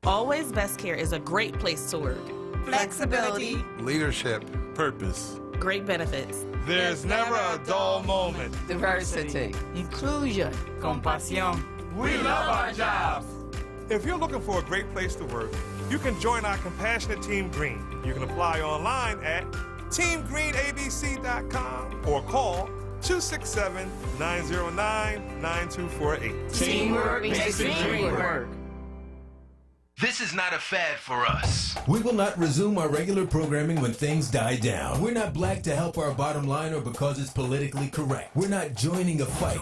Always Best Care is a great place to work. Flexibility, leadership, purpose, great benefits. There's never a dull moment. diversity, inclusion, compasión. We love our jobs. If you're looking for a great place to work, you can join our compassionate Team Green. You can apply online at teamgreenabc.com or call 267-909-9248. Teamwork makes the dream work. This is not a fad for us. We will not resume our regular programming when things die down. We're not black to help our bottom line or because it's politically correct. We're not joining a fight.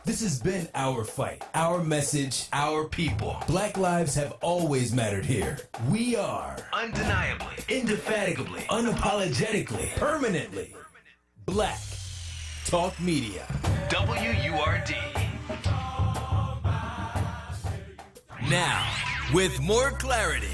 This has been our fight, our message, our people. Black lives have always mattered here. We are Undeniably, indefatigably, unapologetically, permanently Black Talk Media. WURD. Now, with more clarity,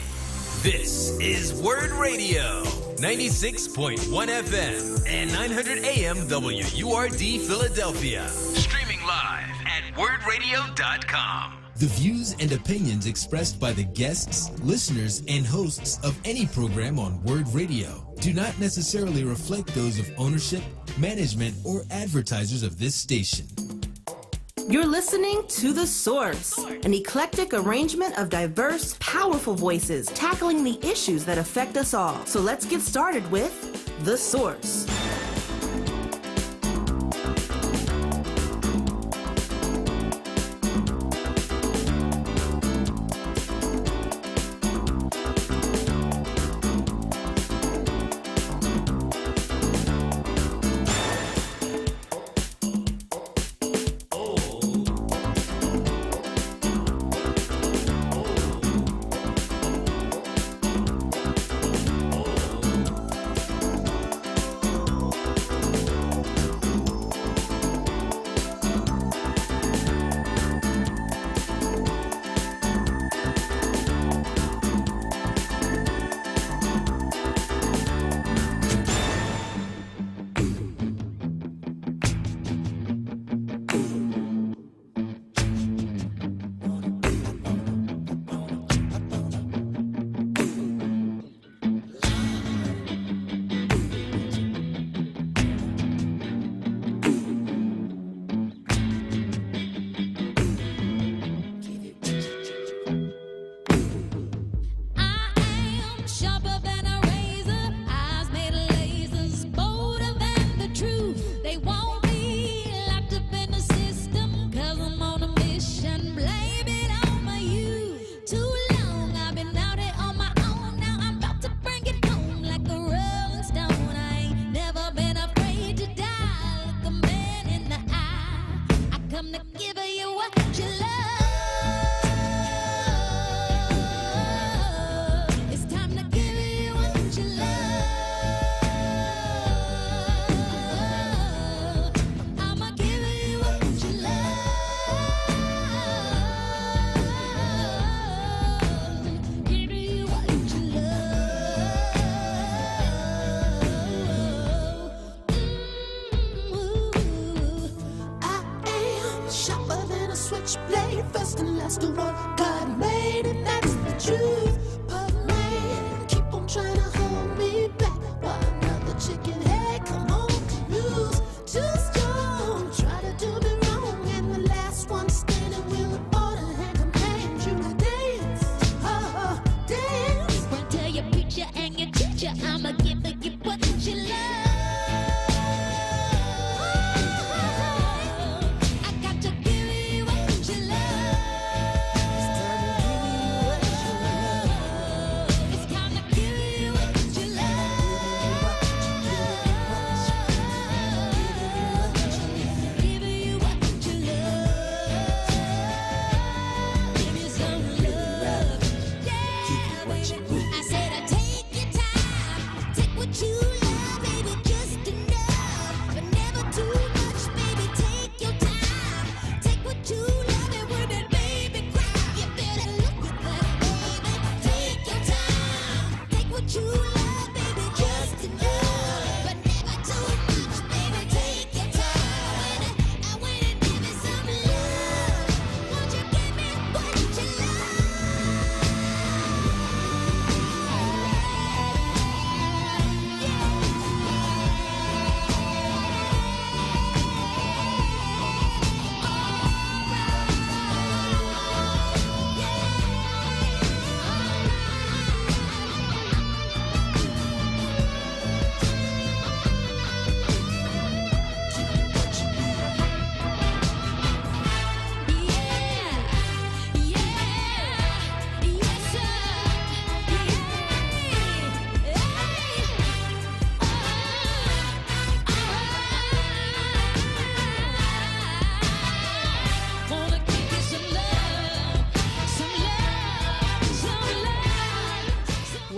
this is Word Radio, 96.1 FM and 900 AM WURD Philadelphia. Streaming live at wordradio.com. The views and opinions expressed by the guests, listeners, and hosts of any program on Word Radio do not necessarily reflect those of ownership, management, or advertisers of this station. You're listening to The Source, an eclectic arrangement of diverse, powerful voices tackling the issues that affect us all. So let's get started with The Source.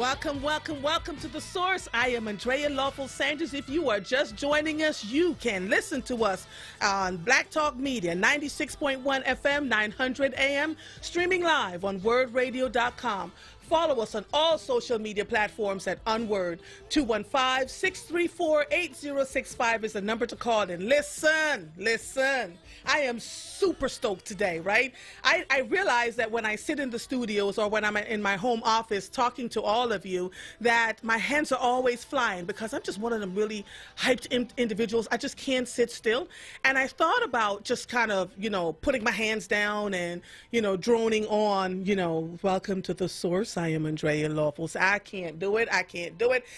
Welcome, welcome, welcome to The Source. I am Andrea Lawful Sanders. If you are just joining us, you can listen to us on Black Talk Media, 96.1 FM, 900 AM, streaming live on WordRadio.com. Follow us on all social media platforms at onWURD. 215-634-8065 is the number to call in. Listen. I am super stoked today, right? I realize that when I sit in the studios or when I'm in my home office talking to all of you, that my hands are always flying because I'm just one of them really hyped individuals. I just can't sit still. And I thought about just kind of, putting my hands down and, droning on, welcome to The Source. I am Andrea Lawful. So I can't do it.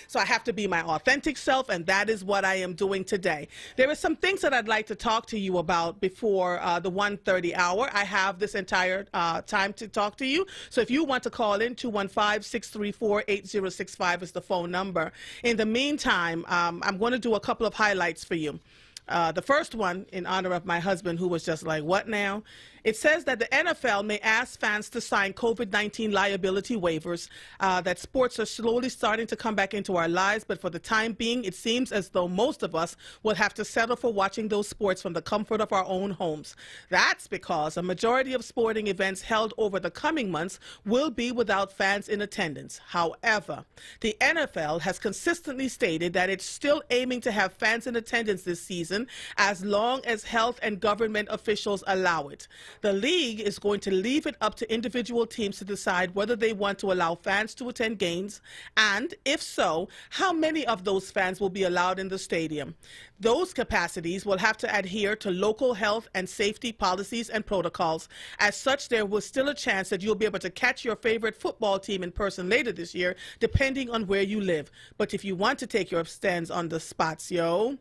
So I have to be my authentic self, and that is what I am doing today. There are some things that I'd like to talk to you about before the 1:30 hour. I have this entire time to talk to you. So if you want to call in, 215-634-8065 is the phone number. In the meantime, I'm going to do a couple of highlights for you. The first one, in honor of my husband, who was just like, what now? It says that the NFL may ask fans to sign COVID-19 liability waivers, that sports are slowly starting to come back into our lives, but for the time being, it seems as though most of us will have to settle for watching those sports from the comfort of our own homes. That's because a majority of sporting events held over the coming months will be without fans in attendance. However, the NFL has consistently stated that it's still aiming to have fans in attendance this season as long as health and government officials allow it. The league is going to leave it up to individual teams to decide whether they want to allow fans to attend games, and if so, how many of those fans will be allowed in the stadium. Those capacities will have to adhere to local health and safety policies and protocols. As such, there was still a chance that you'll be able to catch your favorite football team in person later this year, depending on where you live. But if you want to take your stands on the spots, you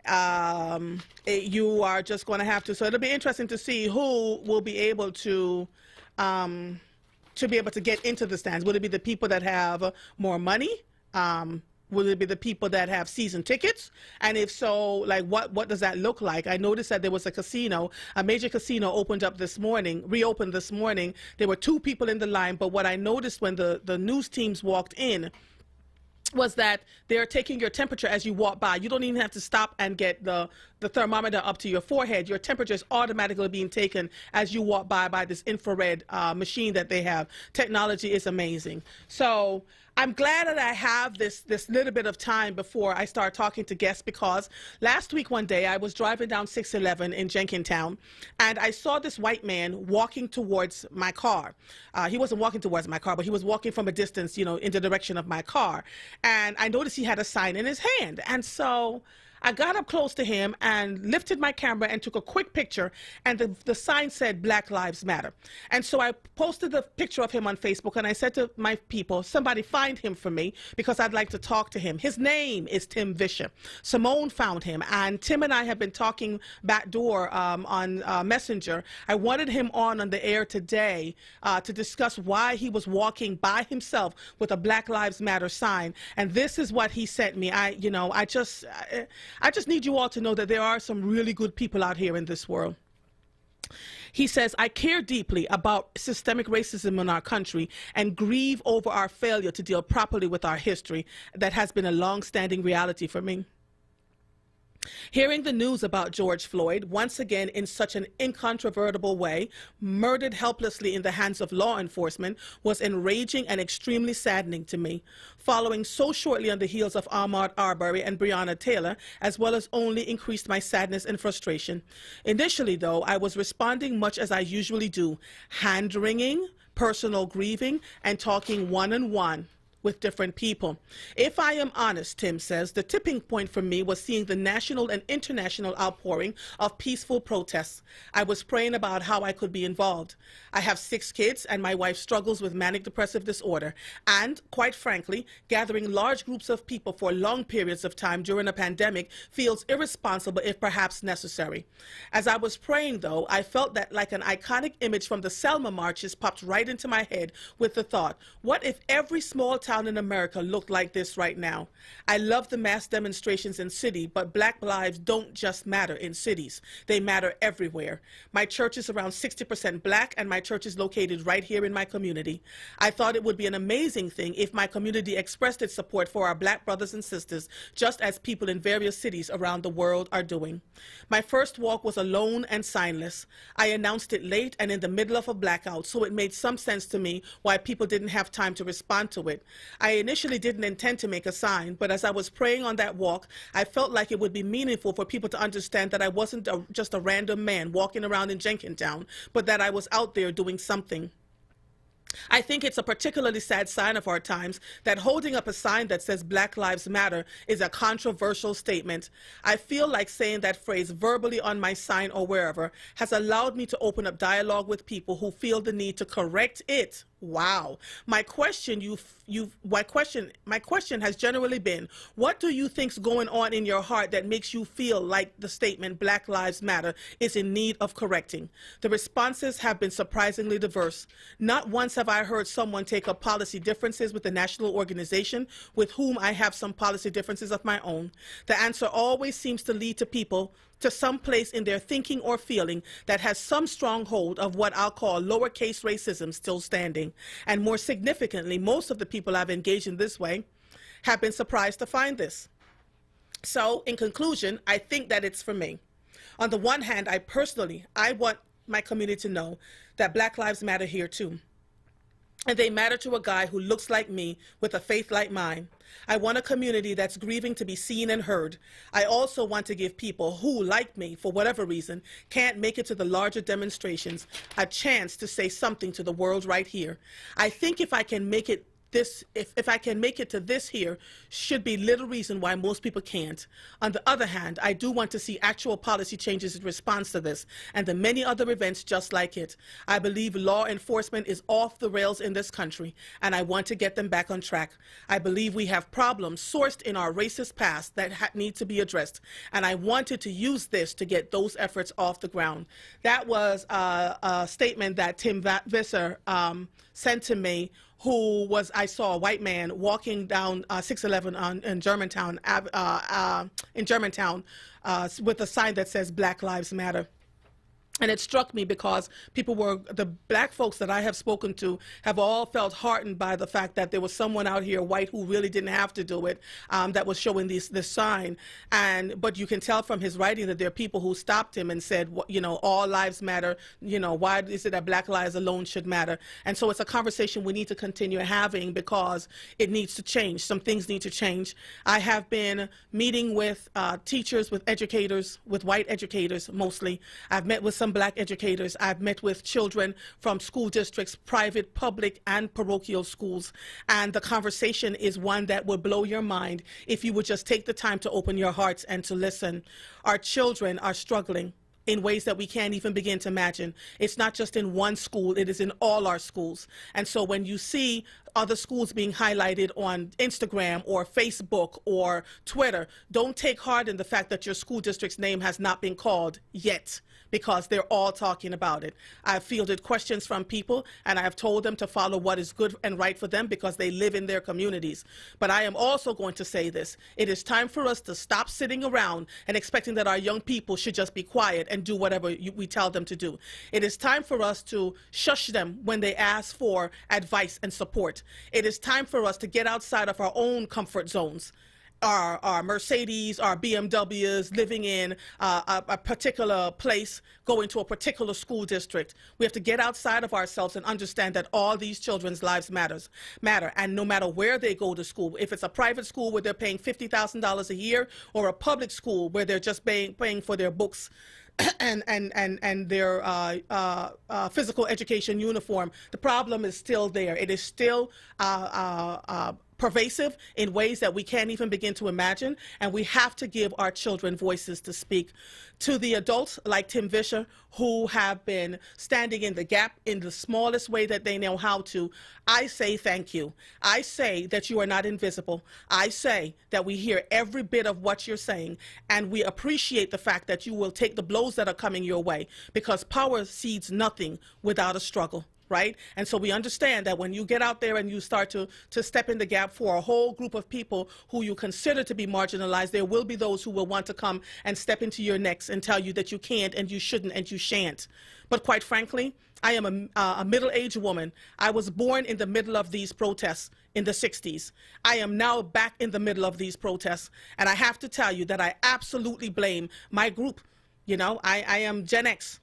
are just going to have to. So it'll be interesting to see who will be able to get into the stands. Will it be the people that have more money? Will it be the people that have season tickets? And if so, like what does that look like? I noticed that there was a major casino reopened this morning. There were 2 people in the line, but what I noticed when the news teams walked in was that they're taking your temperature as you walk by. You don't even have to stop and get the thermometer up to your forehead. Your temperature is automatically being taken as you walk by this infrared machine that they have. Technology is amazing. So I'm glad that I have this little bit of time before I start talking to guests, because last week one day I was driving down 611 in Jenkintown, and I saw this white man walking towards my car. He wasn't walking towards my car, but he was walking from a distance, in the direction of my car. And I noticed he had a sign in his hand. And so I got up close to him and lifted my camera and took a quick picture, and the sign said Black Lives Matter. And so I posted the picture of him on Facebook, and I said to my people, somebody find him for me because I'd like to talk to him. His name is Tim Vischer. Simone found him, and Tim and I have been talking backdoor on Messenger. I wanted him on the air today to discuss why he was walking by himself with a Black Lives Matter sign, and this is what he sent me. I just need you all to know that there are some really good people out here in this world. He says, I care deeply about systemic racism in our country and grieve over our failure to deal properly with our history. That has been a long-standing reality for me. Hearing the news about George Floyd, once again in such an incontrovertible way, murdered helplessly in the hands of law enforcement, was enraging and extremely saddening to me. Following so shortly on the heels of Ahmaud Arbery and Breonna Taylor, as well as only increased my sadness and frustration. Initially, though, I was responding much as I usually do, hand-wringing, personal grieving, and talking one-on-one with different people. If I am honest, Tim says, the tipping point for me was seeing the national and international outpouring of peaceful protests. I was praying about how I could be involved. I have 6 kids, and my wife struggles with manic depressive disorder. And, quite frankly, gathering large groups of people for long periods of time during a pandemic feels irresponsible if perhaps necessary. As I was praying, though, I felt that like an iconic image from the Selma marches popped right into my head with the thought, what if every small town in America looked like this right now. I love the mass demonstrations in city, but black lives don't just matter in cities. They matter everywhere. My church is around 60% black, and my church is located right here in my community. I thought it would be an amazing thing if my community expressed its support for our black brothers and sisters, just as people in various cities around the world are doing. My first walk was alone and signless. I announced it late and in the middle of a blackout, so it made some sense to me why people didn't have time to respond to it. I initially didn't intend to make a sign, but as I was praying on that walk, I felt like it would be meaningful for people to understand that I wasn't just a random man walking around in Jenkintown, but that I was out there doing something. I think it's a particularly sad sign of our times that holding up a sign that says Black Lives Matter is a controversial statement. I feel like saying that phrase verbally on my sign or wherever has allowed me to open up dialogue with people who feel the need to correct it. Wow. My question has generally been, what do you think's going on in your heart that makes you feel like the statement Black Lives Matter is in need of correcting? The responses have been surprisingly diverse. Not once have I heard someone take up policy differences with the national organization with whom I have some policy differences of my own. The answer always seems to lead to people to some place in their thinking or feeling that has some stronghold of what I'll call lowercase racism still standing. And more significantly, most of the people I've engaged in this way have been surprised to find this. So, in conclusion, I think that it's for me. On the one hand, I want my community to know that Black Lives Matter here too. And they matter to a guy who looks like me with a faith like mine. I want a community that's grieving to be seen and heard. I also want to give people who, like me, for whatever reason, can't make it to the larger demonstrations, a chance to say something to the world right here. I think if I can make it if I can make it to this here, should be little reason why most people can't. On the other hand, I do want to see actual policy changes in response to this and the many other events just like it. I believe law enforcement is off the rails in this country, and I want to get them back on track. I believe we have problems sourced in our racist past that need to be addressed, and I wanted to use this to get those efforts off the ground. That was a statement that Tim Visser sent to me, I saw a white man walking down 611 in Germantown, with a sign that says Black Lives Matter. And it struck me because the black folks that I have spoken to have all felt heartened by the fact that there was someone out here, white, who really didn't have to do it, that was showing this sign. But you can tell from his writing that there are people who stopped him and said, all lives matter. Why is it that black lives alone should matter? And so it's a conversation we need to continue having because it needs to change. Some things need to change. I have been meeting with teachers, with educators, with white educators mostly. I've met with some black educators. I've met with children from school districts, private, public, and parochial schools. And the conversation is one that would blow your mind if you would just take the time to open your hearts and to listen. Our children are struggling in ways that we can't even begin to imagine. It's not just in one school, it is in all our schools. And so when you see other schools being highlighted on Instagram or Facebook or Twitter, don't take heart in the fact that your school district's name has not been called yet, because they're all talking about it. I've fielded questions from people, and I have told them to follow what is good and right for them because they live in their communities. But I am also going to say this. It is time for us to stop sitting around and expecting that our young people should just be quiet and do whatever we tell them to do. It is time for us to shush them when they ask for advice and support. It is time for us to get outside of our own comfort zones. Our Mercedes, our BMWs, living in a particular place, going to a particular school district. We have to get outside of ourselves and understand that all these children's lives matter. And no matter where they go to school, if it's a private school where they're paying $50,000 a year, or a public school where they're just paying for their books and their physical education uniform, the problem is still there. It is still pervasive in ways that we can't even begin to imagine, and we have to give our children voices to speak. To the adults like Tim Visser, who have been standing in the gap in the smallest way that they know how to, I say thank you. I say that you are not invisible. I say that we hear every bit of what you're saying, and we appreciate the fact that you will take the blows that are coming your way, because power cedes nothing without a struggle. right? And so we understand that when you get out there and you start to step in the gap for a whole group of people who you consider to be marginalized, there will be those who will want to come and step into your necks and tell you that you can't and you shouldn't and you shan't. But quite frankly, I am a middle-aged woman. I was born in the middle of these protests in the 60s. I am now back in the middle of these protests. And I have to tell you that I absolutely blame my group. You know, I am Gen X.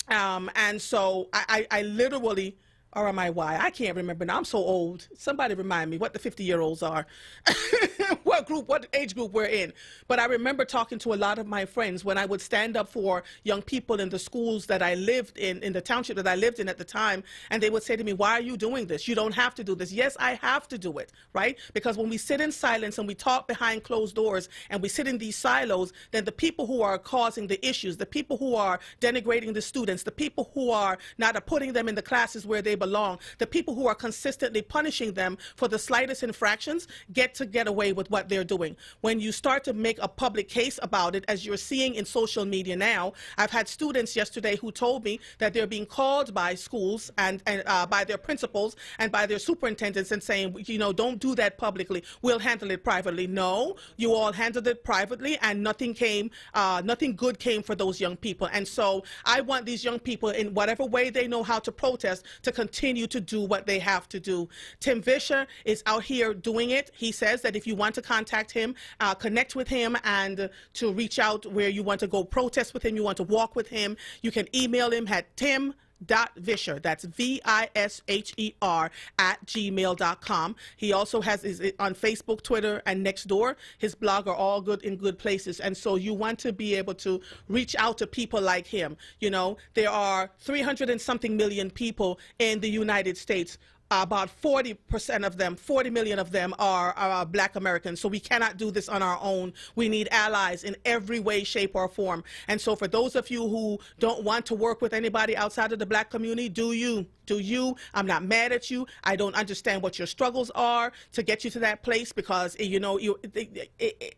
And so I literally, or am I Y? I can't remember now. I'm so old. Somebody remind me what the 50-year-olds are. What age group we're in. But I remember talking to a lot of my friends when I would stand up for young people in the schools that I lived in the township that I lived in at the time, and they would say to me, why are you doing this? You don't have to do this. Yes, I have to do it, right? Because when we sit in silence and we talk behind closed doors and we sit in these silos, then the people who are causing the issues, the people who are denigrating the students, the people who are not putting them in the classes where they belong, the people who are consistently punishing them for the slightest infractions get away with what they're doing. When you start to make a public case about it, as you're seeing in social media now, I've had students yesterday who told me that they're being called by schools and by their principals and by their superintendents and saying, you know, don't do that publicly. We'll handle it privately. No, you all handled it privately, and nothing good came for those young people. And so I want these young people, in whatever way they know how to protest, to continue to do what they have to do. Tim Vischer is out here doing it. He says that if you want to contact him, connect with him, and to reach out where you want to go protest with him, you want to walk with him, you can email him at tim.vischer, that's VISHER @gmail.com. He also has is on Facebook, Twitter, and Nextdoor. His blog are all good in good places. And so you want to be able to reach out to people like him. You know, there are 300 and something million people in the United States. About 40% of them, 40 million of them are Black Americans. So we cannot do this on our own. We need allies in every way, shape, or form. And so for those of you who don't want to work with anybody outside of the Black community, do you. I'm not mad at you. I don't understand what your struggles are to get you to that place, because, you know,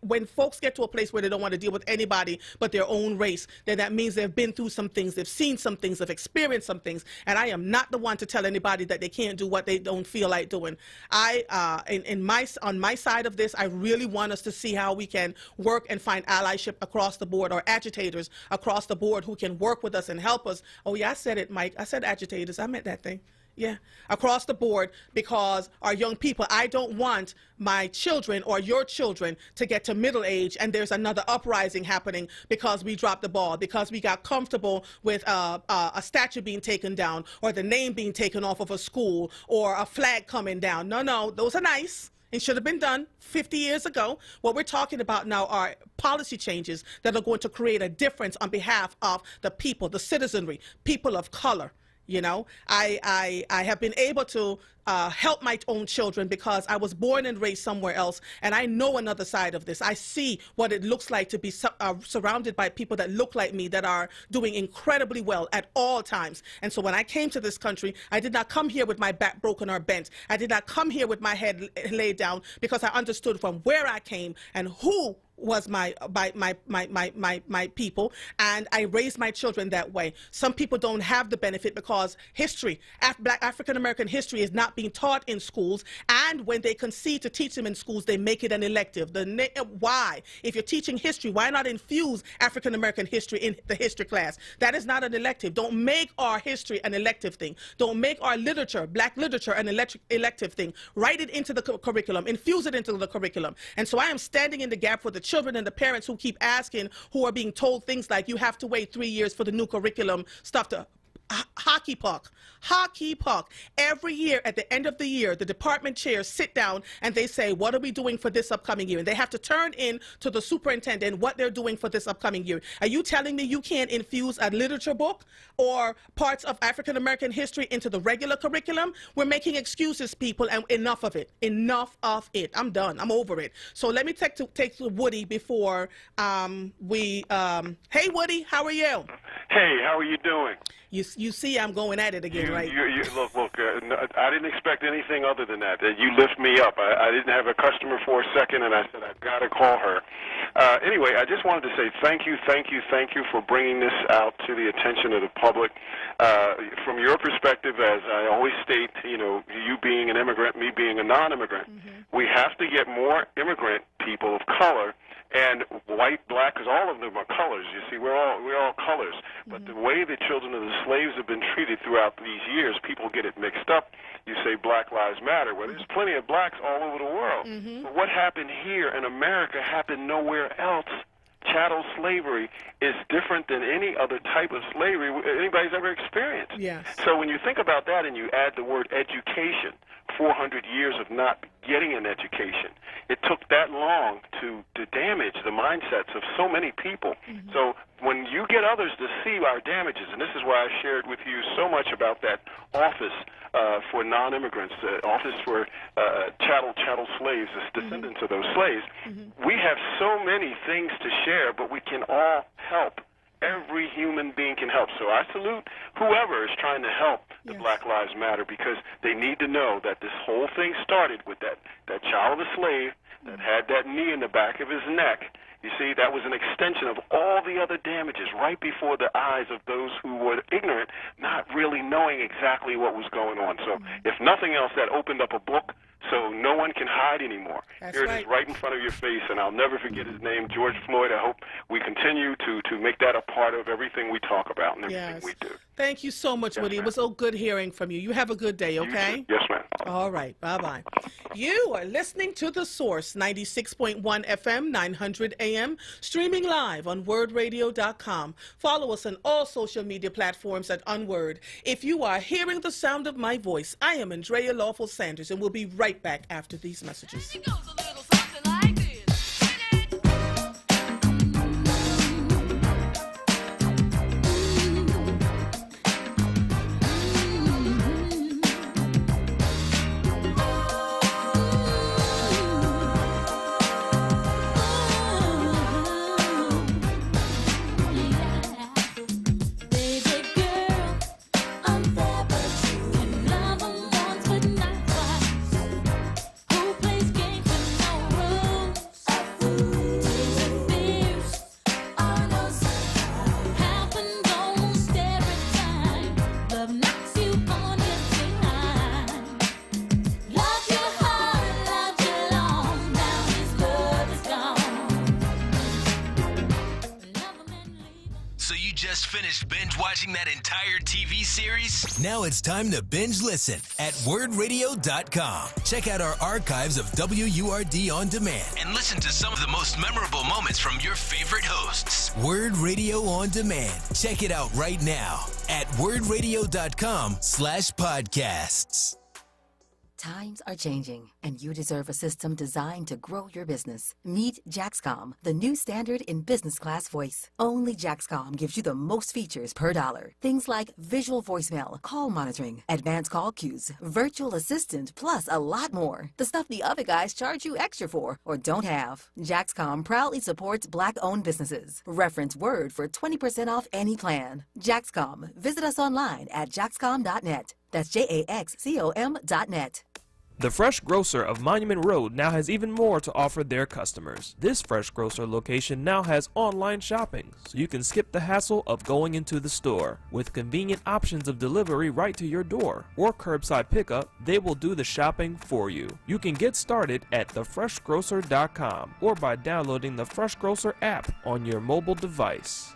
when folks get to a place where they don't want to deal with anybody but their own race, then that means they've been through some things, they've seen some things, they've experienced some things. And I am not the one to tell anybody that they can't do what they don't feel like doing. On my side of this, I really want us to see how we can work and find allyship across the board, or agitators across the board who can work with us and help us. Oh yeah, I said it, Mike. I said agitators. I meant that thing. Yeah, across the board, because our young people, I don't want my children or your children to get to middle age and there's another uprising happening because we dropped the ball, because we got comfortable with a statue being taken down, or the name being taken off of a school, or a flag coming down. No, those are nice. It should have been done 50 years ago. What we're talking about now are policy changes that are going to create a difference on behalf of the people, the citizenry, people of color. You know, I have been able to help my own children because I was born and raised somewhere else, and I know another side of this. I see what it looks like to be surrounded by people that look like me, that are doing incredibly well at all times. And so when I came to this country, I did not come here with my back broken or bent. I did not come here with my head laid down, because I understood from where I came and who was my people, and I raised my children that way. Some people don't have the benefit because history, Black African American history, is not being taught in schools, and when they concede to teach them in schools, they make it an elective. Why? If you're teaching history, why not infuse African American history in the history class? That is not an elective. Don't make our history an elective thing. Don't make our literature, Black literature, an elective thing. Write it into the curriculum, infuse it into the curriculum. And so I am standing in the gap for the children and the parents who keep asking, who are being told things like, you have to wait 3 years for the new curriculum stuff to hockey puck. Every year at the end of the year, the department chairs sit down and they say, what are we doing for this upcoming year? And they have to turn in to the superintendent what they're doing for this upcoming year. Are you telling me you can't infuse a literature book or parts of African American history into the regular curriculum? We're making excuses, people, and enough of it. I'm done. I'm over it. So let me take to Woody before hey Woody, how are you? Hey, how are you doing? You see I'm going at it again, right? Look, I didn't expect anything other than that. You lift me up. I didn't have a customer for a second, and I said, I've got to call her. Anyway, I just wanted to say thank you for bringing this out to the attention of the public. From your perspective, as I always state, you being an immigrant, me being a non-immigrant, we have to get more immigrant people of color, and white, black, because all of them are colors. You see, we're all colors. But the way the children of the slaves have been treated throughout these years, people get it mixed up. You say Black Lives Matter. Well, there's plenty of blacks all over the world. But what happened here in America happened nowhere else. Chattel slavery is different than any other type of slavery anybody's ever experienced. Yes. So when you think about that and you add the word education, 400 years of not getting an education, it took that long to damage the mindsets of so many people. So when you get others to see our damages, and this is why I shared with you so much about that office for non-immigrants, the office for chattel slaves, the descendants of those slaves, we have so many things to share, but we can all help. Every human being can help. So I salute whoever is trying to help the Black Lives Matter, because they need to know that this whole thing started with that child of a slave that had that knee in the back of his neck. You see, that was an extension of all the other damages right before the eyes of those who were ignorant, not really knowing exactly what was going on. So if nothing else, that opened up a book so no one can hide anymore. That's Here it right. is right in front of your face, and I'll never forget his name, George Floyd. I hope we continue to make that a part of everything we talk about and everything we do. Thank you so much, Woody. It was so good hearing from you. You have a good day, okay? Yes, ma'am. All right. Bye-bye. You are listening to The Source, 96.1 FM, 900 AM, streaming live on WordRadio.com. Follow us on all social media platforms at onWURD. If you are hearing the sound of my voice, I am Andrea Lawful Sanders, and we'll be right back after these messages. It goes a little something like this. Finished binge watching that entire TV series? Now it's time to binge listen at wordradio.com. Check out our archives of WURD on demand. And listen to some of the most memorable moments from your favorite hosts. Word Radio on demand. Check it out right now at wordradio.com/podcasts. Times are changing, and you deserve a system designed to grow your business. Meet Jaxcom, the new standard in business class voice. Only Jaxcom gives you the most features per dollar. Things like visual voicemail, call monitoring, advanced call queues, virtual assistant, plus a lot more. The stuff the other guys charge you extra for or don't have. Jaxcom proudly supports Black-owned businesses. Reference WORD for 20% off any plan. Jaxcom. Visit us online at jaxcom.net. That's JAXCOM.net. The Fresh Grocer of Monument Road now has even more to offer their customers. This Fresh Grocer location now has online shopping, so you can skip the hassle of going into the store. With convenient options of delivery right to your door or curbside pickup, they will do the shopping for you. You can get started at thefreshgrocer.com or by downloading the Fresh Grocer app on your mobile device.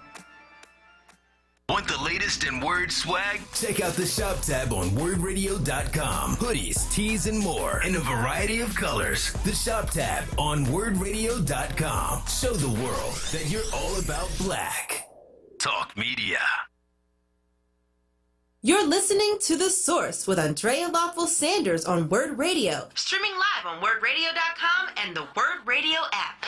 Want the latest in word swag? Check out the shop tab on wordradio.com. Hoodies, tees, and more in a variety of colors. The shop tab on wordradio.com. Show the world that you're all about black. Talk Media. You're listening to The Source with Andrea Lawful Sanders on Word Radio. Streaming live on WordRadio.com and the Word Radio app.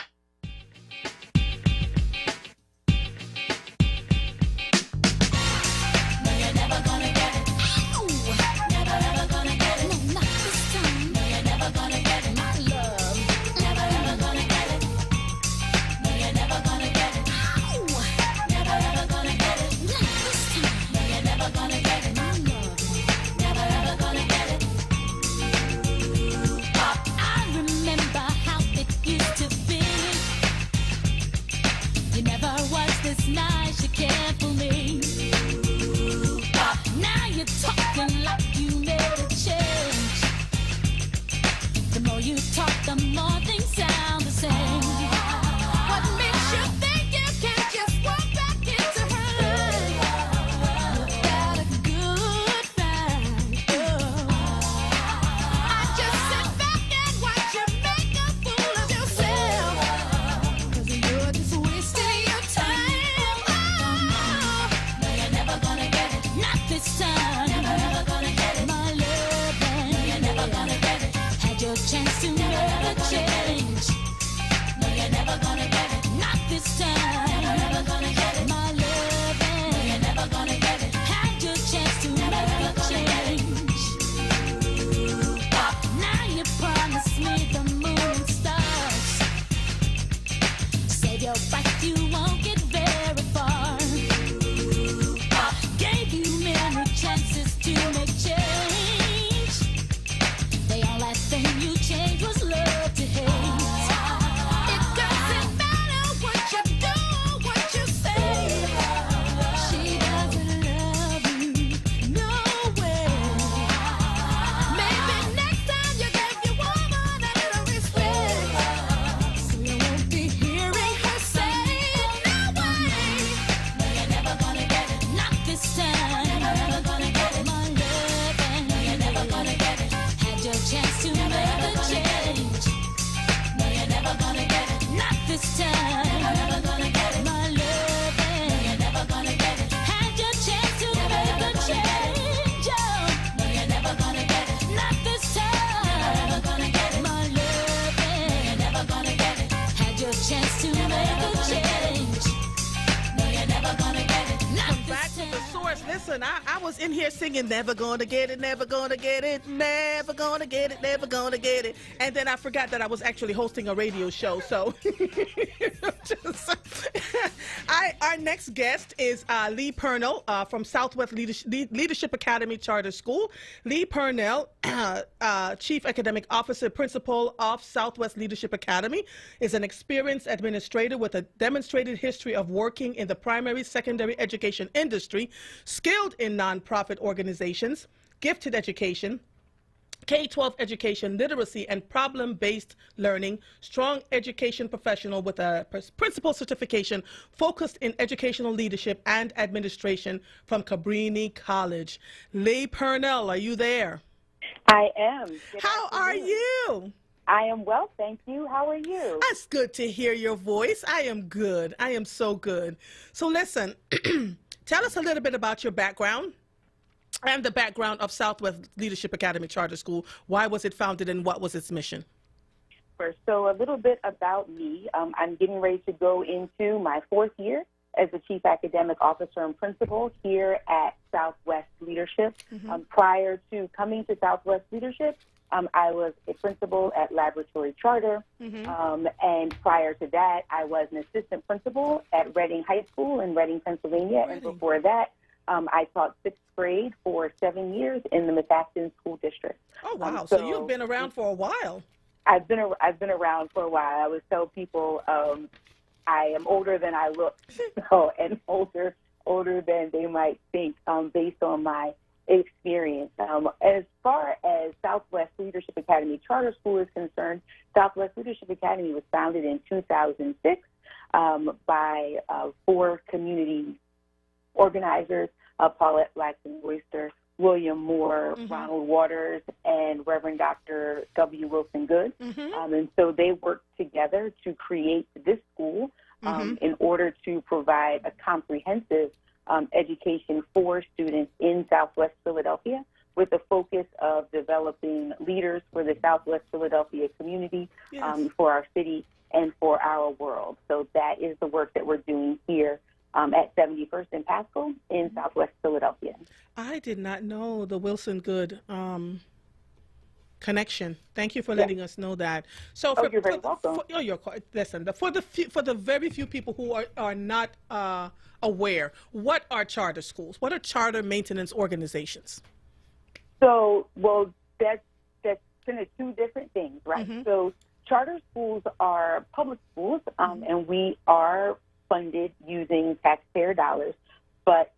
I remember how it used to be. chance to make a change. No, you're never gonna get it. Not this time. You're never gonna get it. My loving. No, you're never gonna get it. Had your chance to make a change. Now you promise me the moon and stars. Save your breath, you won't get very far. Gave you many chances to make change. The only thing you changed was love to hate. It doesn't matter what you do or what you say. She doesn't love you, no way. Maybe next time you give your woman a little respect, so you won't be hearing her say, no way. No, you're never gonna get it. Not this time. You're never gonna get it. My loving. No, you're never gonna get it. Had your chance to make a change. No, you're never gonna get it. Not this time. You're never gonna get it. My loving. No, you're never gonna get it. Had your chance to make a change. Oh, no, you're never gonna get it. Not this time. You're never gonna get it. My loving. No, you're never gonna get it. Had your chance to make a change. No, you're never gonna get it. Not Back this to the time. source. Listen, I was in here singing never gonna get it, never gonna get it, never gonna get it, never gonna get it. And then I forgot that I was actually hosting a radio show. So our next guest is Lee Purnell from Southwest Leadership Academy Charter School. Lee Purnell, Chief Academic Officer, Principal of Southwest Leadership Academy, is an experienced administrator with a demonstrated history of working in the primary, secondary education industry, skilled in nonprofit organizations, gifted education, K-12 education, literacy, and problem-based learning, strong education professional with a principal certification focused in educational leadership and administration from Cabrini College. Lee Purnell, are you there? I am. Good How are afternoon. you? I am well, thank you. How are you? That's good to hear your voice. I am good. I am so good. So listen, tell us a little bit about your background and the background of Southwest Leadership Academy Charter School. Why was it founded and what was its mission? First, so a little bit about me. I'm getting ready to go into my 4th year as the Chief Academic Officer and Principal here at Southwest Leadership. Prior to coming to Southwest Leadership, I was a principal at Laboratory Charter, and prior to that, I was an assistant principal at Reading High School in Reading, Pennsylvania, and before that, I taught 6th grade for 7 years in the Methacton School District. Oh, wow. So you've been around for a while. I've been around for a while. I always tell people I am older than I look, so, and older than they might think, based on my experience. As far as Southwest Leadership Academy Charter School is concerned, Southwest Leadership Academy was founded in 2006 by 4 community organizers, Paulette Blackson Royster, William Moore, Ronald Waters, and Reverend Dr. W. Wilson Good. And so they worked together to create this school in order to provide a comprehensive education for students in Southwest Philadelphia, with the focus of developing leaders for the Southwest Philadelphia community, for our city, and for our world. So that is the work that we're doing here at 71st and Pascal in Southwest Philadelphia. I did not know the Wilson Good connection. Thank you for letting us know that. So, you're very welcome. Listen, for the very few people who are not aware, what are charter schools? What are charter maintenance organizations? So, well, that's kind of 2 different things, right? So, charter schools are public schools, and we are funded using taxpayer dollars. But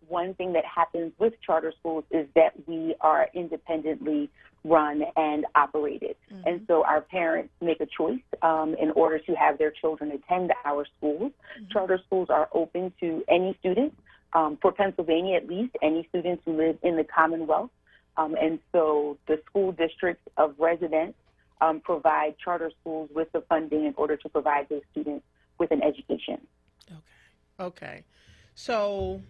one thing that happens with charter schools is that we are independently run and operated. And so our parents make a choice in order to have their children attend our schools. Charter schools are open to any students, for Pennsylvania at least, any students who live in the Commonwealth. And so the school districts of residents provide charter schools with the funding in order to provide those students with an education. Okay. So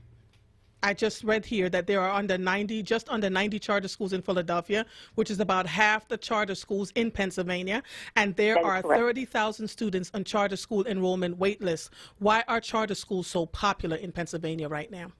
I just read here that there are just under 90 charter schools in Philadelphia, which is about half the charter schools in Pennsylvania, and there are 30,000 students on charter school enrollment wait lists. Why are charter schools so popular in Pennsylvania right now?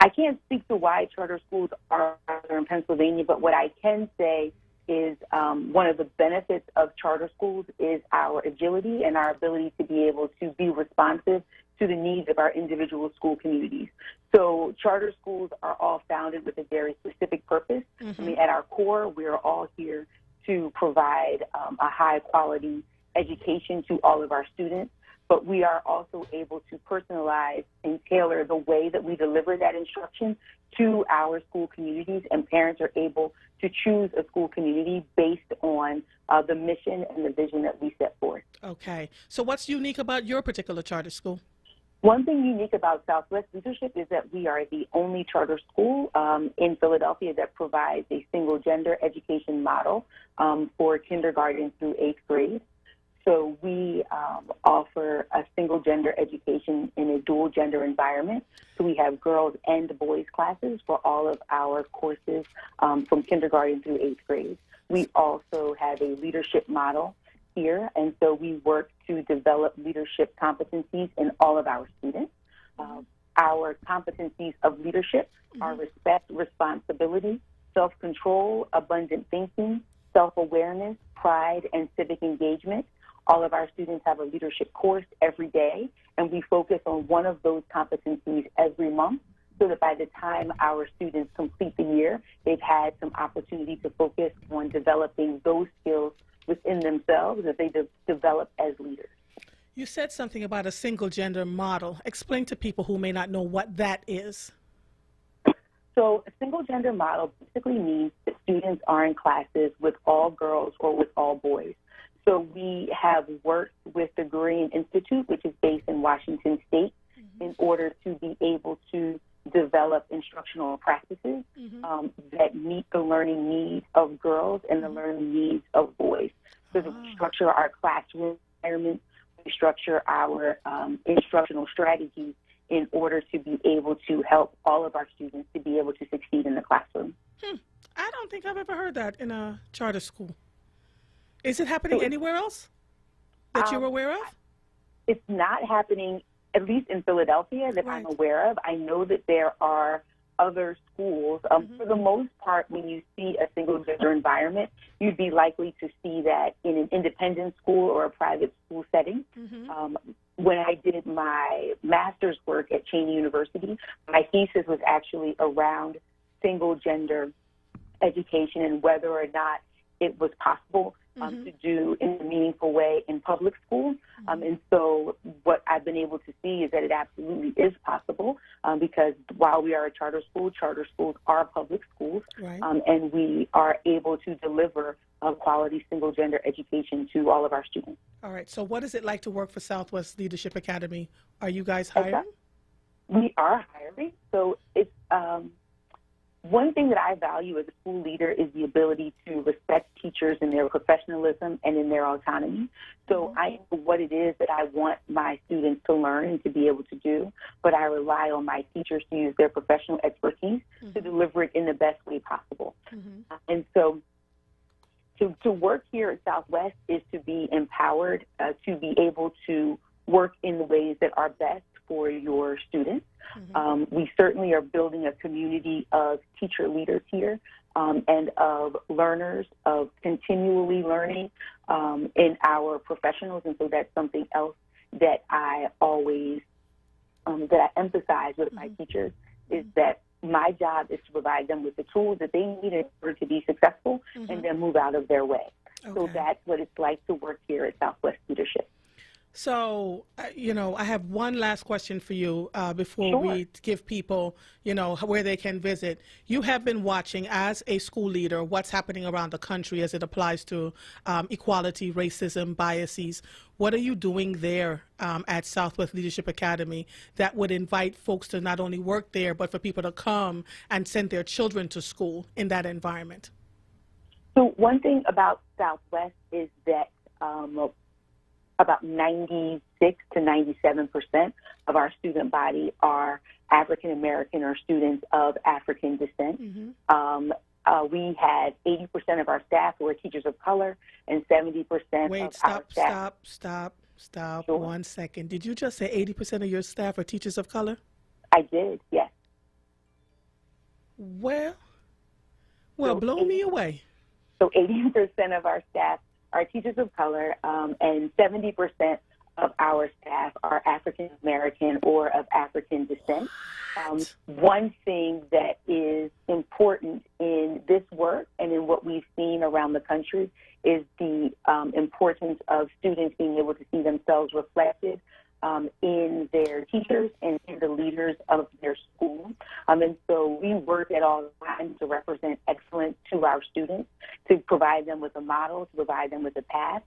I can't speak to why charter schools are popular in Pennsylvania, but what I can say is one of the benefits of charter schools is our agility and our ability to be able to be responsive to the needs of our individual school communities. So charter schools are all founded with a very specific purpose. I mean, at our core, we're all here to provide a high-quality education to all of our students, but we are also able to personalize and tailor the way that we deliver that instruction to our school communities, and parents are able to choose a school community based on the mission and the vision that we set forth. Okay. So what's unique about your particular charter school? One thing unique about Southwest Leadership is that we are the only charter school in Philadelphia that provides a single-gender education model for kindergarten through 8th grade. So we offer a single-gender education in a dual-gender environment. So we have girls and boys classes for all of our courses from kindergarten through 8th grade. We also have a leadership model here, and so we work to develop leadership competencies in all of our students. Our competencies of leadership are respect, responsibility, self-control, abundant thinking, self-awareness, pride, and civic engagement. All of our students have a leadership course every day, and we focus on one of those competencies every month so that by the time our students complete the year, they've had some opportunity to focus on developing those skills within themselves that they develop as leaders. You said something about a single gender model. Explain to people who may not know what that is. So a single gender model basically means that students are in classes with all girls or with all boys. So we have worked with the Korean Institute, which is based in Washington State, in order to be able to develop instructional practices that meet the learning needs of girls and the learning needs of boys. So that we structure our classroom environment, we structure our instructional strategies in order to be able to help all of our students to be able to succeed in the classroom. I don't think I've ever heard that in a charter school. Is it happening anywhere else that you're aware of? It's not happening, at least in Philadelphia, that I'm aware of. I know that there are other schools. For the most part, when you see a single-gender environment, you'd be likely to see that in an independent school or a private school setting. When I did my master's work at Cheney University, my thesis was actually around single-gender education and whether or not it was possible to do in a meaningful way in public schools. And so what I've been able to see is that it absolutely is possible because while we are a charter schools are public schools, and we are able to deliver a quality single-gender education to all of our students. All right. So what is it like to work for Southwest Leadership Academy? Are you guys hiring? We are hiring. So it's one thing that I value as a school leader is the ability to respect teachers in their professionalism and in their autonomy. So I know what it is that I want my students to learn and to be able to do, but I rely on my teachers to use their professional expertise to deliver it in the best way possible. And so to work here at Southwest is to be empowered, to be able to work in the ways that are best for your students. We certainly are building a community of teacher leaders here and of learners, of continually learning in our professionals. And so that's something else that I always that I emphasize with my teachers is that my job is to provide them with the tools that they need in order to be successful and then move out of their way. So that's what it's like to work here at Southwest Leadership. So, I have one last question for you before we give people, where they can visit. You have been watching as a school leader what's happening around the country as it applies to equality, racism, biases. What are you doing there at Southwest Leadership Academy that would invite folks to not only work there, but for people to come and send their children to school in that environment? So one thing about Southwest is that about 96 to 97% of our student body are African American or students of African descent. We had 80% of our staff who were teachers of color, and 70% Wait, of our staff. stop. Sure. 1 second. Did you just say 80% of your staff are teachers of color? I did, yes. Well, So blow me away. So 80% of our staff are teachers of color, and 70% of our staff are African American or of African descent. One thing that is important in this work and in what we've seen around the country is the importance of students being able to see themselves reflected in their teachers and in the leaders of their school. And so we work at all times to represent excellence to our students, to provide them with a model, to provide them with a path.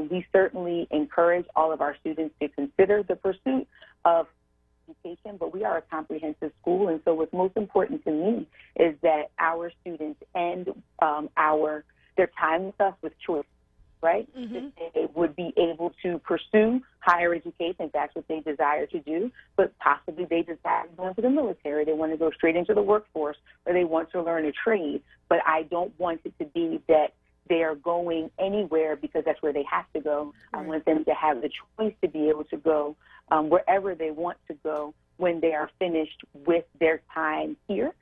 We certainly encourage all of our students to consider the pursuit of education, but we are a comprehensive school, and so what's most important to me is that our students end their time with us with choice, right? That they would be able to pursue higher education if that's what they desire to do, but possibly they desire to go into the military, they want to go straight into the workforce, or they want to learn a trade, but I don't want it to be that they are going anywhere because that's where they have to go. I want them to have the choice to be able to go wherever they want to go when they are finished with their time here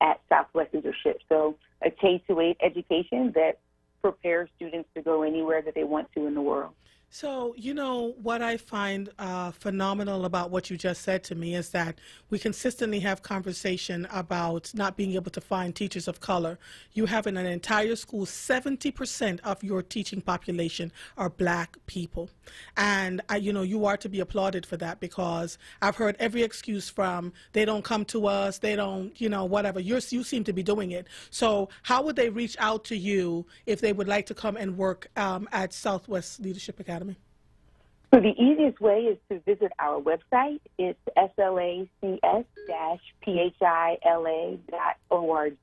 at Southwest Leadership. So a K-8 education that prepares students to go anywhere that they want to in the world. So, you know, what I find phenomenal about what you just said to me is that we consistently have conversation about not being able to find teachers of color. You have in an entire school, 70% of your teaching population are black people. And, you are to be applauded for that, because I've heard every excuse from they don't come to us, they don't, whatever. You seem to be doing it. So how would they reach out to you if they would like to come and work at Southwest Leadership Academy? So the easiest way is to visit our website. It's slacs-phila.org,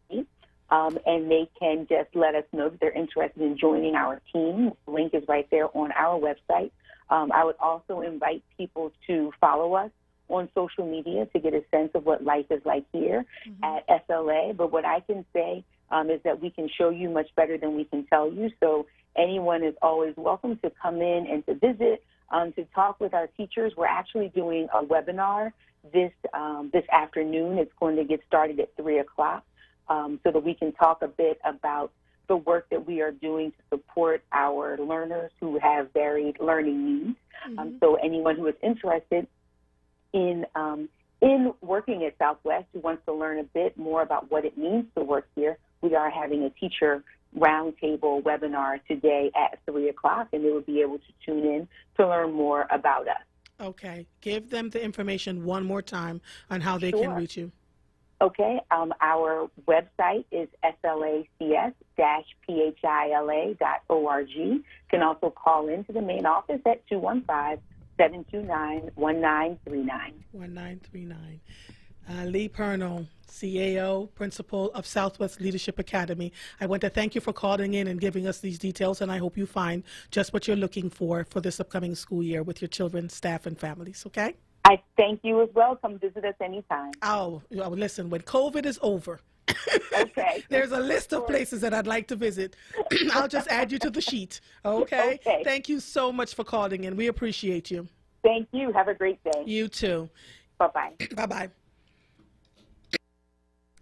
and they can just let us know that they're interested in joining our team. The link is right there on our website. I would also invite people to follow us on social media to get a sense of what life is like here at SLA. But what I can say is that we can show you much better than we can tell you. So anyone is always welcome to come in and to visit, to talk with our teachers. We're actually doing a webinar this afternoon. It's going to get started at 3 o'clock so that we can talk a bit about the work that we are doing to support our learners who have varied learning needs. So anyone who is interested in working at Southwest, who wants to learn a bit more about what it means to work here, we are having a teacher roundtable webinar today at 3 o'clock, and they will be able to tune in to learn more about us. Okay. Give them the information one more time on how they can reach you. Okay. Our website is slacs-phila.org. You can also call into the main office at 215-729-1939. 1939. Lee Purnell, CAO, Principal of Southwest Leadership Academy. I want to thank you for calling in and giving us these details, and I hope you find just what you're looking for this upcoming school year with your children, staff, and families, okay? I thank you as well. Come visit us anytime. Oh, listen, when COVID is over, okay. There's a list of places that I'd like to visit. I'll just add you to the sheet, okay? Thank you so much for calling in. We appreciate you. Thank you. Have a great day. You too. Bye-bye. Bye-bye.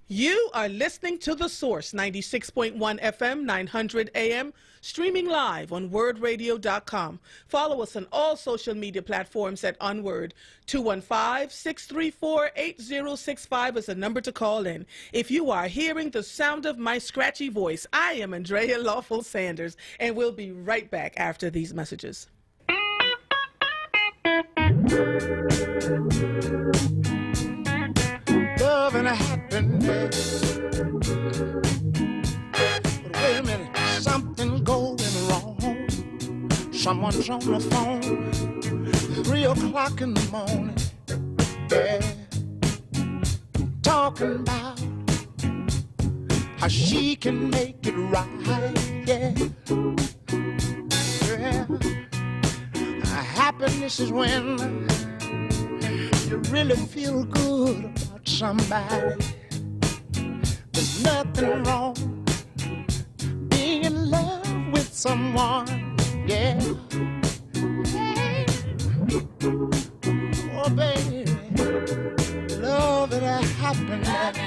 You are listening to The Source, 96.1 FM, 900 AM, streaming live on WordRadio.com. Follow us on all social media platforms at onWURD. 215-634-8065 is the number to call in. If you are hearing the sound of my scratchy voice, I am Andrea Lawful Sanders, and we'll be right back after these messages. Love and happiness. But wait a minute, something's going wrong. Someone's on the phone, 3 o'clock in the morning, yeah, talking about how she can make it right, yeah. Happiness is when you really feel good about somebody. There's nothing wrong being in love with someone, yeah. Oh, baby, love and happiness.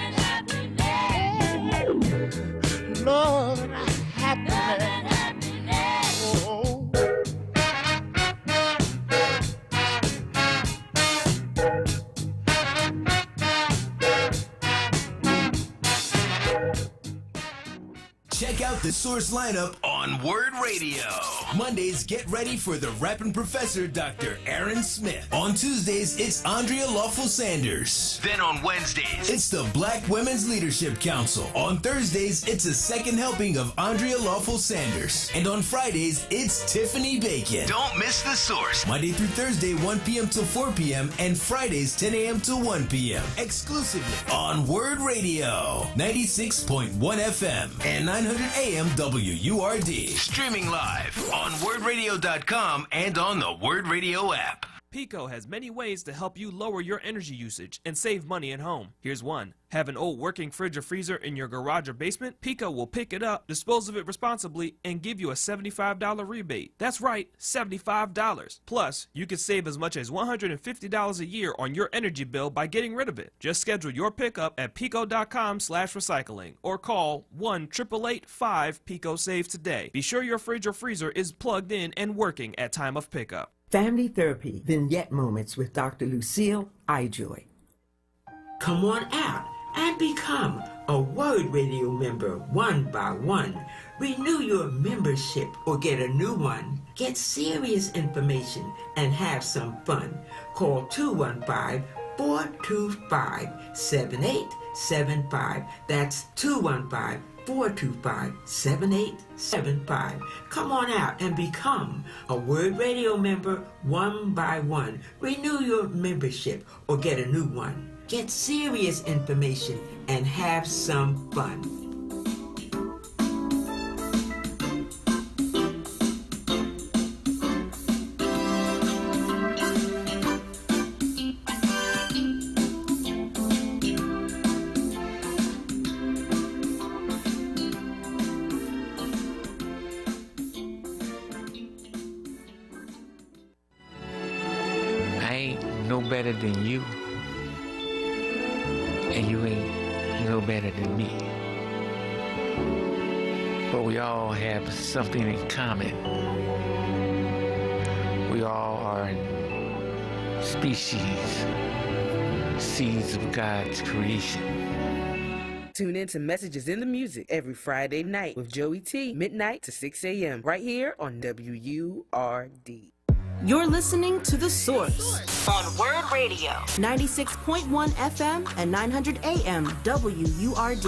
Love and happiness. Oh. Check out the Source lineup on Word Radio. Mondays, get ready for the rapping professor, Dr. Aaron Smith. On Tuesdays, it's Andrea Lawful Sanders. Then on Wednesdays, It's the Black Women's Leadership Council. On Thursdays, it's a second helping of Andrea Lawful Sanders. And on Fridays, it's Tiffany Bacon. don't miss The Source. Monday through Thursday, 1 p.m. till 4 p.m. and Fridays, 10 a.m. till 1 p.m. Exclusively on Word Radio, 96.1 FM and 900 AM WURD. Streaming live on wordradio.com and on the Word Radio app. Pico has many ways to help you lower your energy usage and save money at home. Here's one. Have an old working fridge or freezer in your garage or basement? Pico will pick it up, dispose of it responsibly, and give you a $75 rebate. That's right, $75. Plus, you can save as much as $150 a year on your energy bill by getting rid of it. Just schedule your pickup at pico.com/recycling or call 1-888-5-PICO-SAVE today. Be sure your fridge or freezer is plugged in and working at time of pickup. Family Therapy Vignette Moments with Dr. Lucille Ijoy. Come on out and become a Word Radio member one by one. Renew your membership or get a new one. Get serious information and have some fun. Call 215-425-7875. That's 215-425-7875. Come on out and become a Word Radio member one by one. Renew your membership or get a new one. Get serious information and have some fun. I ain't no better than you, and you ain't no better than me. But we all have something in common. We all are species, seeds of God's creation. Tune in to Messages in the Music every Friday night with Joey T, midnight to 6 a.m. right here on WURD. You're listening to The Source On Word Radio. 96.1 FM and 900 AM WURD.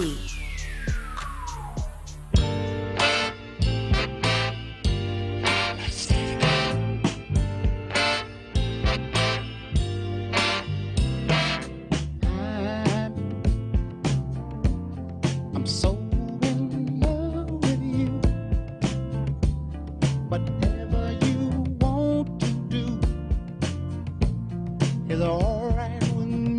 I'm so in love with you. Whatever you want to do is all right with me.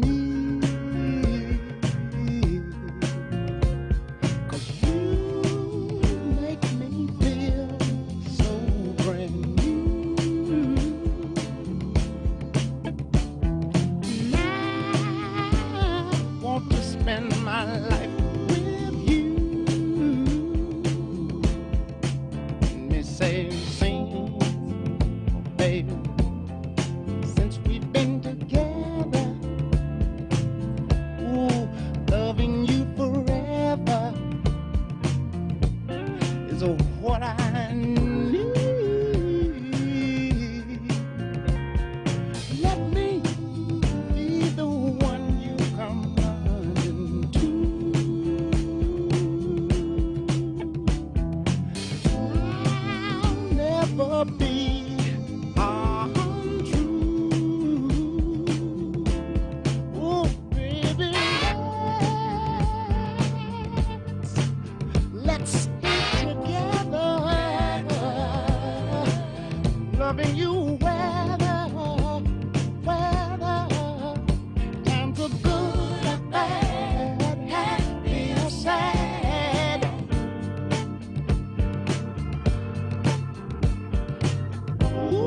'Cause you make me feel so brand new. And I want to spend my life with you. Me say, sing, baby, since we've been together. Ooh, loving you forever is what I need. Let me be the one you come running to. I'll never be untrue. Oh, baby, let's stay together.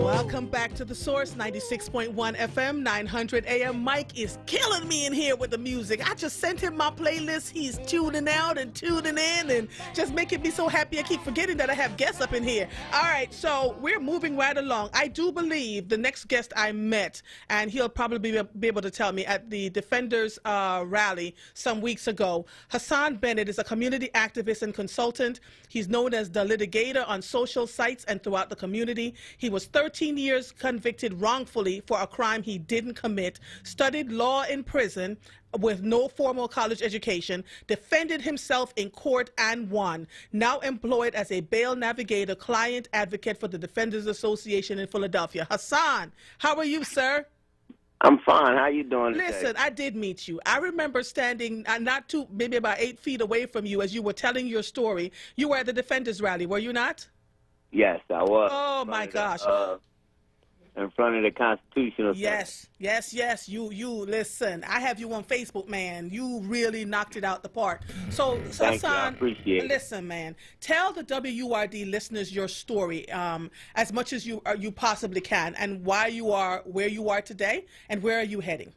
Welcome back to The Source, 96.1 FM, 900 AM. Mike is killing me in here with the music. I just sent him my playlist. He's tuning out and tuning in and just making me so happy. I keep forgetting that I have guests up in here. All right, so we're moving right along. I do believe the next guest I met, and he'll probably be able to tell me, at the Defenders rally some weeks ago, Hassan Bennett is a community activist and consultant. He's known as the litigator on social sites and throughout the community. He was 13 years convicted wrongfully for a crime he didn't commit, studied law in prison with no formal college education, defended himself in court and won, now employed as a bail navigator, client advocate for the Defenders Association in Philadelphia. Hassan, how are you, sir? I'm fine. How you doing today? Listen, I did meet you. I remember standing maybe about 8 feet away from you as you were telling your story. You were at the Defenders rally, were you not? Yes, I was. Oh, my gosh. In front of the Constitutional Yes. You listen. I have you on Facebook, man. You really knocked it out the park. So Thank you. I Hassan, appreciate it. listen, man. Tell the WURD listeners your story as much as you possibly can, and why you are where you are today, and where are you heading?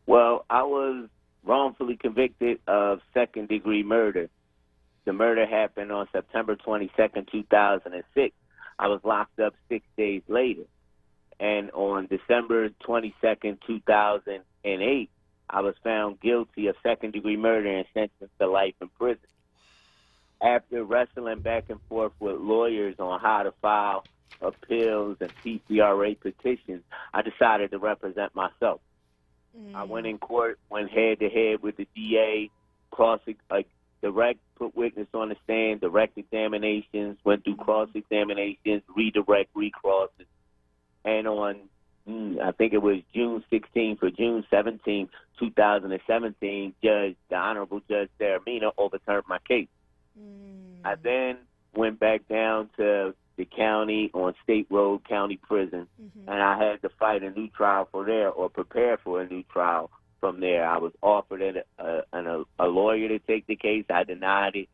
Well, I was wrongfully convicted of second-degree murder. The murder happened on September 22nd, 2006. I was locked up 6 days later. And on December 22nd, 2008, I was found guilty of second-degree murder and sentenced to life in prison. After wrestling back and forth with lawyers on how to file appeals and PCRA petitions, I decided to represent myself. I went in court, went head-to-head with the DA, direct, put witness on the stand, direct examinations, went through cross-examinations, redirect, recrosses. And on, I think it was June 16th or June 17th, 2017, the Honorable Judge Saramina overturned my case. I then went back down to the county on State Road County Prison, and I had to fight a new trial for there, or prepare for a new trial from there. I was offered a lawyer to take the case. I denied it.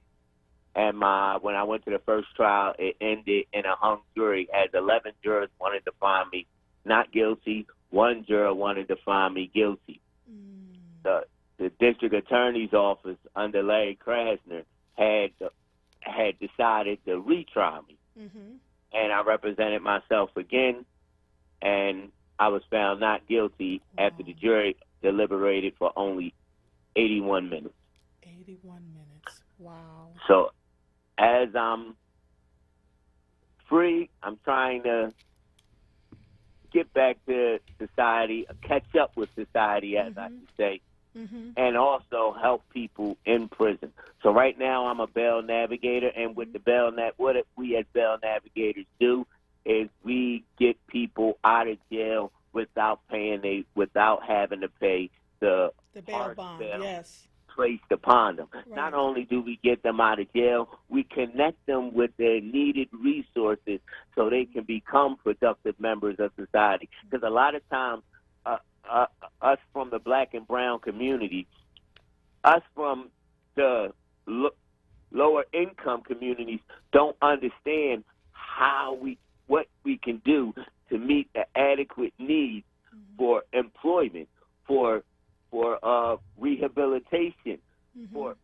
And when I went to the first trial, it ended in a hung jury, as 11 jurors wanted to find me not guilty. One juror wanted to find me guilty. The district attorney's office under Larry Krasner had decided to retry me. And I represented myself again, and I was found not guilty after the jury deliberated for only 81 minutes. 81 minutes. Wow. So as I'm free, I'm trying to get back to society, catch up with society, as I should say, and also help people in prison. So right now I'm a bail navigator, and with the what we as bail navigators do is we get people out of jail without having to pay the bail bond. Yes. Placed upon them. Right. Not only do we get them out of jail, we connect them with their needed resources so they can become productive members of society. Because a lot of times, us from the black and brown community, us from the lower income communities don't understand what we can do to meet the adequate needs for employment, for rehabilitation, for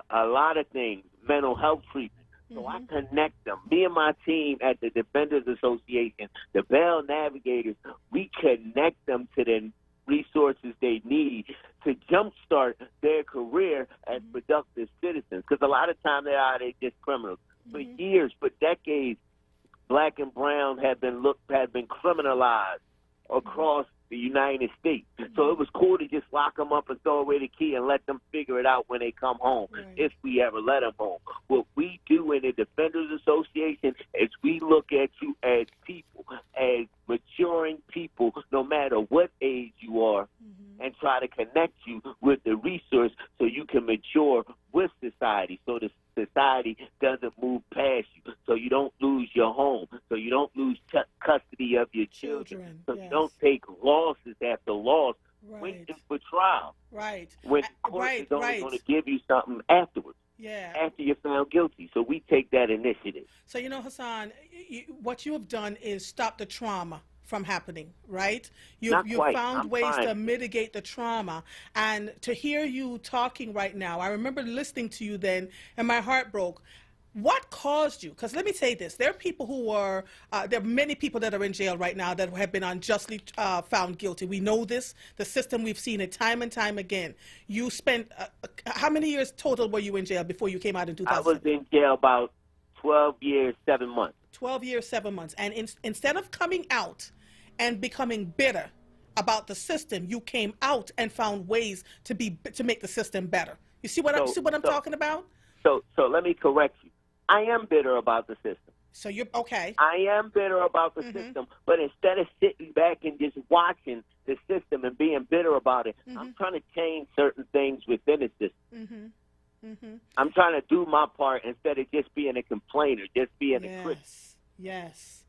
a lot of things, mental health treatment. So I connect them. Me and my team at the Defenders Association, the Bail Navigators, we connect them to the resources they need to jumpstart their career as productive citizens. Because a lot of times they're out there just criminals. For years, for decades, black and brown have been criminalized across the United States. So it was cool to just lock them up and throw away the key and let them figure it out when they come home, if we ever let them home. What we do in the Defenders Association is we look at you as people, as maturing people, no matter what age you are, and try to connect you with the resource so you can mature with society, so the society doesn't move past you, so you don't lose your home, so you don't lose custody of your children, so you don't take losses after loss waiting for trial. Right. When court is only going to give you something afterwards. Yeah. After you're found guilty. So we take that initiative. So, Hassan, what you have done is stop the trauma from happening, right? Not You've quite. found I'm ways fine. to mitigate the trauma. And to hear you talking right now, I remember listening to you then, and my heart broke. What caused you? Because let me say this: there are people who are, there are many people that are in jail right now that have been unjustly found guilty. We know this. The system, we've seen it time and time again. You spent how many years total were you in jail before you came out in 2000? I was in jail about 12 years, 7 months. 12 years, 7 months. And instead of coming out and becoming bitter about the system, you came out and found ways to make the system better. You see what I'm talking about? So let me correct you. I am bitter about the system. So you're okay. I am bitter about the system, but instead of sitting back and just watching the system and being bitter about it, I'm trying to change certain things within the system. I'm trying to do my part instead of just being a complainer, just being a critic. Yes.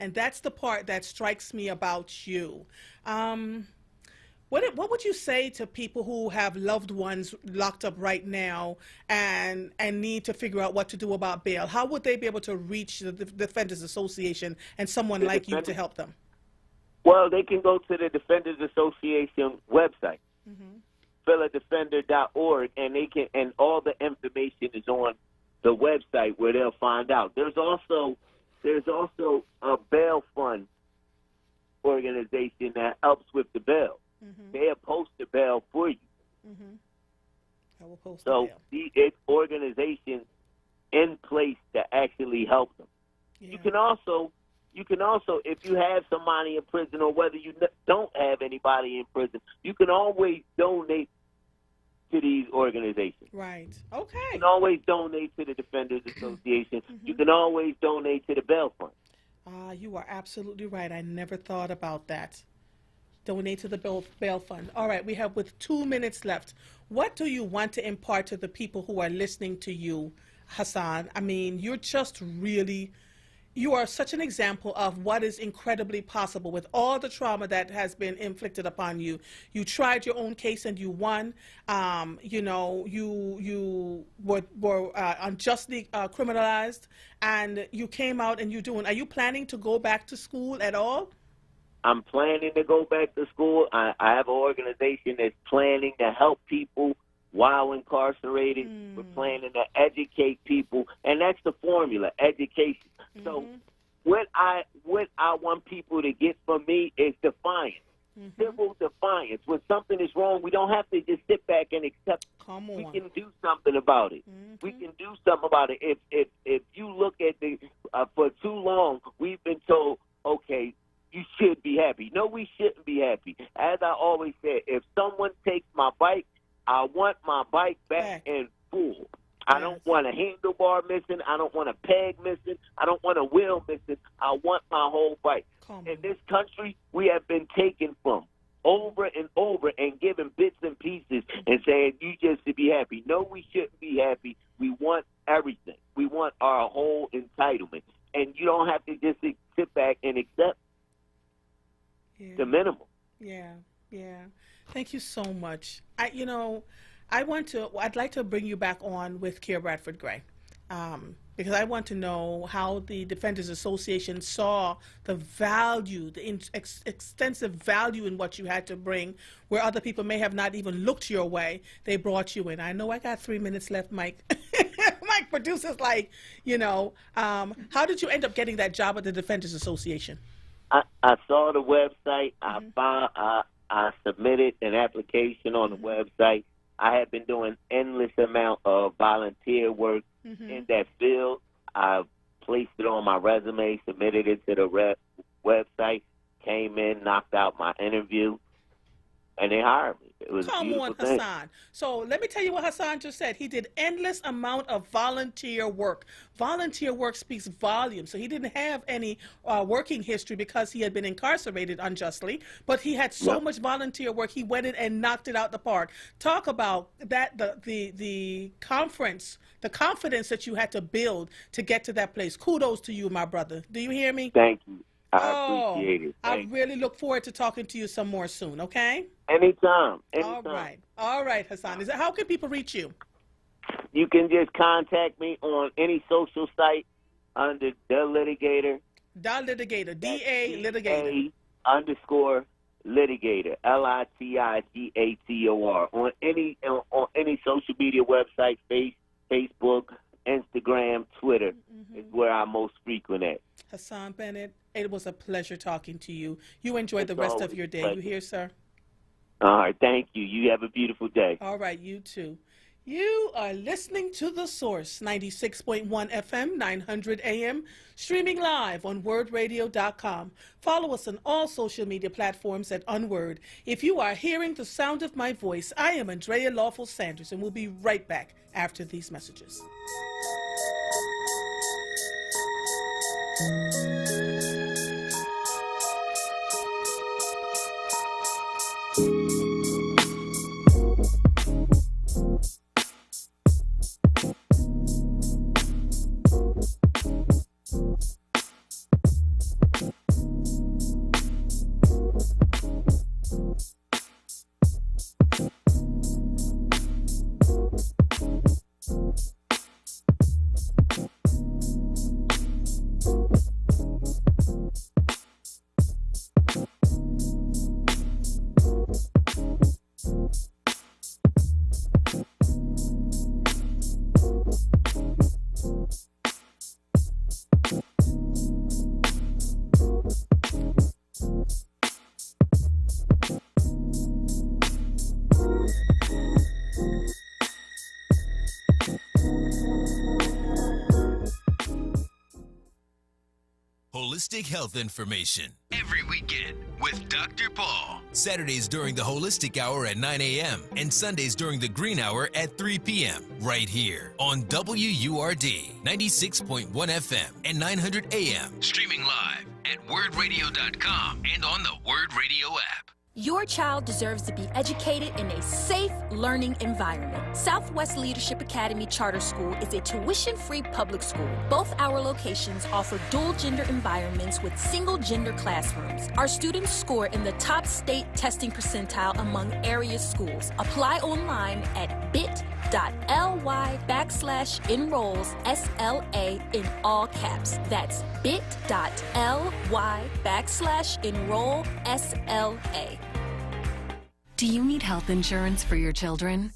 And that's the part that strikes me about you. What would you say to people who have loved ones locked up right now and need to figure out what to do about bail? How would they be able to reach the Defenders Association and someone like you to help them? Well, they can go to the Defenders Association website, philadefender.org, and all the information is on the website where they'll find out. There's also a bail fund organization that helps with the bail. They'll post the bail for you. I will post so it's organizations in place to actually help them. You can also, if you have somebody in prison or whether you don't have anybody in prison, you can always donate to these organizations. Right. Okay. You can always donate to the Defenders Association. You can always donate to the bail fund. You are absolutely right. I never thought about that. Donate to the bail fund. All right, we have with 2 minutes left. What do you want to impart to the people who are listening to you, Hassan? I mean, you are such an example of what is incredibly possible with all the trauma that has been inflicted upon you. You tried your own case and you won. You were unjustly criminalized, and you came out and you're doing. Are you planning to go back to school at all? I'm planning to go back to school. I have an organization that's planning to help people while incarcerated. We're planning to educate people, and that's the formula, education. So what I want people to get from me is defiance, civil defiance. When something is wrong, we don't have to just sit back and accept it. We can do something about it. We can do something about it. If you look at for too long, we've been told, okay, you should be happy. No, we shouldn't be happy. As I always said, if someone takes my bike, I want my bike back in full. I don't want a handlebar missing. I don't want a peg missing. I don't want a wheel missing. I want my whole bike. In this country, we have been taken from over and over and given bits and pieces and saying, you just should be happy. No, we shouldn't be happy. We want everything. We want our whole entitlement. And you don't have to just sit back and accept the minimum. Yeah. Thank you so much. I'd like to bring you back on with Keir Bradford Gray, because I want to know how the Defenders Association saw the value, the extensive value in what you had to bring, where other people may have not even looked your way. They brought you in. I know I got 3 minutes left, Mike. Mike, producer's like, how did you end up getting that job at the Defenders Association? I saw the website. I submitted an application on the website. I have been doing endless amount of volunteer work in that field. I placed it on my resume, submitted it to the website, came in, knocked out my interview, and they hired me. It was Come on, thing. Hassan. So let me tell you what Hassan just said. He did endless amount of volunteer work. Volunteer work speaks volumes. So he didn't have any working history because he had been incarcerated unjustly, but he had so much volunteer work. He went in and knocked it out the park. Talk about that, the confidence that you had to build to get to that place. Kudos to you, my brother. Do you hear me? Thank you. I appreciate it. I really look forward to talking to you some more soon, okay? Anytime. All right, Hassan. How can people reach you? You can just contact me on any social site, under the litigator. The litigator. D-A litigator. _ litigator. LITIGATOR. On any social media website, Facebook, Instagram, Twitter is where I most frequent at. Hassan Bennett, it was a pleasure talking to you. You enjoy the It's rest of always your day. a pleasure. You hear, sir? All right, thank you. You have a beautiful day. All right, you too. You are listening to The Source, 96.1 FM, 900 AM, streaming live on WordRadio.com. Follow us on all social media platforms at onWURD. If you are hearing the sound of my voice, I am Andrea Lawful Sanders, and we'll be right back after these messages. Holistic health information. Every weekend with Dr. Paul. Saturdays during the Holistic Hour at 9 a.m. and Sundays during the Green Hour at 3 p.m. Right here on WURD 96.1 FM and 900 AM. Streaming live at wordradio.com and on the Word Radio app. Your child deserves to be educated in a safe learning environment. Southwest Leadership Academy Charter School is a tuition-free public school. Both our locations offer dual-gender environments with single-gender classrooms. Our students score in the top state testing percentile among area schools. Apply online at bit.ly/enrolls SLA in all caps. That's bit.ly/enroll SLA. Do you need health insurance for your children?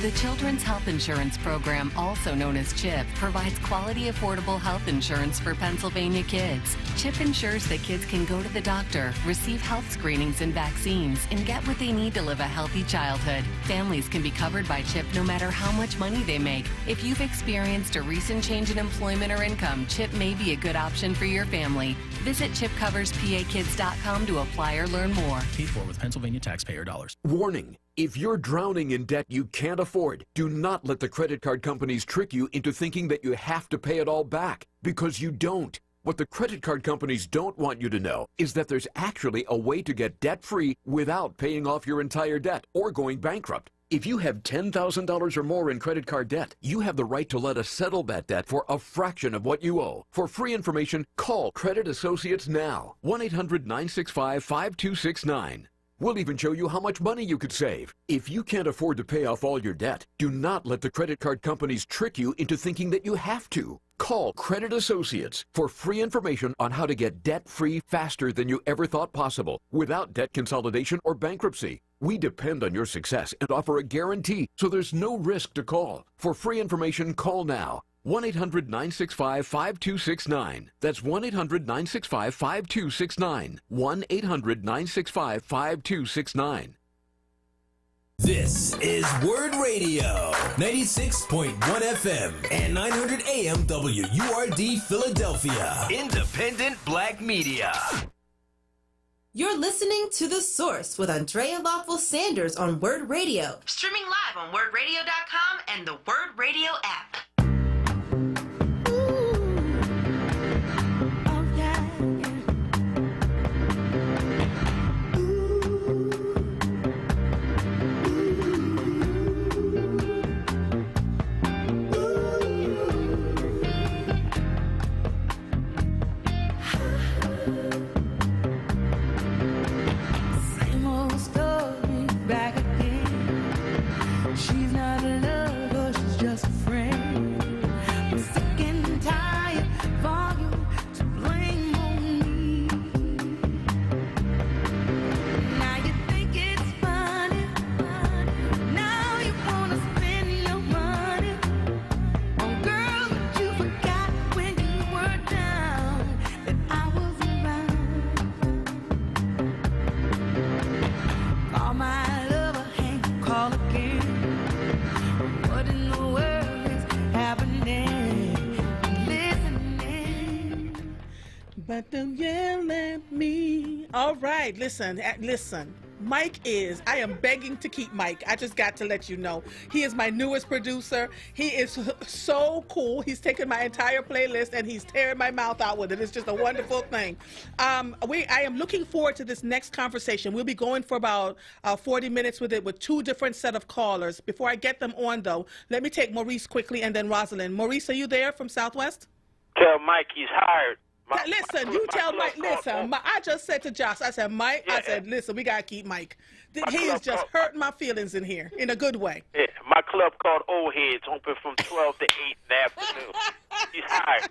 The Children's Health Insurance Program, also known as CHIP, provides quality, affordable health insurance for Pennsylvania kids. CHIP ensures that kids can go to the doctor, receive health screenings and vaccines, and get what they need to live a healthy childhood. Families can be covered by CHIP no matter how much money they make. If you've experienced a recent change in employment or income, CHIP may be a good option for your family. Visit chipcoverspakids.com to apply or learn more. Paid for with Pennsylvania taxpayer dollars. Warning. If you're drowning in debt you can't afford, do not let the credit card companies trick you into thinking that you have to pay it all back, because you don't. What the credit card companies don't want you to know is that there's actually a way to get debt-free without paying off your entire debt or going bankrupt. If you have $10,000 or more in credit card debt, you have the right to let us settle that debt for a fraction of what you owe. For free information, call Credit Associates now. 1-800-965-5269. We'll even show you how much money you could save. If you can't afford to pay off all your debt, do not let the credit card companies trick you into thinking that you have to. Call Credit Associates for free information on how to get debt-free faster than you ever thought possible, without debt consolidation or bankruptcy. We depend on your success and offer a guarantee, so there's no risk to call. For free information, call now. 1-800-965-5269. That's 1-800-965-5269. 1-800-965-5269. This is Word Radio, 96.1 FM and 900 AM WURD Philadelphia. Independent Black Media. You're listening to The Source with Andrea Lawful Sanders on Word Radio. Streaming live on wordradio.com and the Word Radio app. Same old story back again. She's not a lover, she's just a friend. but don't yell at me. All right, listen. Mike I am begging to keep Mike. I just got to let you know. He is my newest producer. He is so cool. He's taken my entire playlist and he's tearing my mouth out with it. It's just a wonderful thing. I am looking forward to this next conversation. We'll be going for about 40 minutes with it with two different set of callers. Before I get them on, though, let me take Maurice quickly and then Rosalind. Maurice, are you there from Southwest? Tell Mike he's hired. I just said to Josh, I said, Mike, I said, listen, we got to keep Mike. He is just hurting my feelings in here in a good way. Yeah, my club called Old Heads, open from 12 to 8 in the afternoon. He's hired.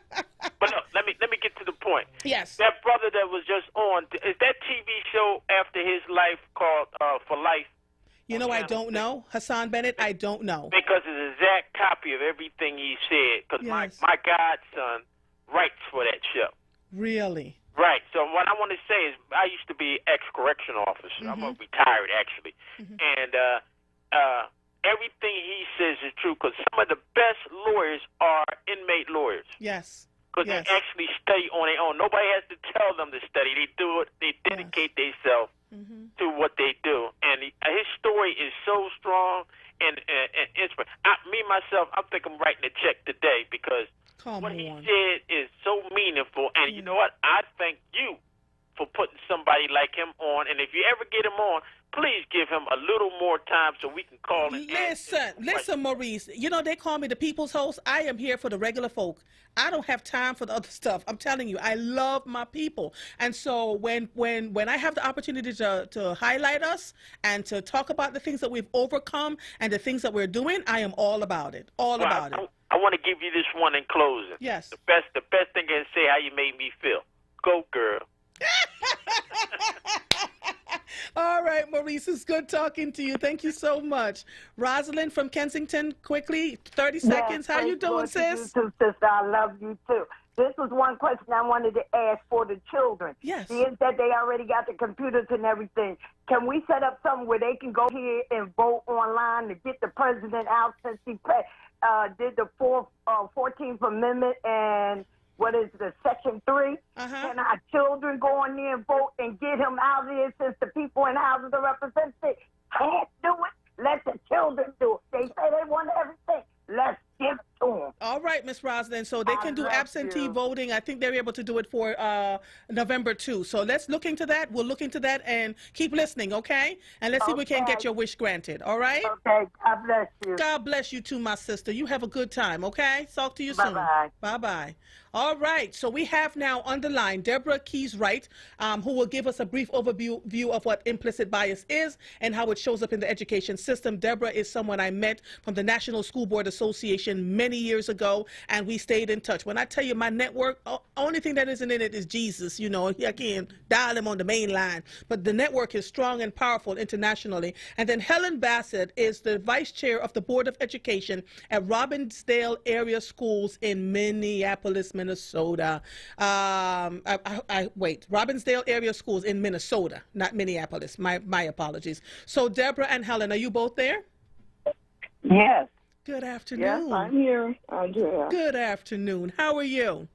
But look, let me get to the point. Yes. That brother that was just on, is that TV show after his life called For Life? You know, I don't know. Hassan Bennett, I don't know. Because it's an exact copy of everything he said. Because my godson writes for that show. Really? Right. So what I want to say is I used to be ex-correctional officer. I'm retired, actually. And everything he says is true because some of the best lawyers are inmate lawyers. Yes. Because they actually study on their own. Nobody has to tell them to study. They do it. They dedicate themselves to what they do. And his story is so strong and inspiring. Myself, I think I'm writing a check today because what he said is so meaningful. And you know what? I thank you for putting somebody like him on. And if you ever get him on, please give him a little more time so we can call and Listen, Maurice. You know, they call me the people's host. I am here for the regular folk. I don't have time for the other stuff. I'm telling you, I love my people. And so when I have the opportunity to highlight us and to talk about the things that we've overcome and the things that we're doing, I am all about it. I want to give you this one in closing. Yes. The best thing I can say how you made me feel. Go, girl. All right, Maurice, it's good talking to you. Thank you so much. Rosalind from Kensington, quickly, 30 seconds. How you doing, sis? You too, sister. I love you, too. This was one question I wanted to ask for the children. Yes. Is that they already got the computers and everything. Can we set up something where they can go here and vote online to get the president out since he did the 14th Amendment and what is the Section 3? Can our children go in there and vote and get him out of here since the people in the House of Representatives can't do it? Let the children do it. They say they want everything. Let's give it to them. All right, Miss Rosalind. So they can do absentee voting. I think they're able to do it for November 2. So let's look into that. We'll look into that and keep listening, okay? And let's see if we can get your wish granted, all right? Okay. God bless you. God bless you too, my sister. You have a good time, okay? Talk to you soon. Bye-bye. Bye-bye. All right, so we have now on the line Deborah Keys Wright, who will give us a brief overview of what implicit bias is and how it shows up in the education system. Deborah is someone I met from the National School Board Association many years ago, and we stayed in touch. When I tell you my network, only thing that isn't in it is Jesus. You know, I can't dial him on the main line, but the network is strong and powerful internationally. And then Helen Bassett is the vice chair of the Board of Education at Robbinsdale Area Schools in Minneapolis, Minnesota. Robbinsdale Area Schools in Minnesota, not Minneapolis. My apologies. So Deborah and Helen, are you both there? Yes. Good afternoon. Yes, I'm here, Andrea. Good afternoon. How are you?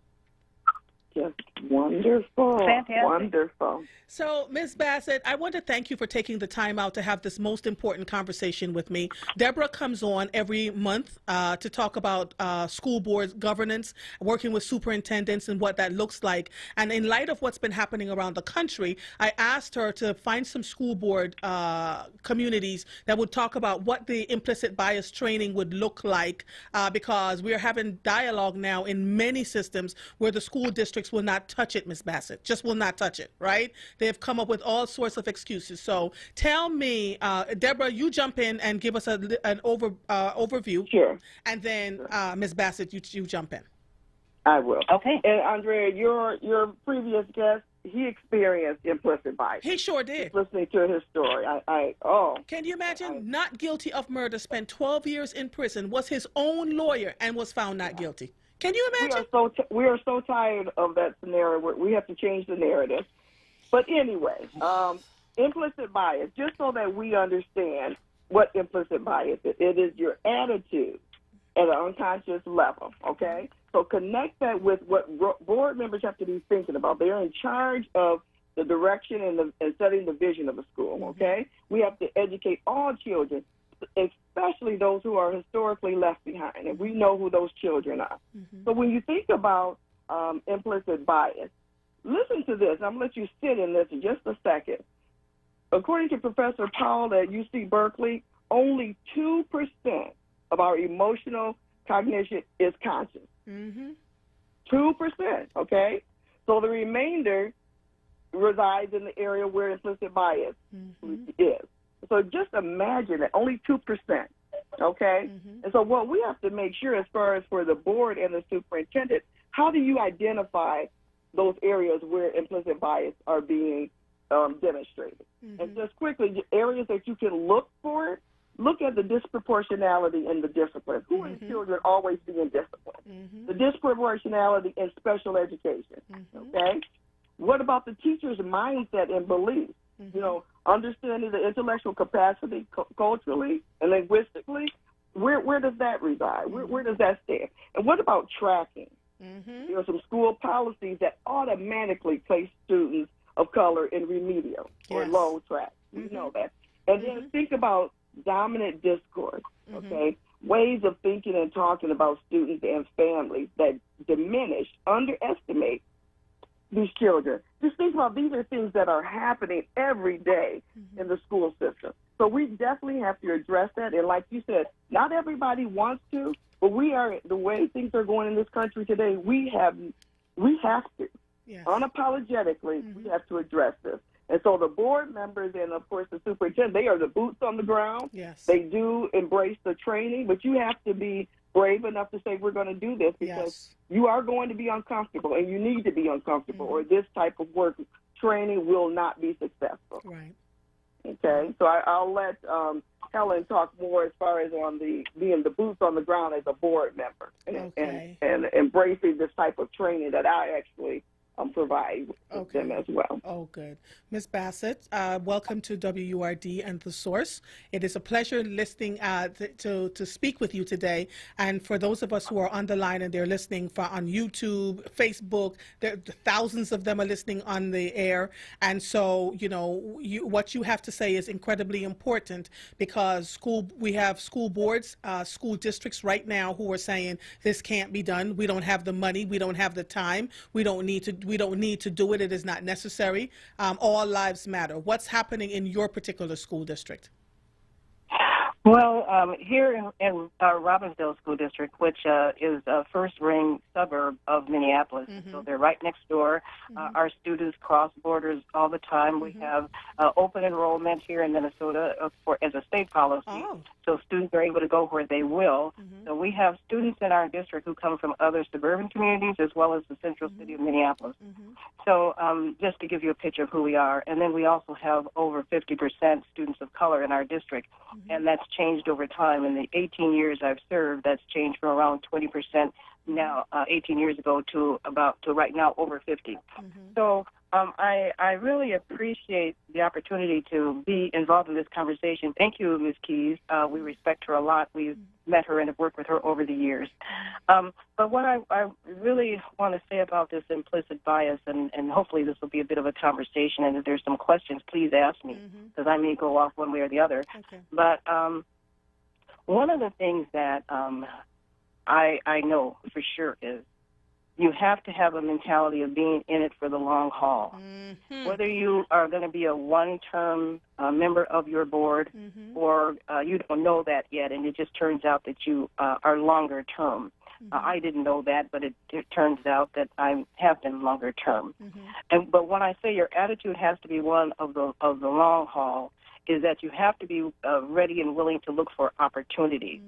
Just wonderful. Fantastic. Wonderful. So, Ms. Bassett, I want to thank you for taking the time out to have this most important conversation with me. Deborah comes on every month to talk about school board governance, working with superintendents and what that looks like. And in light of what's been happening around the country, I asked her to find some school board communities that would talk about what the implicit bias training would look like, because we're having dialogue now in many systems where the school districts will not touch it, Ms. Bassett, just will not touch it, right? They've come up with all sorts of excuses. So tell me, Deborah, you jump in and give us an overview. Sure. And then Ms. Bassett, you jump in. I will. Okay. And Andrea, your previous guest, he experienced implicit bias. He sure did. Just listening to his story, Can you imagine? Not guilty of murder, spent 12 years in prison, was his own lawyer, and was found not guilty. Can you imagine? We are so tired of that scenario where we have to change the narrative. But anyway, implicit bias, just so that we understand what implicit bias is, it is your attitude at an unconscious level, okay? So connect that with what board members have to be thinking about. They're in charge of the direction and setting the vision of a school, okay? We have to educate all children, especially those who are historically left behind, and we know who those children are. So when you think about implicit bias, listen to this. I'm going to let you sit in this in just a second. According to Professor Powell at UC Berkeley, only 2% of our emotional cognition is conscious. 2%, okay? So the remainder resides in the area where implicit bias is. So just imagine that, only 2%, okay? And so what we have to make sure as far as for the board and the superintendent, how do you identify those areas where implicit bias are being demonstrated? And just quickly, areas that you can look for, look at the disproportionality in the discipline. Who are the children always being disciplined? The disproportionality in special education, okay? What about the teacher's mindset and beliefs? You know, understanding the intellectual capacity culturally and linguistically, where does that reside? Where does that stand? And what about tracking? There are some school policies that automatically place students of color in remedial or low track. We know that. And then think about dominant discourse, okay? Ways of thinking and talking about students and families that diminish, underestimate these children. Just think about, these are things that are happening every day in the school system. So we definitely have to address that. And like you said, not everybody wants to, but we are, the way things are going in this country today, we have to. Unapologetically, we have to address this. And so the board members and, of course, the superintendent, they are the boots on the ground. They do embrace the training, but you have to be brave enough to say, we're going to do this, because you are going to be uncomfortable, and you need to be uncomfortable, or this type of work training will not be successful. Okay, so I'll let Helen talk more as far as on the being the boots on the ground as a board member and embracing this type of training that I actually provide with them as well. Oh, good. Ms. Bassett, welcome to WURD and The Source. It is a pleasure listening to speak with you today. And for those of us who are on the line and they're listening on YouTube, Facebook, thousands of them are listening on the air. And so, you know, what you have to say is incredibly important, because we have school boards, school districts right now who are saying this can't be done. We don't have the money. We don't have the time. We don't need to do it. It is not necessary. All lives matter. What's happening in your particular school district? Well, here in Robbinsdale School District, which is a first-ring suburb of Minneapolis, so they're right next door. Our students cross borders all the time. We have open enrollment here in Minnesota as a state policy, so students are able to go where they will. So we have students in our district who come from other suburban communities as well as the central city of Minneapolis. So just to give you a picture of who we are. And then we also have over 50% students of color in our district, and that's changed over time. In the 18 years I've served, that's changed from around 20% now, 18 years ago, to right now over 50. So I really appreciate the opportunity to be involved in this conversation. Thank you, Ms. Keys. We respect her a lot. We've met her and have worked with her over the years. But what I really want to say about this implicit bias, and hopefully this will be a bit of a conversation, and if there's some questions, please ask me, because I may go off one way or the other. But one of the things that I know for sure is you have to have a mentality of being in it for the long haul. Whether you are going to be a one-term member of your board or you don't know that yet, and it just turns out that you are longer term. I didn't know that, but it turns out that I have been longer term. But when I say your attitude has to be one of the long haul, is that you have to be ready and willing to look for opportunity.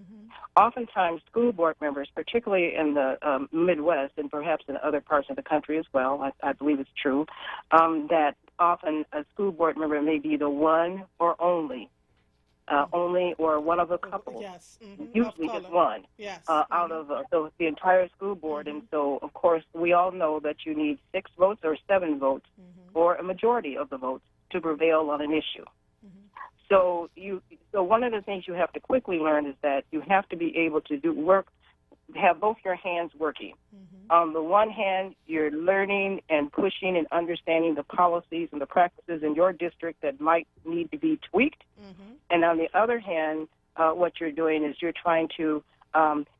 Oftentimes, school board members, particularly in the Midwest and perhaps in other parts of the country as well, I believe it's true, that often a school board member may be the one or only or one of a couple, usually just one, out of the entire school board. And so, of course, we all know that you need 6 votes or 7 votes or a majority of the votes to prevail on an issue. So one of the things you have to quickly learn is that you have to be able to work have both your hands working. On the one hand, you're learning and pushing and understanding the policies and the practices in your district that might need to be tweaked. And on the other hand, what you're doing is you're trying to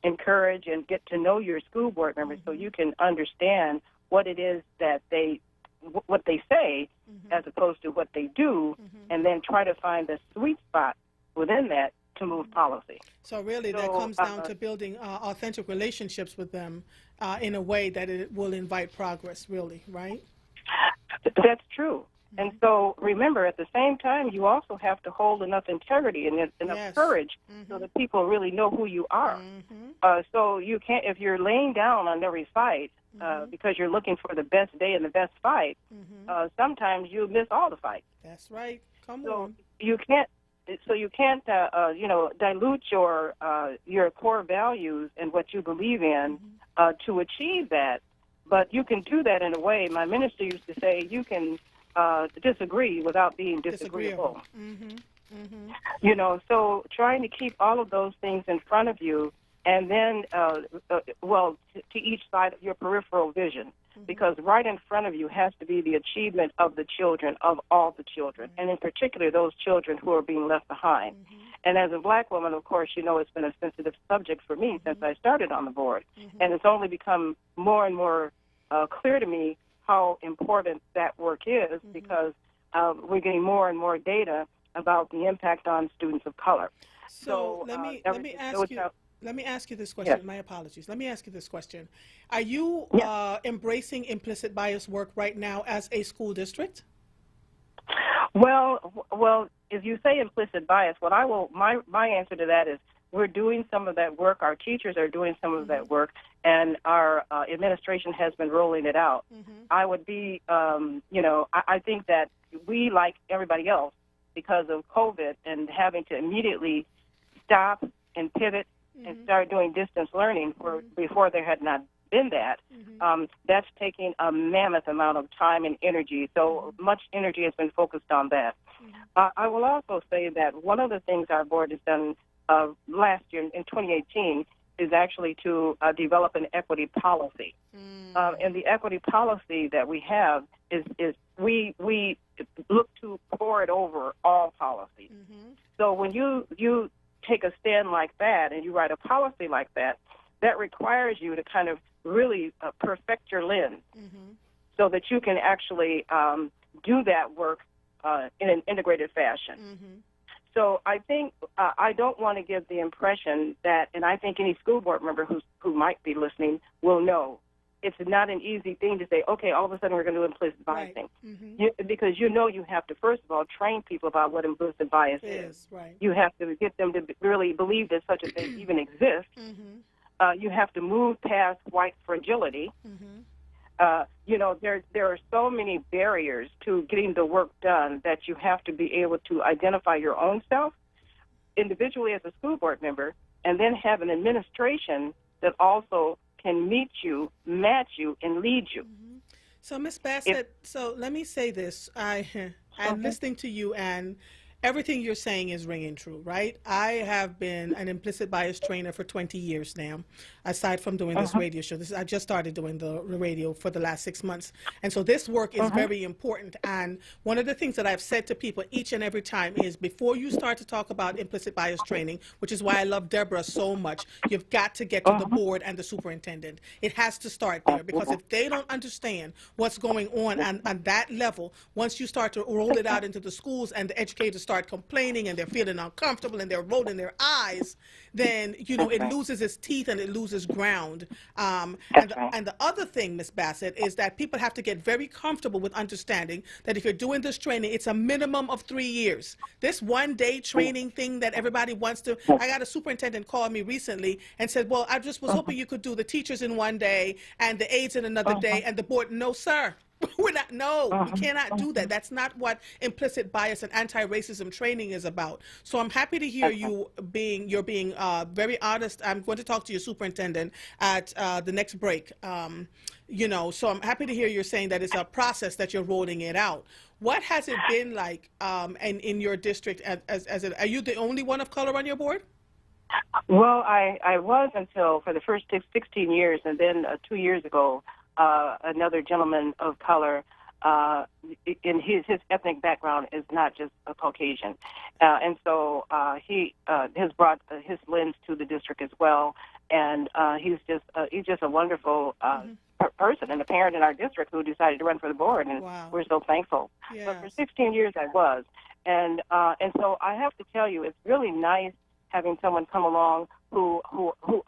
encourage and get to know your school board members so you can understand what it is that what they say as opposed to what they do, and then try to find the sweet spot within that to move policy. So really that comes down to building authentic relationships with them in a way that it will invite progress, really, right? That's true. And so remember, at the same time, you also have to hold enough integrity and enough courage so that people really know who you are. So you can't, if you're laying down on every fight because you're looking for the best day and the best fight, sometimes you miss all the fights. That's right. Come on. You can't. So you can't, dilute your core values and what you believe in to achieve that. But you can do that in a way. My minister used to say, you can disagree without being disagreeable. You know, so trying to keep all of those things in front of you, and then, to each side of your peripheral vision. Because right in front of you has to be the achievement of the children, of all the children, and in particular those children who are being left behind. And as a black woman, of course, you know it's been a sensitive subject for me since I started on the board. And it's only become more and more clear to me how important that work is because we're getting more and more data about the impact on students of color. So let me ask you. Let me ask you this question. Yes. My apologies. Let me ask you this question. Are you embracing implicit bias work right now as a school district? Well, if you say implicit bias, my answer to that is we're doing some of that work. Our teachers are doing some of that work, and our administration has been rolling it out. I would be, I think that we, like everybody else, because of COVID and having to immediately stop and pivot and start doing distance learning before there had not been that, that's taking a mammoth amount of time and energy. So much energy has been focused on that. I will also say that one of the things our board has done last year, in 2018, is actually to develop an equity policy. And the equity policy that we have is we look to pour it over all policies. So when you take a stand like that and you write a policy like that, that requires you to kind of really perfect your lens so that you can actually do that work in an integrated fashion. So I think I don't want to give the impression that, and I think any school board member who might be listening will know, it's not an easy thing to say, okay, all of a sudden we're going to do implicit biasing. Because you have to, first of all, train people about what implicit bias is. You have to get them to really believe that such a thing even exists. You have to move past white fragility. There are so many barriers to getting the work done that you have to be able to identify your own self individually as a school board member, and then have an administration that also can meet you, match you, and lead you. So, Ms. Bassett, so let me say this. I'm listening to you, and everything you're saying is ringing true, right? I have been an implicit bias trainer for 20 years now, aside from doing this radio show. I just started doing the radio for the last 6 months. And so this work is very important. And one of the things that I've said to people each and every time is before you start to talk about implicit bias training, which is why I love Deborah so much, you've got to get to the board and the superintendent. It has to start there, because if they don't understand what's going on that level, once you start to roll it out into the schools and the educators start complaining and they're feeling uncomfortable and they're rolling their eyes, then, it loses its teeth and it loses ground. And the other thing, Ms. Bassett, is that people have to get very comfortable with understanding that if you're doing this training, it's a minimum of 3 years. This one-day training thing that everybody wants to, I got a superintendent call me recently and said, well, I just was hoping you could do the teachers in one day and the aides in another day, and the board, no, sir. We cannot do that. That's not what implicit bias and anti-racism training is about. So I'm happy to hear you're being very honest. I'm going to talk to your superintendent at the next break. So I'm happy to hear you're saying that it's a process that you're rolling it out. What has it been like in your district? Are you the only one of color on your board? Well, I was until for the first 16 years, and then 2 years ago, another gentleman of color, in his ethnic background is not just a Caucasian, and so he has brought his lens to the district as well, and he's just a wonderful person and a parent in our district who decided to run for the board, and we're so thankful. Yes. But for 16 years I was, and so I have to tell you, it's really nice having someone come along who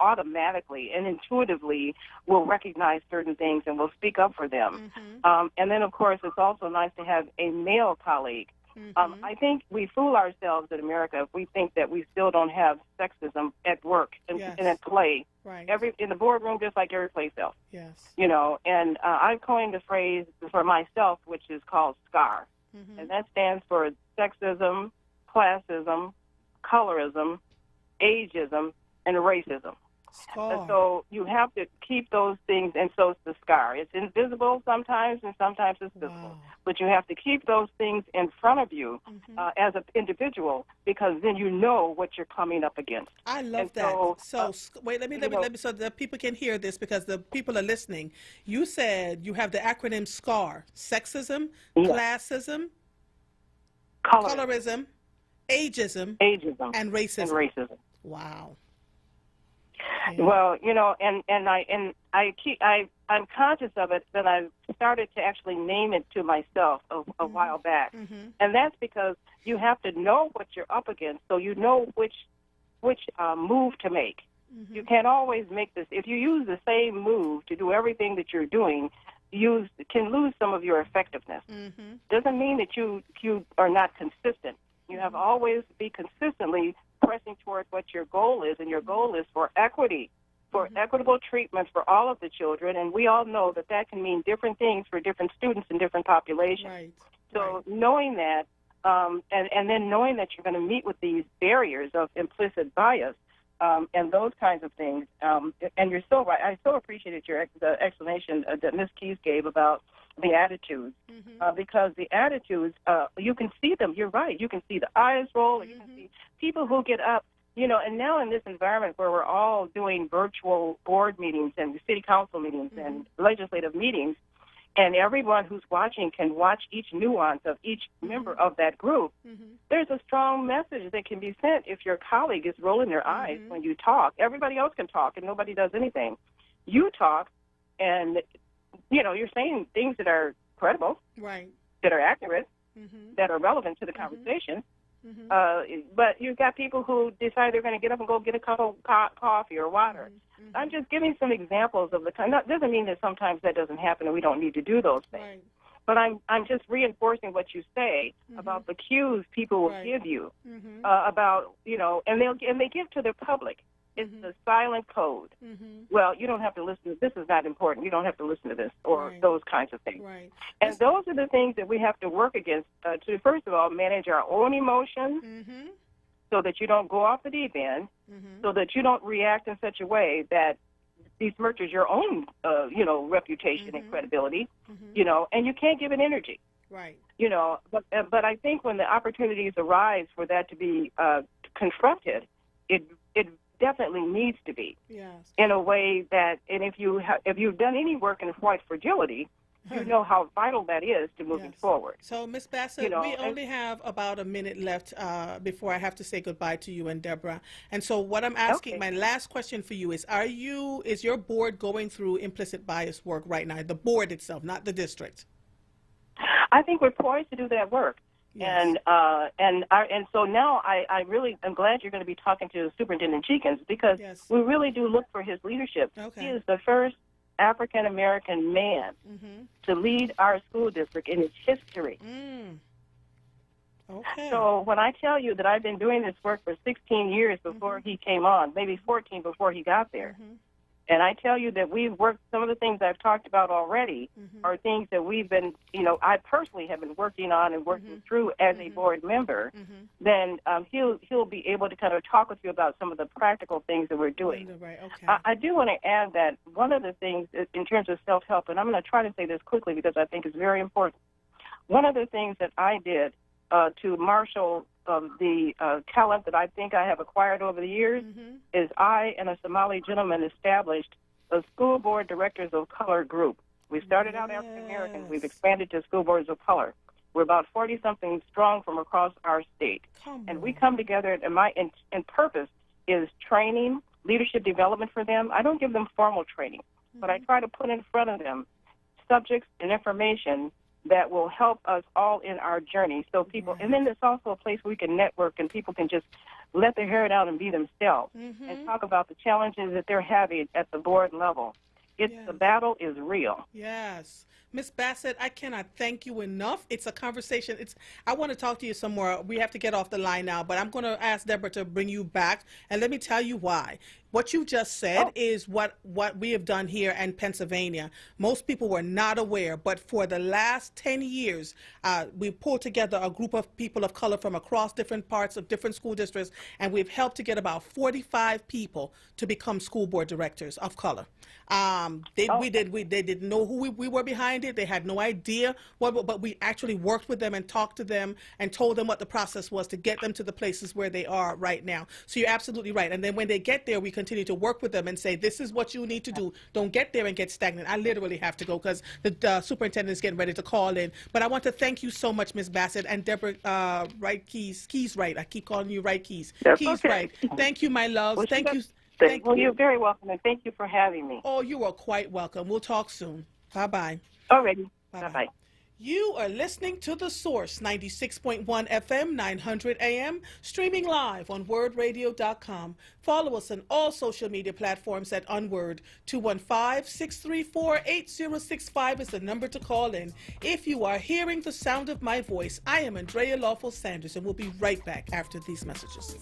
automatically and intuitively will recognize certain things and will speak up for them. And then, of course, it's also nice to have a male colleague. I think we fool ourselves in America if we think that we still don't have sexism at work and at play. Right. In the boardroom, just like every place else. Yes. You know, and I've coined a phrase for myself, which is called SCAR. And that stands for sexism, classism, colorism, ageism, and racism. And so you have to keep those things, and so it's the SCAR. It's invisible sometimes, and sometimes it's visible. But you have to keep those things in front of you as an individual, because then you know what you're coming up against. I love that. So wait, let me so that people can hear this, because the people are listening. You said you have the acronym SCAR: sexism, classism, colorism, ageism, and racism. Wow. Yeah. Well, you know, and I'm conscious of it, but I've started to actually name it to myself a while back, and that's because you have to know what you're up against, so you know which move to make. You can't always make this. If you use the same move to do everything that you're doing, you can lose some of your effectiveness. Doesn't mean that you are not consistent. You have always be consistently pressing toward what your goal is, and your goal is for equity, for equitable treatment for all of the children, and we all know that that can mean different things for different students in different populations. Right. So knowing that, and then knowing that you're going to meet with these barriers of implicit bias and those kinds of things, and you're so right. I so appreciated the explanation that Ms. Keys gave about the attitudes, because the attitudes, you can see them. You're right. You can see the eyes roll. You can see people who get up, you know, and now in this environment where we're all doing virtual board meetings and city council meetings and legislative meetings, and everyone who's watching can watch each nuance of each member of that group, there's a strong message that can be sent if your colleague is rolling their eyes when you talk. Everybody else can talk and nobody does anything. You talk, and you know, you're saying things that are credible, right, that are accurate, that are relevant to the conversation. But you've got people who decide they're going to get up and go get a cup of coffee or water. I'm just giving some examples of the kind. That doesn't mean that sometimes that doesn't happen and we don't need to do those things. Right. But I'm just reinforcing what you say about the cues people will give you about, you know, and they give to the public. It's the silent code. Well, you don't have to listen to this. Is not important. You don't have to listen to this, or those kinds of things. Right. And those are the things that we have to work against to, first of all, manage our own emotions so that you don't go off the deep end, so that you don't react in such a way that besmirches your own, you know, reputation and credibility, you know, and you can't give it energy. Right. You know, but I think when the opportunities arise for that to be confronted, it definitely needs to be in a way that, and if you've done any work in white fragility, you know how vital that is to moving forward. So, Ms. Bassett, we only have about a minute left before I have to say goodbye to you and Deborah. And so what I'm asking, my last question for you is your board going through implicit bias work right now? The board itself, not the district. I think we're poised to do that work. Yes. And so now I really am glad you're going to be talking to Superintendent Jenkins, because we really do look for his leadership. He is the first African-American man to lead our school district in its history. So when I tell you that I've been doing this work for 16 years before he came on, maybe 14 before he got there, and I tell you that we've worked, some of the things I've talked about already are things that we've been, you know, I personally have been working on and working through as a board member, then he'll be able to kind of talk with you about some of the practical things that we're doing. I do want to add that one of the things in terms of self-help, and I'm going to try to say this quickly because I think it's very important, one of the things that I did to marshal the talent that I think I have acquired over the years is I and a Somali gentleman established the School Board Directors of Color group. We started out African Americans. We've expanded to school boards of color. We're about 40-something strong from across our state. And we come together, and my purpose is training, leadership development for them. I don't give them formal training, but I try to put in front of them subjects and information that will help us all in our journey. So people, and then it's also a place where we can network and people can just let their hair down and be themselves and talk about the challenges that they're having at the board level. The battle is real. Yes. Miss Bassett, I cannot thank you enough. It's a conversation. I want to talk to you some more. We have to get off the line now, but I'm going to ask Deborah to bring you back, and let me tell you why. What you just said is what we have done here in Pennsylvania. Most people were not aware, but for the last 10 years, we pulled together a group of people of color from across different parts of different school districts, and we've helped to get about 45 people to become school board directors of color. They didn't know who we were behind it. They had no idea but we actually worked with them and talked to them and told them what the process was to get them to the places where they are right now. So you're absolutely right. And then when they get there, we continue to work with them and say, this is what you need to do. Don't get there and get stagnant. I literally have to go because the superintendent is getting ready to call in. But I want to thank you so much, Ms. Bassett, and Deborah Keys Wright. I keep calling you Wright Keys. That's Keys okay. Wright. Thank you, my love. Well, thank you. Well, you're very welcome, and thank you for having me. Oh, you are quite welcome. We'll talk soon. Bye-bye. Alrighty. Bye-bye. You are listening to The Source, 96.1 FM, 900 AM, streaming live on WordRadio.com. Follow us on all social media platforms at onWURD. 215-634-8065 is the number to call in. If you are hearing the sound of my voice, I am Andrea Lawful Sanders, and we'll be right back after these messages.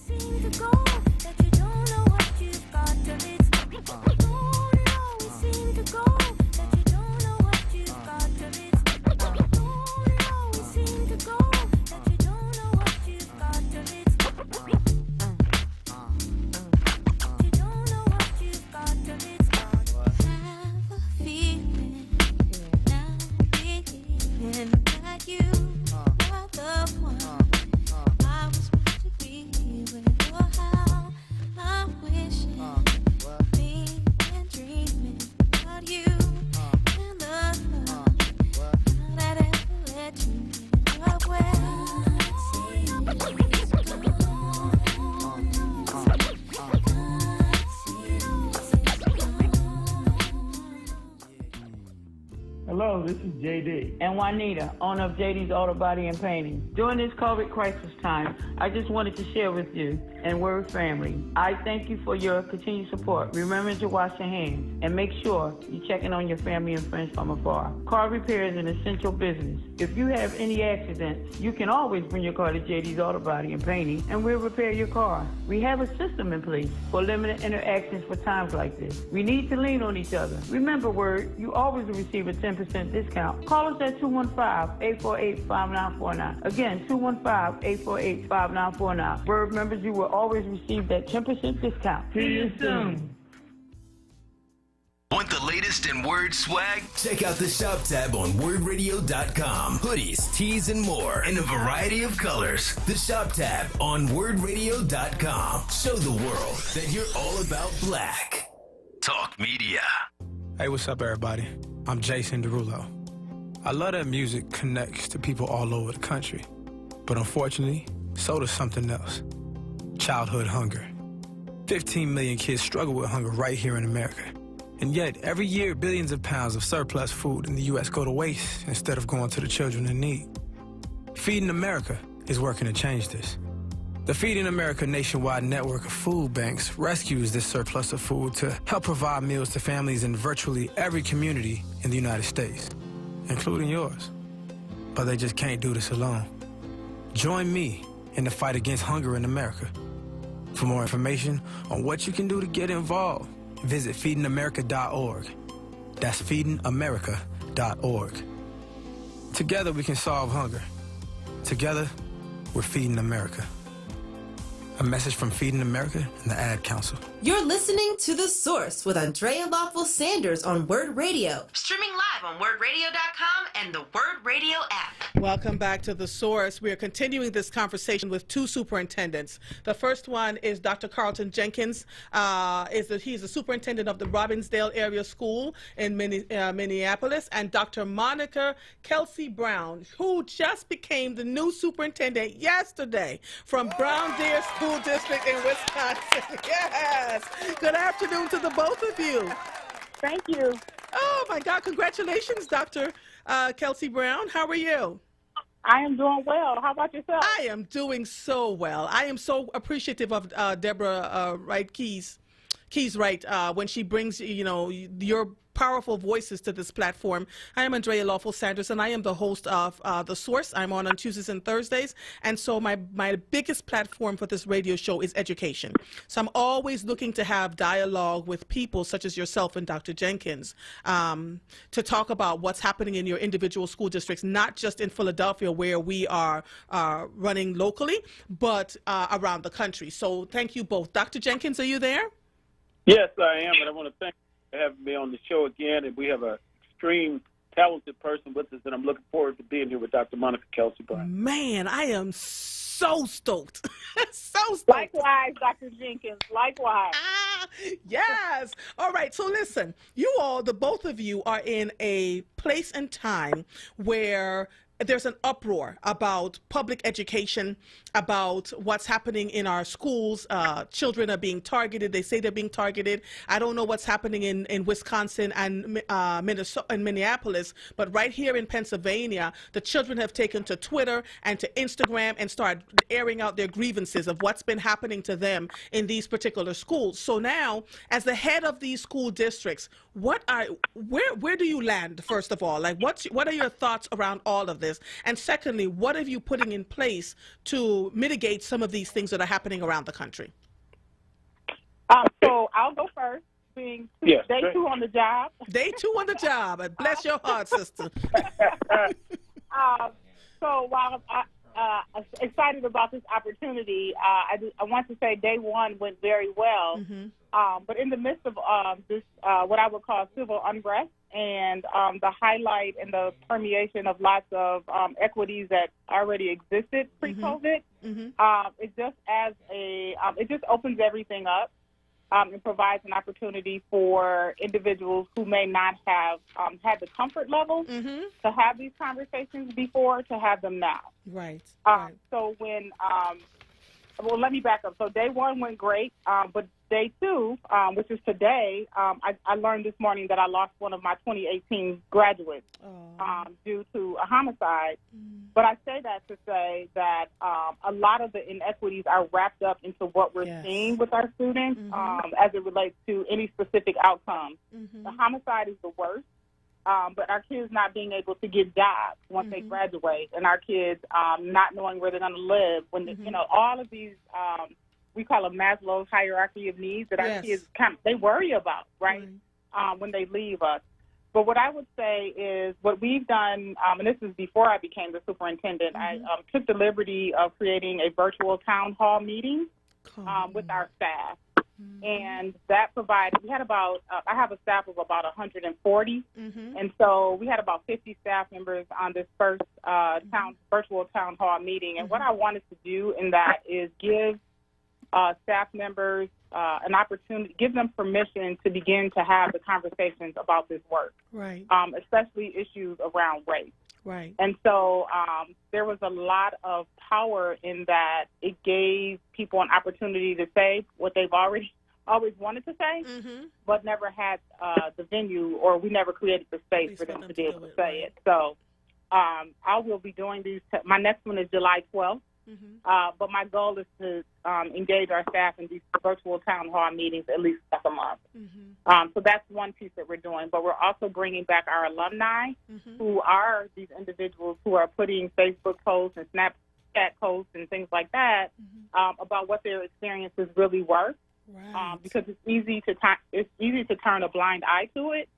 Hello, this is JD. And Juanita, owner of JD's Auto Body and Painting. During this COVID crisis time, I just wanted to share with you and Word family, I thank you for your continued support. Remember to wash your hands and make sure you're checking on your family and friends from afar. Car repair is an essential business. If you have any accidents, you can always bring your car to JD's Auto Body and Painting and we'll repair your car. We have a system in place for limited interactions for times like this. We need to lean on each other. Remember, Word, you always receive a 10% discount. Call us at 215-848-5949. Again, 215-848-5949. Word members, you will always receive that 10% discount. See you soon. Want the latest in Word swag? Check out the shop tab on WordRadio.com. Hoodies, tees, and more in a variety of colors. The shop tab on WordRadio.com. Show the world that you're all about black. Talk Media. Hey, what's up, everybody? I'm Jason Derulo. I love that music connects to people all over the country. But unfortunately, so does something else. Childhood hunger. 15 million kids struggle with hunger right here in America. And yet, every year, billions of pounds of surplus food in the U.S. go to waste instead of going to the children in need. Feeding America is working to change this. The Feeding America nationwide network of food banks rescues this surplus of food to help provide meals to families in virtually every community in the United States, including yours. But they just can't do this alone. Join me in the fight against hunger in America. For more information on what you can do to get involved, visit feedingamerica.org. That's feedingamerica.org. Together we can solve hunger. Together, we're Feeding America. A message from Feeding America and the Ad Council. You're listening to The Source with Andrea Lawful Sanders on Word Radio. Streaming live live on WordRadio.com and the Word Radio app. Welcome back to The Source. We are continuing this conversation with two superintendents. The first one is Dr. Carlton Jenkins. He's the superintendent of the Robbinsdale Area School in Minneapolis, and Dr. Monica Kelsey Brown, who just became the new superintendent yesterday from Brown Deer School District in Wisconsin. Yes. Good afternoon to the both of you. Thank you. Oh, my God. Congratulations, Dr. Kelsey Brown. How are you? I am doing well. How about yourself? I am doing so well. I am so appreciative of Deborah Wright Keys Wright when she brings, your powerful voices to this platform. I am Andrea Lawful Sanders, and I am the host of The Source. I'm on Tuesdays and Thursdays, and so my biggest platform for this radio show is education. So I'm always looking to have dialogue with people such as yourself and Dr. Jenkins to talk about what's happening in your individual school districts, not just in Philadelphia where we are running locally, but around the country. So thank you both. Dr. Jenkins, are you there? Yes, I am, and I want to thank you for having me on the show again. And we have an extreme talented person with us, and I'm looking forward to being here with Dr. Monica Kelsey Brown. Man, I am so stoked. So stoked. Likewise, Dr. Jenkins. Likewise. Yes. All right. So listen, you all, the both of you are in a place and time where there's an uproar about public education, about what's happening in our schools. Children are being targeted. They say they're being targeted. I don't know what's happening in Wisconsin and Minnesota and Minneapolis, but right here in Pennsylvania, the children have taken to Twitter and to Instagram and started airing out their grievances of what's been happening to them in these particular schools. So now, as the head of these school districts, where do you land, first of all? Like, what are your thoughts around all of this? And secondly, what are you putting in place to mitigate some of these things that are happening around the country? So I'll go first, being day two on the job. Day two on the job. Bless your heart, sister. So while I'm excited about this opportunity, I want to say day one went very well. But in the midst of this, what I would call civil unrest, and the highlight and the permeation of lots of equities that already existed pre-COVID, it just opens everything up and provides an opportunity for individuals who may not have had the comfort level to have these conversations before to have them now. Right. So when let me back up. So day one went great, but day two, which is today, I learned this morning that I lost one of my 2018 graduates due to a homicide. But I say that to say that a lot of the inequities are wrapped up into what we're seeing with our students as it relates to any specific outcome. The homicide is the worst. But our kids not being able to get jobs once they graduate, and our kids not knowing where they're going to live. When all of these, we call them Maslow's hierarchy of needs that our kids they worry about, right? When they leave us. But what I would say is what we've done, and this is before I became the superintendent. I took the liberty of creating a virtual town hall meeting with our staff. And that provided, we had about, I have a staff of about 140, and so we had about 50 staff members on this first virtual town hall meeting. And what I wanted to do in that is give staff members an opportunity, give them permission to begin to have the conversations about this work, especially issues around race. Right. And so there was a lot of power in that. It gave people an opportunity to say what they've always wanted to say, but never had the venue, or we never created the space for them to be able to say it. So I will be doing these. My next one is July 12th. But my goal is to engage our staff in these virtual town hall meetings at least once a month. So that's one piece that we're doing. But we're also bringing back our alumni, who are these individuals who are putting Facebook posts and Snapchat posts and things like that about what their experiences really were. Because it's easy to turn a blind eye to it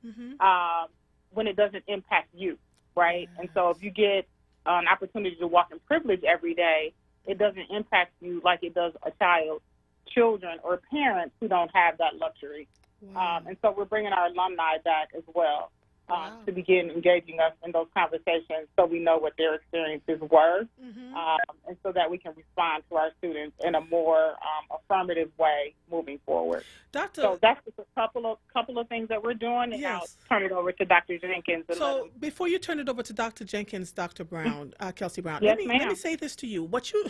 when it doesn't impact you, right? And so if you get an opportunity to walk in privilege every day, it doesn't impact you like it does children or parents who don't have that luxury. And so we're bringing our alumni back as well. to begin engaging us in those conversations so we know what their experiences were, and so that we can respond to our students in a more affirmative way moving forward. So that's just a couple of things that we're doing, and I'll turn it over to Dr. Jenkins. So before you turn it over to Dr. Jenkins, Dr. Brown, Kelsey Brown, Yes, let me say this to you. What you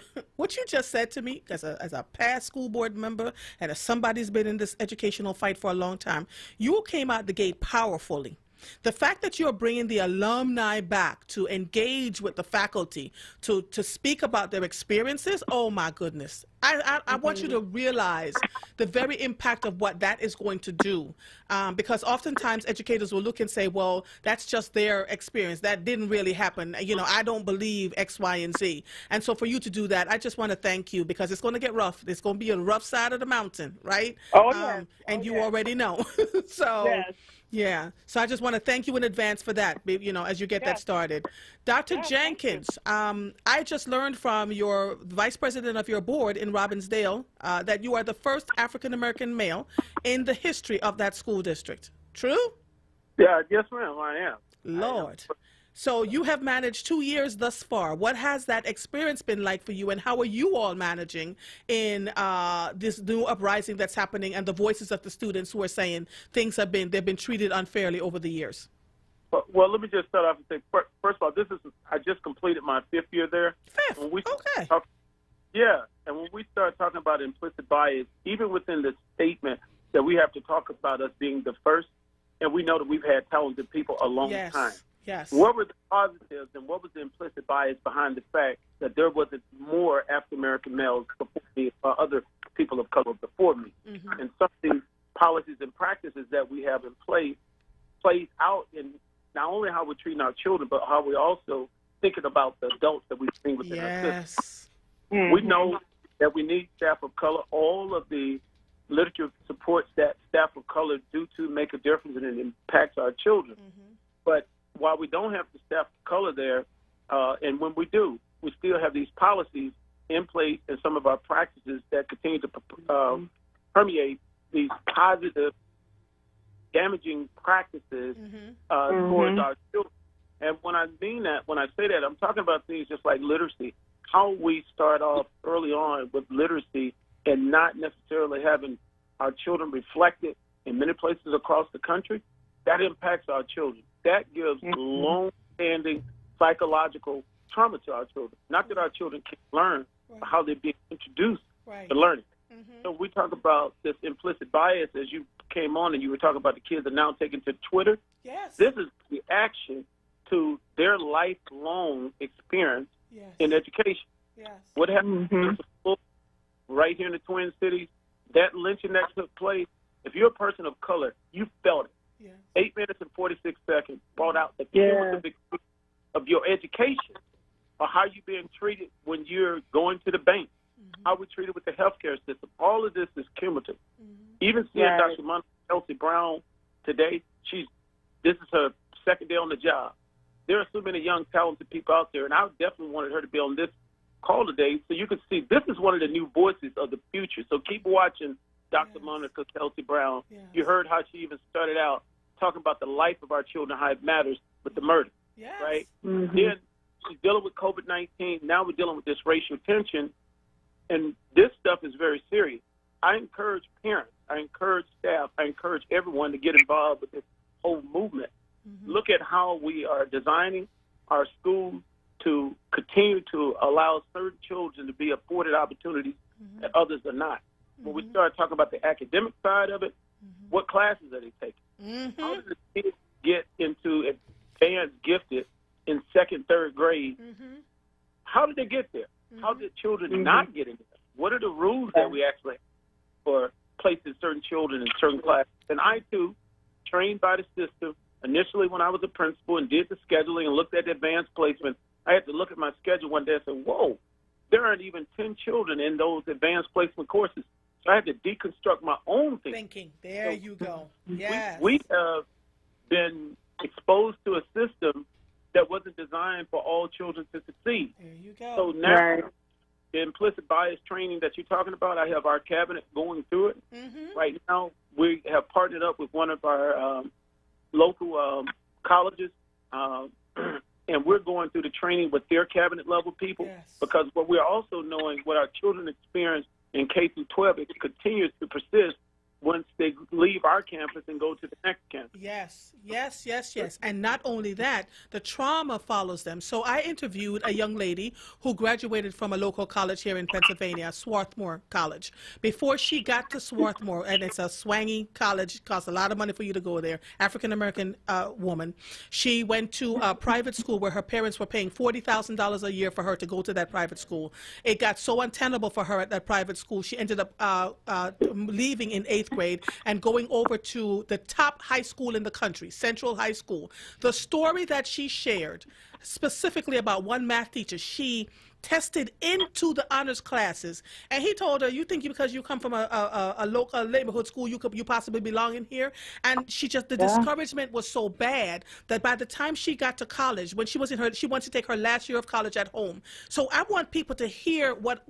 just said to me, as a past school board member and as somebody's been in this educational fight for a long time, you came out the gate powerfully. The fact that you're bringing the alumni back to engage with the faculty, to speak about their experiences, oh my goodness. I want you to realize the very impact of what that is going to do, because oftentimes educators will look and say, well, that's just their experience. That didn't really happen. You know, I don't believe X, Y, and Z. And so for you to do that, I just want to thank you, because it's going to get rough. It's going to be a rough side of the mountain, right? Oh, yes. And you already know. So. Yes. Yeah, so I just want to thank you in advance for that, you know, as you get that started. Dr. Jenkins, I just learned from your vice president of your board in Robbinsdale that you are the first African-American male in the history of that school district. True? Yeah, yes, ma'am, I am. Lord. So you have managed 2 years thus far. What has that experience been like for you, and how are you all managing in this new uprising that's happening and the voices of the students who are saying they've been treated unfairly over the years? Well, let me just start off and say, first of all, I just completed my 5th year there. Fifth? Okay. And when we start talking about implicit bias, even within the statement that we have to talk about us being the first, and we know that we've had talented people a long time. Yes. What were the positives and what was the implicit bias behind the fact that there wasn't more African-American males before me or other people of color before me? And some of these policies and practices that we have in place plays out in not only how we're treating our children, but how we're also thinking about the adults that we've seen within our system. We know that we need staff of color. All of the literature supports that staff of color do to make a difference, and it impacts our children. But while we don't have the staff of color there, and when we do, we still have these policies in place and some of our practices that continue to permeate these positive, damaging practices towards our children. And when I mean that, when I say that, I'm talking about things just like literacy, how we start off early on with literacy and not necessarily having our children reflected in many places across the country. That impacts our children. That gives long-standing psychological trauma to our children. Not that our children can't learn, but how they're being introduced to learning. So we talk about this implicit bias as you came on and you were talking about the kids are now taken to Twitter. Yes. This is the action to their lifelong experience in education. Yes. What happened in the school right here in the Twin Cities, that lynching that took place, if you're a person of color, you felt it. 8 minutes and 46 seconds brought out the cumulative of your education, or how you're being treated when you're going to the bank, how we're treated with the healthcare system. All of this is cumulative. Even seeing Dr. Monica Kelsey Brown today, this is her second day on the job. There are so many young, talented people out there, and I definitely wanted her to be on this call today so you can see this is one of the new voices of the future. So keep watching Dr. Monica Kelsey Brown. You heard how she even started out talking about the life of our children, how it matters with the murder, right? Then she's dealing with COVID-19. Now we're dealing with this racial tension, and this stuff is very serious. I encourage parents, I encourage staff, I encourage everyone to get involved with this whole movement. Look at how we are designing our schools to continue to allow certain children to be afforded opportunities that others are not. When we start talking about the academic side of it, what classes are they taking? How do the kids get into advanced gifted in 2nd, 3rd grade? How did they get there? How did children not get in there? What are the rules that we actually have for placing certain children in certain classes? And I, too, trained by the system, initially when I was a principal and did the scheduling and looked at the advanced placement, I had to look at my schedule one day and say, whoa, there aren't even 10 children in those advanced placement courses. So I had to deconstruct my own thinking. There you go. Yes. We have been exposed to a system that wasn't designed for all children to succeed. There you go. So now, the implicit bias training that you're talking about, I have our cabinet going through it. Right now, we have partnered up with one of our local colleges, and we're going through the training with their cabinet level people, because what we're also knowing, what our children experience in K through 12, it continues to persist once they leave our campus and go to the next campus. Yes. And not only that, the trauma follows them. So I interviewed a young lady who graduated from a local college here in Pennsylvania, Swarthmore College. Before she got to Swarthmore, and it's a swangy college, costs a lot of money for you to go there, African-American woman, she went to a private school where her parents were paying $40,000 a year for her to go to that private school. It got so untenable for her at that private school, she ended up leaving in 8th grade and going over to the top high school in the country, Central High School. The story that she shared specifically about one math teacher, she tested into the honors classes, and he told her, you think because you come from a local neighborhood school you possibly belong in here? And she just, the discouragement was so bad that by the time she got to college, when she was in her, she wanted to take her last year of college at home. So I want people to hear what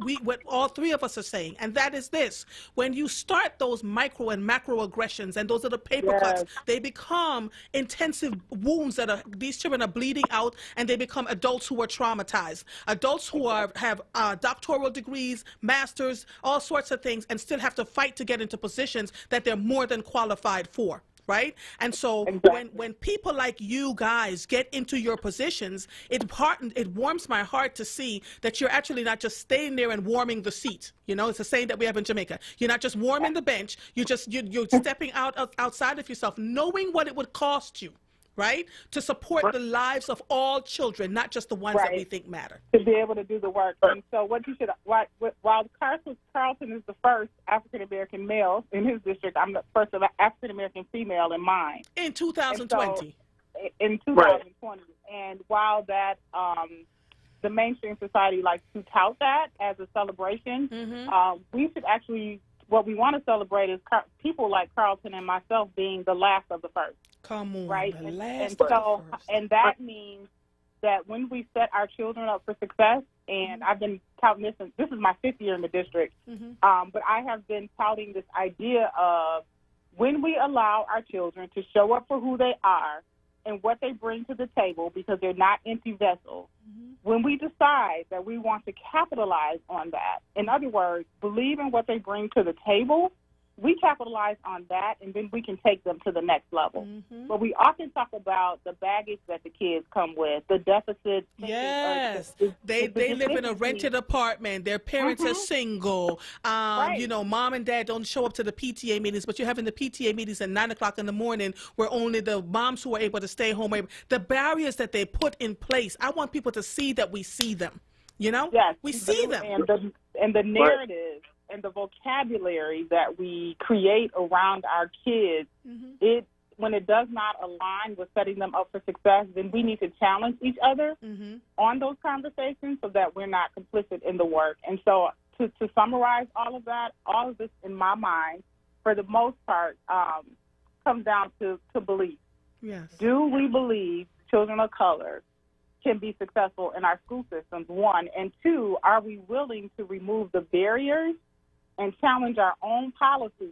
all three of us are saying, and that is this: when you start those micro and macro aggressions and those are the paper cuts, they become intensive wounds that these children are bleeding out, and they become adults who are traumatized, adults who have doctoral degrees, masters, all sorts of things, and still have to fight to get into positions that they're more than qualified for. Right? And so when people like you guys get into your positions, it warms my heart to see that you're actually not just staying there and warming the seat. You know, it's a saying that we have in Jamaica. You're not just warming the bench, you're stepping outside of yourself, knowing what it would cost you, right, to support the lives of all children, not just the ones that we think matter. To be able to do the work. And so while Carlton is the first African-American male in his district, I'm the first African-American female in mine. In 2020. In 2020. And while that, the mainstream society likes to tout that as a celebration, we should actually, what we want to celebrate is people like Carlton and myself being the last of the first. Come on, right? The last and that means that when we set our children up for success, and I've been touting this, this is my 5th year in the district, but I have been touting this idea of when we allow our children to show up for who they are and what they bring to the table, because they're not empty vessels, when we decide that we want to capitalize on that, in other words, believe in what they bring to the table, we capitalize on that, and then we can take them to the next level. But we often talk about the baggage that the kids come with, the deficit. Yes, they live in a rented apartment. Their parents are single. You know, mom and dad don't show up to the PTA meetings, but you're having the PTA meetings at 9 o'clock in the morning, where only the moms who are able to stay home. The barriers that they put in place. I want people to see that we see them. You know, we see them, and the narrative. And the vocabulary that we create around our kids, when it does not align with setting them up for success, then we need to challenge each other on those conversations so that we're not complicit in the work. And so to summarize all of this in my mind, for the most part, comes down to belief. Yes. Do we believe children of color can be successful in our school systems, 1? And 2, are we willing to remove the barriers and challenge our own policies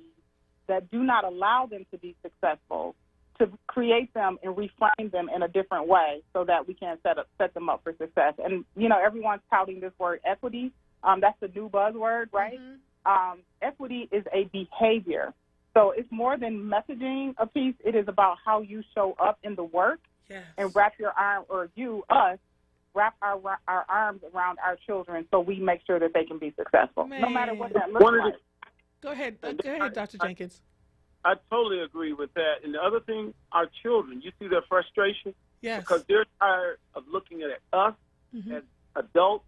that do not allow them to be successful, to create them and reframe them in a different way so that we can set them up for success? And, you know, everyone's touting this word equity. That's the new buzzword, right? Equity is a behavior. So it's more than messaging a piece. It is about how you show up in the work and wrap your arm, or wrap our arms around our children so we make sure that they can be successful, no matter what that looks like. Go ahead, Dr. Jenkins. I totally agree with that. And the other thing, our children, you see their frustration? Yes. Because they're tired of looking at us as adults,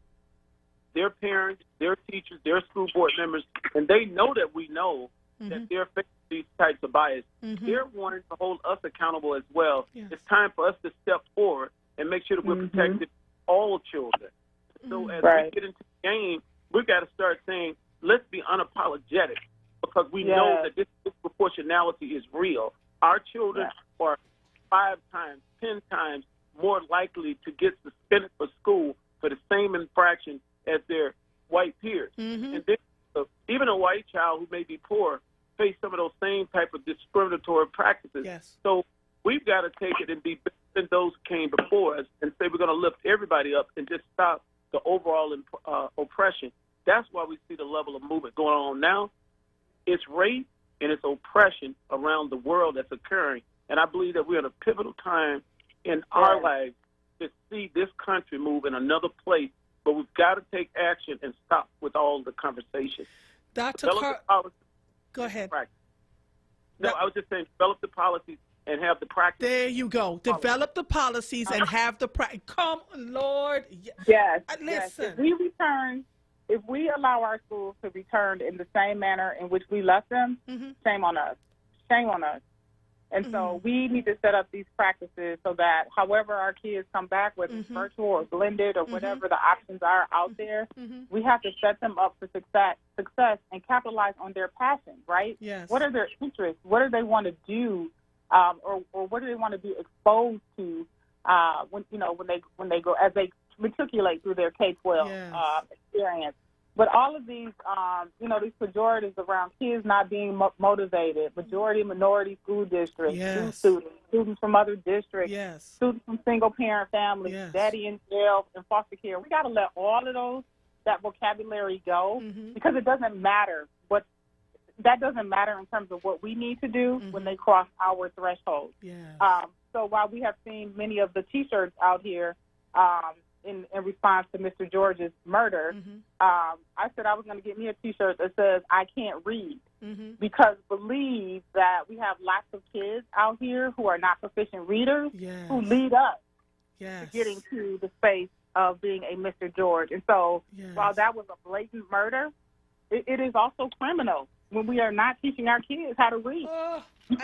their parents, their teachers, their school board members, and they know that we know that they're facing these types of bias. They're wanting to hold us accountable as well. It's time for us to step forward and make sure that we're protecting all children. So as we get into the game, we've got to start saying, let's be unapologetic, because we know that this disproportionality is real. Our children are 5 times, 10 times more likely to get suspended for school for the same infraction as their white peers. And then, even a white child who may be poor face some of those same type of discriminatory practices. So we've got to take it and be than those who came before us and say we're going to lift everybody up and just stop the overall oppression. That's why we see the level of movement going on now. It's race and it's oppression around the world that's occurring. And I believe that we're in a pivotal time in our lives to see this country move in another place. But we've got to take action and stop with all the conversation. Dr. Go ahead. No, I was just saying, develop the policies and have the practice. There you go. Develop the policies and have the practice. Come, Lord. Yes. Listen. If we allow our schools to return in the same manner in which we left them, shame on us. Shame on us. And so we need to set up these practices so that however our kids come back, whether it's virtual or blended or whatever the options are out there, we have to set them up for success and capitalize on their passion, right? Yes. What are their interests? What do they want to do, or what do they want to be exposed to when they go as they matriculate through their K-12 experience? But all of these, these pejoratives around kids not being motivated, majority minority school districts, students from other districts, students from single-parent families, daddy in jail and foster care. We got to let all of that vocabulary go because it doesn't matter. That doesn't matter in terms of what we need to do when they cross our threshold. So while we have seen many of the T-shirts out here, in response to Mr. George's murder, I said I was going to get me a T-shirt that says, I can't read, because believe that we have lots of kids out here who are not proficient readers who lead us to getting to the space of being a Mr. George. And so while that was a blatant murder, it is also criminal when we are not teaching our kids how to read.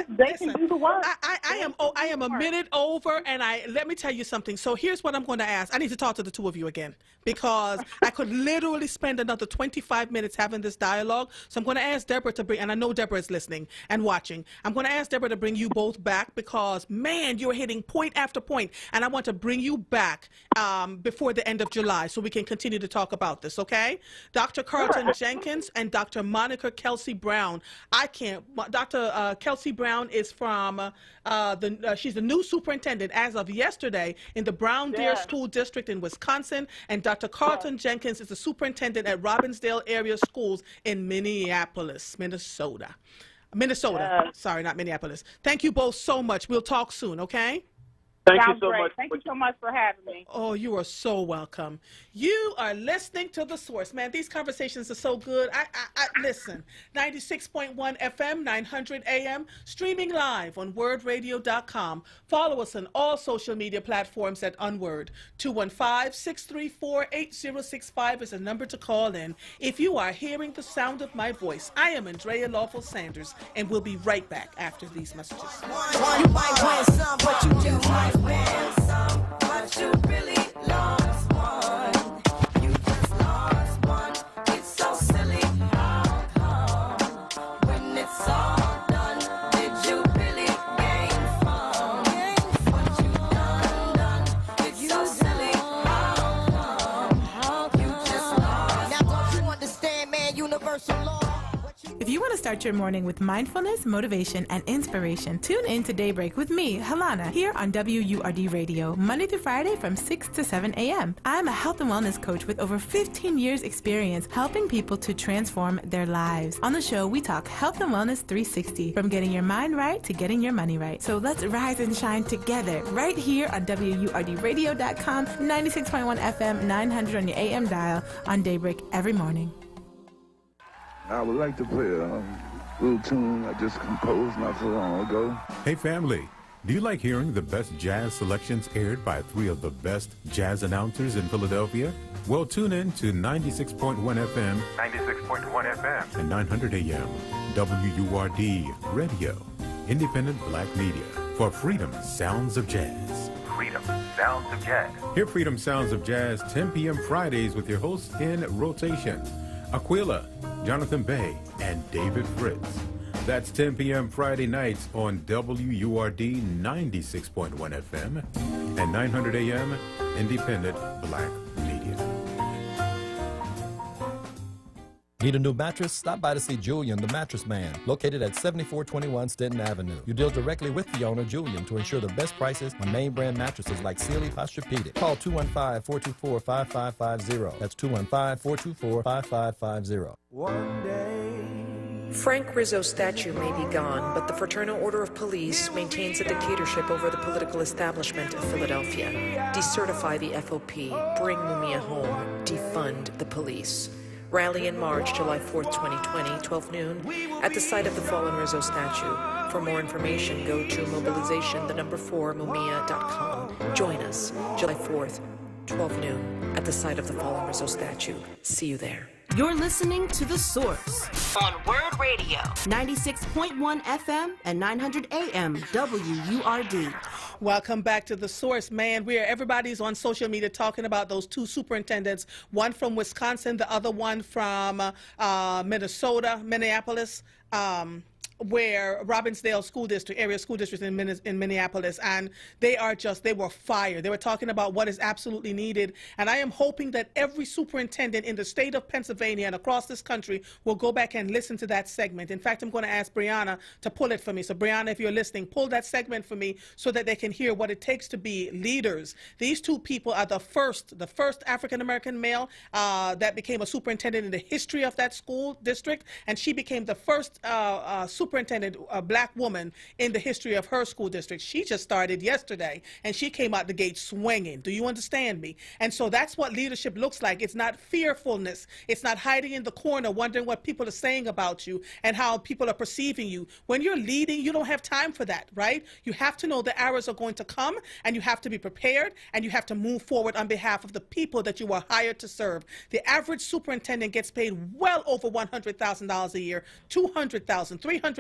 They can do the work. I am a minute over, and let me tell you something. So here's what I'm going to ask. I need to talk to the two of you again because I could literally spend another 25 minutes having this dialogue. So I'm going to ask Deborah to bring, and I know Deborah is listening and watching. I'm going to ask Deborah to bring you both back because, man, you're hitting point after point, and I want to bring you back before the end of July so we can continue to talk about this, okay? Dr. Carlton Jenkins and Dr. Monica Kelsey Brown. Dr. Kelsey Brown is from she's the new superintendent as of yesterday in the Brown Deer School District in Wisconsin, and Dr. Carlton Jenkins is the superintendent at Robbinsdale Area Schools in Minneapolis, Minnesota. Sorry, not Minneapolis. Thank you both so much. We'll talk soon, okay? Thank you so much. Thank you so much for having me. Oh, you are so welcome. You are listening to The Source. Man, these conversations are so good. I listen. 96.1 FM, 900 AM, streaming live on WordRadio.com. Follow us on all social media platforms at onWURD. 215-634-8065 is a number to call in. If you are hearing the sound of my voice, I am Andrea Lawful Sanders, and we'll be right back after these messages. You might win some, but you just might win some, but you really lost one. You just lost one. It's so silly. How come when it's all done, did you really gain from what you done? It's so silly. How come you just lost? Now don't you understand, man? Universal law. If you want to start your morning with mindfulness, motivation, and inspiration, tune in to Daybreak with me, Helana, here on WURD Radio, Monday through Friday from 6 to 7 a.m. I'm a health and wellness coach with over 15 years experience helping people to transform their lives. On the show, we talk health and wellness 360, from getting your mind right to getting your money right. So let's rise and shine together right here on WURDradio.com, 96.1 FM, 900 on your AM dial on Daybreak every morning. I would like to play a little tune I just composed not so long ago. Hey family, do you like hearing the best jazz selections aired by 3 of the best jazz announcers in Philadelphia? Well, tune in to 96.1 FM, 96.1 FM, and 900 AM, WURD Radio, independent black media for Freedom Sounds of Jazz. Freedom Sounds of Jazz. Hear Freedom Sounds of Jazz 10 p.m. Fridays with your hosts in rotation, Aquila, Jonathan Bay, and David Fritz. That's 10 p.m. Friday nights on WURD 96.1 FM and 900 AM independent black media. Need a new mattress? Stop by to see Julian, the mattress man, located at 7421 Stenton Avenue. You deal directly with the owner, Julian, to ensure the best prices on name brand mattresses like Sealy Posturepedic. Call 215-424-5550. That's 215-424-5550. One day. Frank Rizzo's statue may be gone, but the Fraternal Order of Police maintains a dictatorship over the political establishment of Philadelphia. Decertify the FOP, bring Mumia home, defund the police. Rally in March, July 4th, 2020, 12 noon, at the site of the fallen Rizzo statue. For more information, go to mobilization4mumia.com. Join us, July 4th, 12 noon, at the site of the fallen Rizzo statue. See you there. You're listening to The Source on Word Radio, 96.1 FM and 900 AM WURD. Welcome back to The Source, man. Everybody's on social media talking about those two superintendents, one from Wisconsin, the other one from Minneapolis, where Robbinsdale School District, area school district in Minneapolis, and they were fired. They were talking about what is absolutely needed, and I am hoping that every superintendent in the state of Pennsylvania and across this country will go back and listen to that segment. In fact, I'm going to ask Brianna to pull it for me. So Brianna, if you're listening, pull that segment for me so that they can hear what it takes to be leaders. These two people are the first African-American male that became a superintendent in the history of that school district, and she became the first superintendent, a black woman in the history of her school district. She just started yesterday, and she came out the gate swinging. Do you understand me? And so that's what leadership looks like. It's not fearfulness. It's not hiding in the corner, wondering what people are saying about you and how people are perceiving you. When you're leading, you don't have time for that, right? You have to know the hours are going to come, and you have to be prepared, and you have to move forward on behalf of the people that you were hired to serve. The average superintendent gets paid well over $100,000 a year, $200,000, $300,000.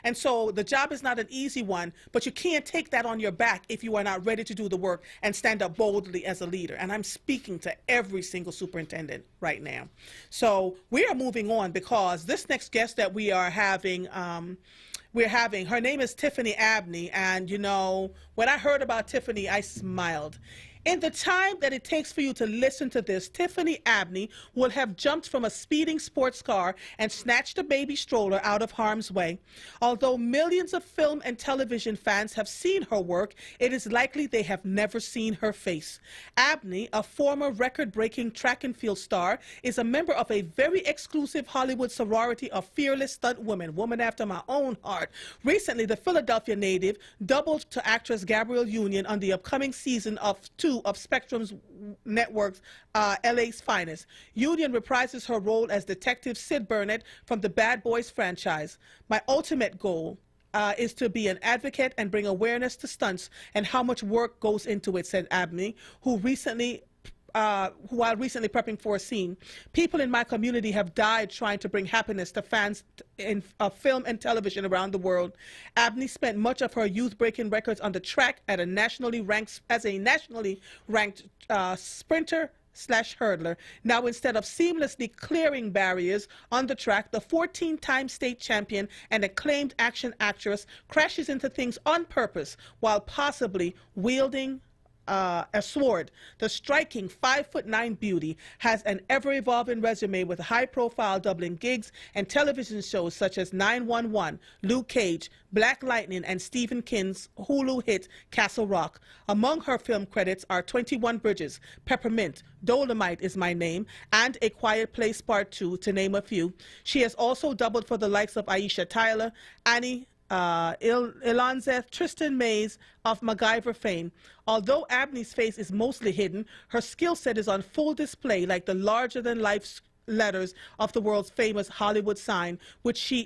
And so the job is not an easy one, but you can't take that on your back if you are not ready to do the work and stand up boldly as a leader. And I'm speaking to every single superintendent right now. So we are moving on because this next guest that we are having, her name is Tiffany Abney. And, you know, when I heard about Tiffany, I smiled. In the time that it takes for you to listen to this, Tiffany Abney will have jumped from a speeding sports car and snatched a baby stroller out of harm's way. Although millions of film and television fans have seen her work, it is likely they have never seen her face. Abney, a former record-breaking track and field star, is a member of a very exclusive Hollywood sorority of fearless stunt women, woman after my own heart. Recently, the Philadelphia native doubled to actress Gabrielle Union on the upcoming season of 2 of Spectrum's network's LA's Finest. Union reprises her role as Detective Sid Burnett from the Bad Boys franchise. My ultimate goal is to be an advocate and bring awareness to stunts and how much work goes into it, said Abney, while recently prepping for a scene. People in my community have died trying to bring happiness to fans in film and television around the world. Abney spent much of her youth breaking records on the track as a nationally ranked sprinter / hurdler. Now, instead of seamlessly clearing barriers on the track, the 14-time state champion and acclaimed action actress crashes into things on purpose while possibly wielding a sword. The striking 5'9" beauty has an ever-evolving resume with high-profile doubling gigs and television shows such as 911, Luke Cage, Black Lightning, and Stephen King's Hulu hit Castle Rock. Among her film credits are 21 Bridges, Peppermint, Dolomite Is My Name, and A Quiet Place Part 2, to name a few. She has also doubled for the likes of Aisha Tyler, Annie Ilonzeth, Tristan Mays of MacGyver fame. Although Abney's face is mostly hidden, her skill set is on full display like the larger-than-life letters of the world's famous Hollywood sign, which she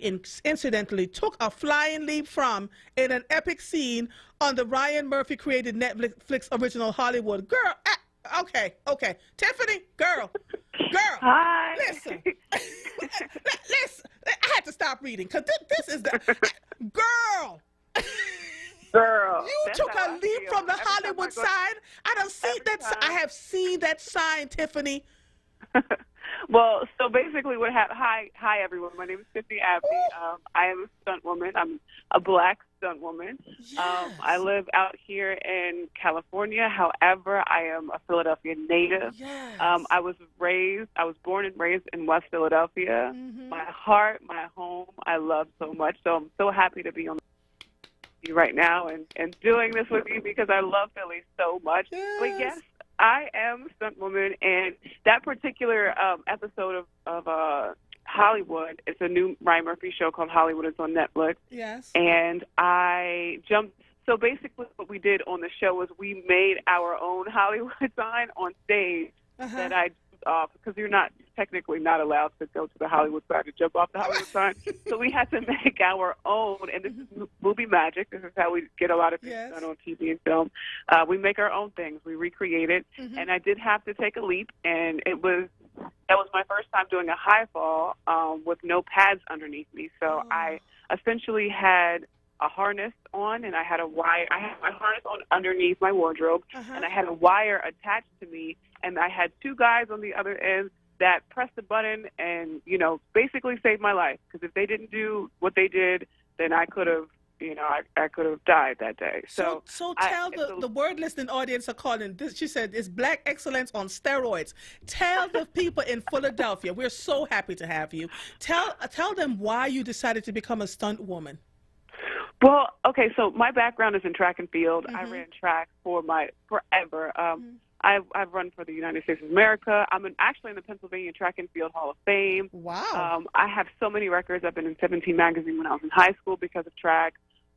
incidentally took a flying leap from in an epic scene on the Ryan Murphy-created Netflix original Hollywood. Girl, okay. Tiffany, girl. Hi. Listen. Listen. I had to stop reading because this is the girl. Girl, you took a leap from the Hollywood sign. I have seen that sign, Tiffany. Well, so basically what happened, hi everyone, my name is Tiffany Abbey. I am a stunt woman. I'm a black stunt woman. I live out here in California. However, I am a Philadelphia native. I was born and raised in West Philadelphia. My heart, my home, I love so much. So I'm so happy to be on you right now and doing this with you because I love Philly so much. But yes, I am a stunt woman, and that particular episode of Hollywood, it's a new Ryan Murphy show called Hollywood. It's on Netflix. Yes. And I jumped. So basically what we did on the show was we made our own Hollywood sign on stage that I jumped off because you're not technically not allowed to go to the Hollywood sign to jump off the Hollywood sign. So we had to make our own, and this is movie magic. This is how we get a lot of things done on TV and film. We make our own things. We recreate it. And I did have to take a leap, and that was my first time doing a high fall with no pads underneath me. So I essentially had a harness on, and I had my harness on underneath my wardrobe, and I had a wire attached to me, and I had two guys on the other end that pressed the button and, basically saved my life. Because if they didn't do what they did, then I could have, I could have died that day. So tell the word listening audience are calling this. She said it's Black excellence on steroids. Tell the people in Philadelphia, we're so happy to have you. Tell them why you decided to become a stunt woman. Well, okay, so my background is in track and field. I ran track forever. I've run for the United States of America. I'm actually in the Pennsylvania Track and Field Hall of Fame. Wow. I have so many records. I've been in 17 magazine when I was in high school because of track.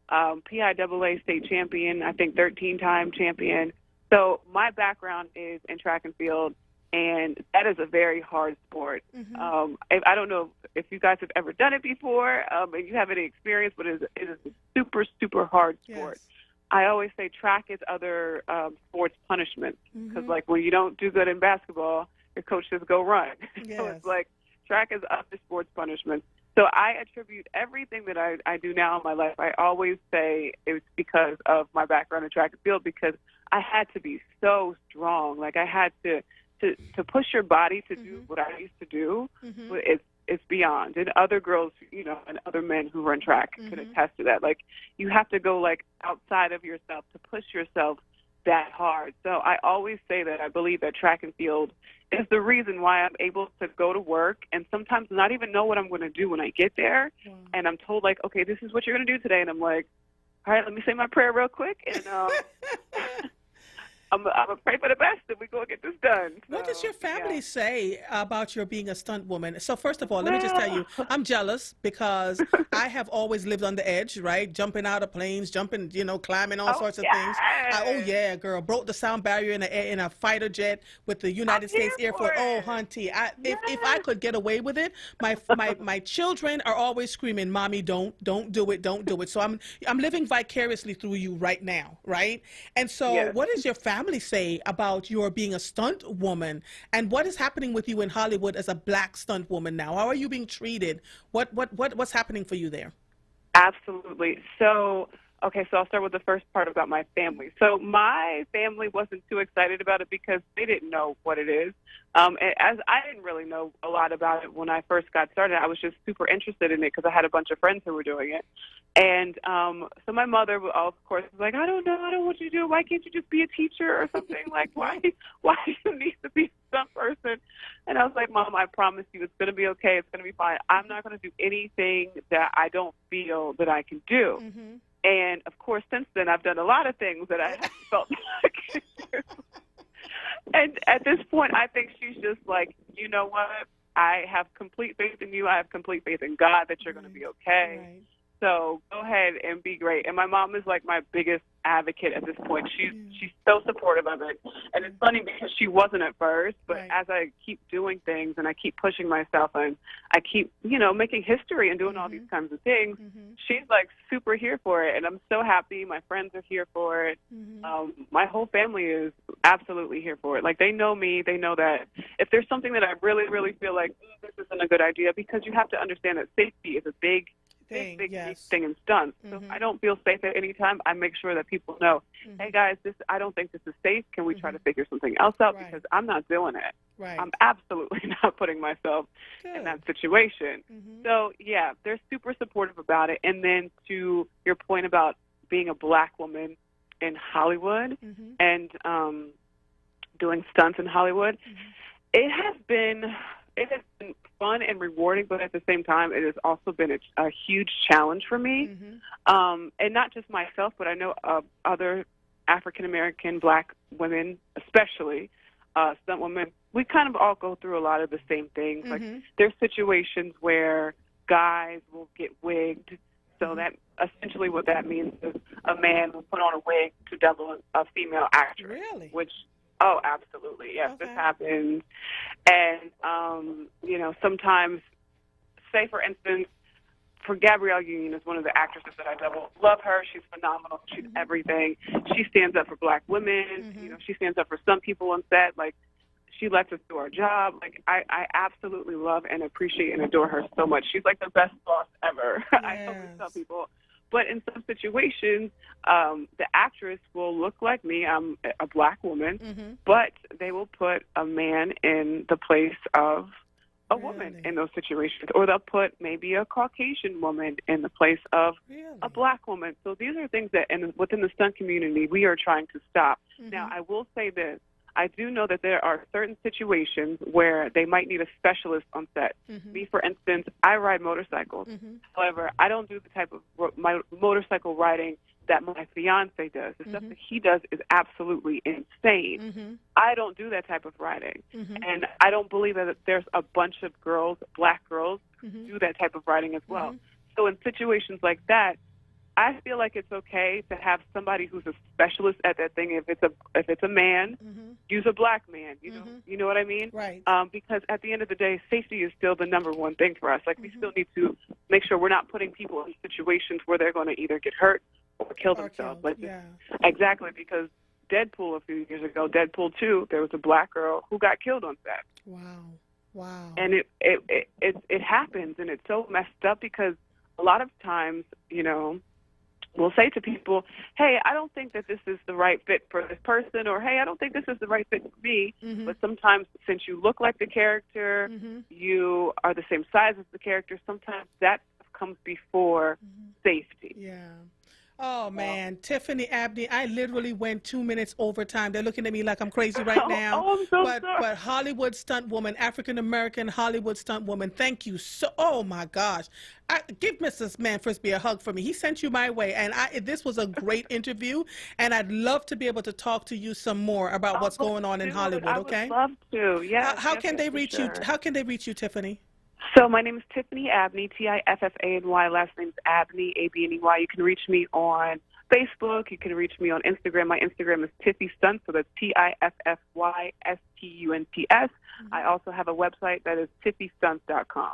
PIAA state champion, I think 13-time champion. So my background is in track and field, and that is a very hard sport. I don't know if you guys have ever done it before, and you have any experience, but it is a super, super hard sport. Yes. I always say track is other sports punishment because, like, when you don't do good in basketball, your coach says go run. Yes. So it's like track is other sports punishment. So I attribute everything that I do now in my life. I always say it's because of my background in track and field because I had to be so strong. Like I had to push your body to do what I used to do. It's beyond. And other girls, and other men who run track can attest to that. Like, you have to go, like, outside of yourself to push yourself that hard. So I always say that I believe that track and field is the reason why I'm able to go to work and sometimes not even know what I'm going to do when I get there. And I'm told, like, okay, this is what you're going to do today. And I'm like, all right, let me say my prayer real quick. And I'm going to pray for the best and we're going to get this done. So, what does your family say about your being a stunt woman? So first of all, let me just tell you, I'm jealous because I have always lived on the edge, right? Jumping out of planes, jumping, climbing all sorts of things. Oh, yeah, girl. Broke the sound barrier in a fighter jet with the United States Air Force. Oh, hunty. If I could get away with it, my children are always screaming, Mommy, don't do it, don't do it. So I'm living vicariously through you right now, right? And so what does your family say about your being a stunt woman, and what is happening with you in Hollywood as a black stunt woman now? How are you being treated? What's happening for you there? Absolutely. So I'll start with the first part about my family. So my family wasn't too excited about it because they didn't know what it is. As I didn't really know a lot about it when I first got started, I was just super interested in it because I had a bunch of friends who were doing it. And so my mother, of course, was like, I don't know what you do. Why can't you just be a teacher or something? Like, why do you need to be some person? And I was like, Mom, I promise you it's going to be okay. It's going to be fine. I'm not going to do anything that I don't feel that I can do. And, of course, since then, I've done a lot of things that I felt like I could do. And at this point, I think she's just like, you know what? I have complete faith in you. I have complete faith in God that you're going to be okay. Right. So go ahead and be great. And my mom is like my biggest advocate at this point. She's so supportive of it. And it's funny because she wasn't at first, but as I keep doing things and I keep pushing myself and I keep, making history and doing all these kinds of things, she's like super here for it. And I'm so happy. My friends are here for it. My whole family is absolutely here for it. Like, they know me. They know that if there's something that I really, really feel like this isn't a good idea, because you have to understand that safety is a big thing, big yes. thing in stunts. So if I don't feel safe at any time, I make sure that people know, hey guys, I don't think this is safe. Can we try to figure something else out? Because I'm not doing it. Right. I'm absolutely not putting myself in that situation. So yeah, they're super supportive about it. And then to your point about being a black woman in Hollywood and doing stunts in Hollywood, it has been fun and rewarding, but at the same time, it has also been a huge challenge for me. And not just myself, but I know other African-American black women, especially stunt women, we kind of all go through a lot of the same things. Like there's situations where guys will get wigged. So that essentially what that means is a man will put on a wig to double a female actress. Really? Which, oh, absolutely. Yes, this happens. And, sometimes, say, for instance, for Gabrielle Union is one of the actresses that I double. Love her. She's phenomenal. She's everything. She stands up for black women. She stands up for some people on set. Like, she lets us do our job. Like, I absolutely love and appreciate and adore her so much. She's like the best boss ever. I always tell people. But in some situations, the actress will look like me. I'm a black woman, but they will put a man in the place of a woman in those situations, or they'll put maybe a Caucasian woman in the place of a black woman. So these are things that within the stunt community we are trying to stop. Now, I will say this. I do know that there are certain situations where they might need a specialist on set. Me, for instance, I ride motorcycles. However, I don't do the type of motorcycle riding that my fiance does. The stuff that he does is absolutely insane. I don't do that type of riding. And I don't believe that there's a bunch of girls, black girls, who do that type of riding as well. So in situations like that, I feel like it's okay to have somebody who's a specialist at that thing. If it's a man, use a black man. You know what I mean? Right. Because at the end of the day, safety is still the number one thing for us. Like we still need to make sure we're not putting people in situations where they're going to either get hurt or kill themselves. Exactly, because Deadpool a few years ago, Deadpool 2, there was a black girl who got killed on set. Wow. And it happens, and it's so messed up because a lot of times, we'll say to people, hey, I don't think that this is the right fit for this person, or hey, I don't think this is the right fit for me. But sometimes since you look like the character, you are the same size as the character, sometimes that comes before safety. Yeah. Oh, man. Tiffany Abney, I literally went 2 minutes overtime. They're looking at me like I'm crazy right now. I'm so sorry. But Hollywood stunt woman, African-American Hollywood stunt woman, thank you so, oh, my gosh. Give Mrs. Manfrisby a hug for me. He sent you my way, and this was a great interview, and I'd love to be able to talk to you some more about what's going on in Hollywood, okay? I would love to, yeah. How can they reach you? How can they reach you, Tiffany? So my name is Tiffany Abney, Tiffany. Last name's Abney, Abney. You can reach me on Facebook. You can reach me on Instagram. My Instagram is Tiffy Stunts, so that's TiffyStunts. I also have a website that is tiffystunts.com.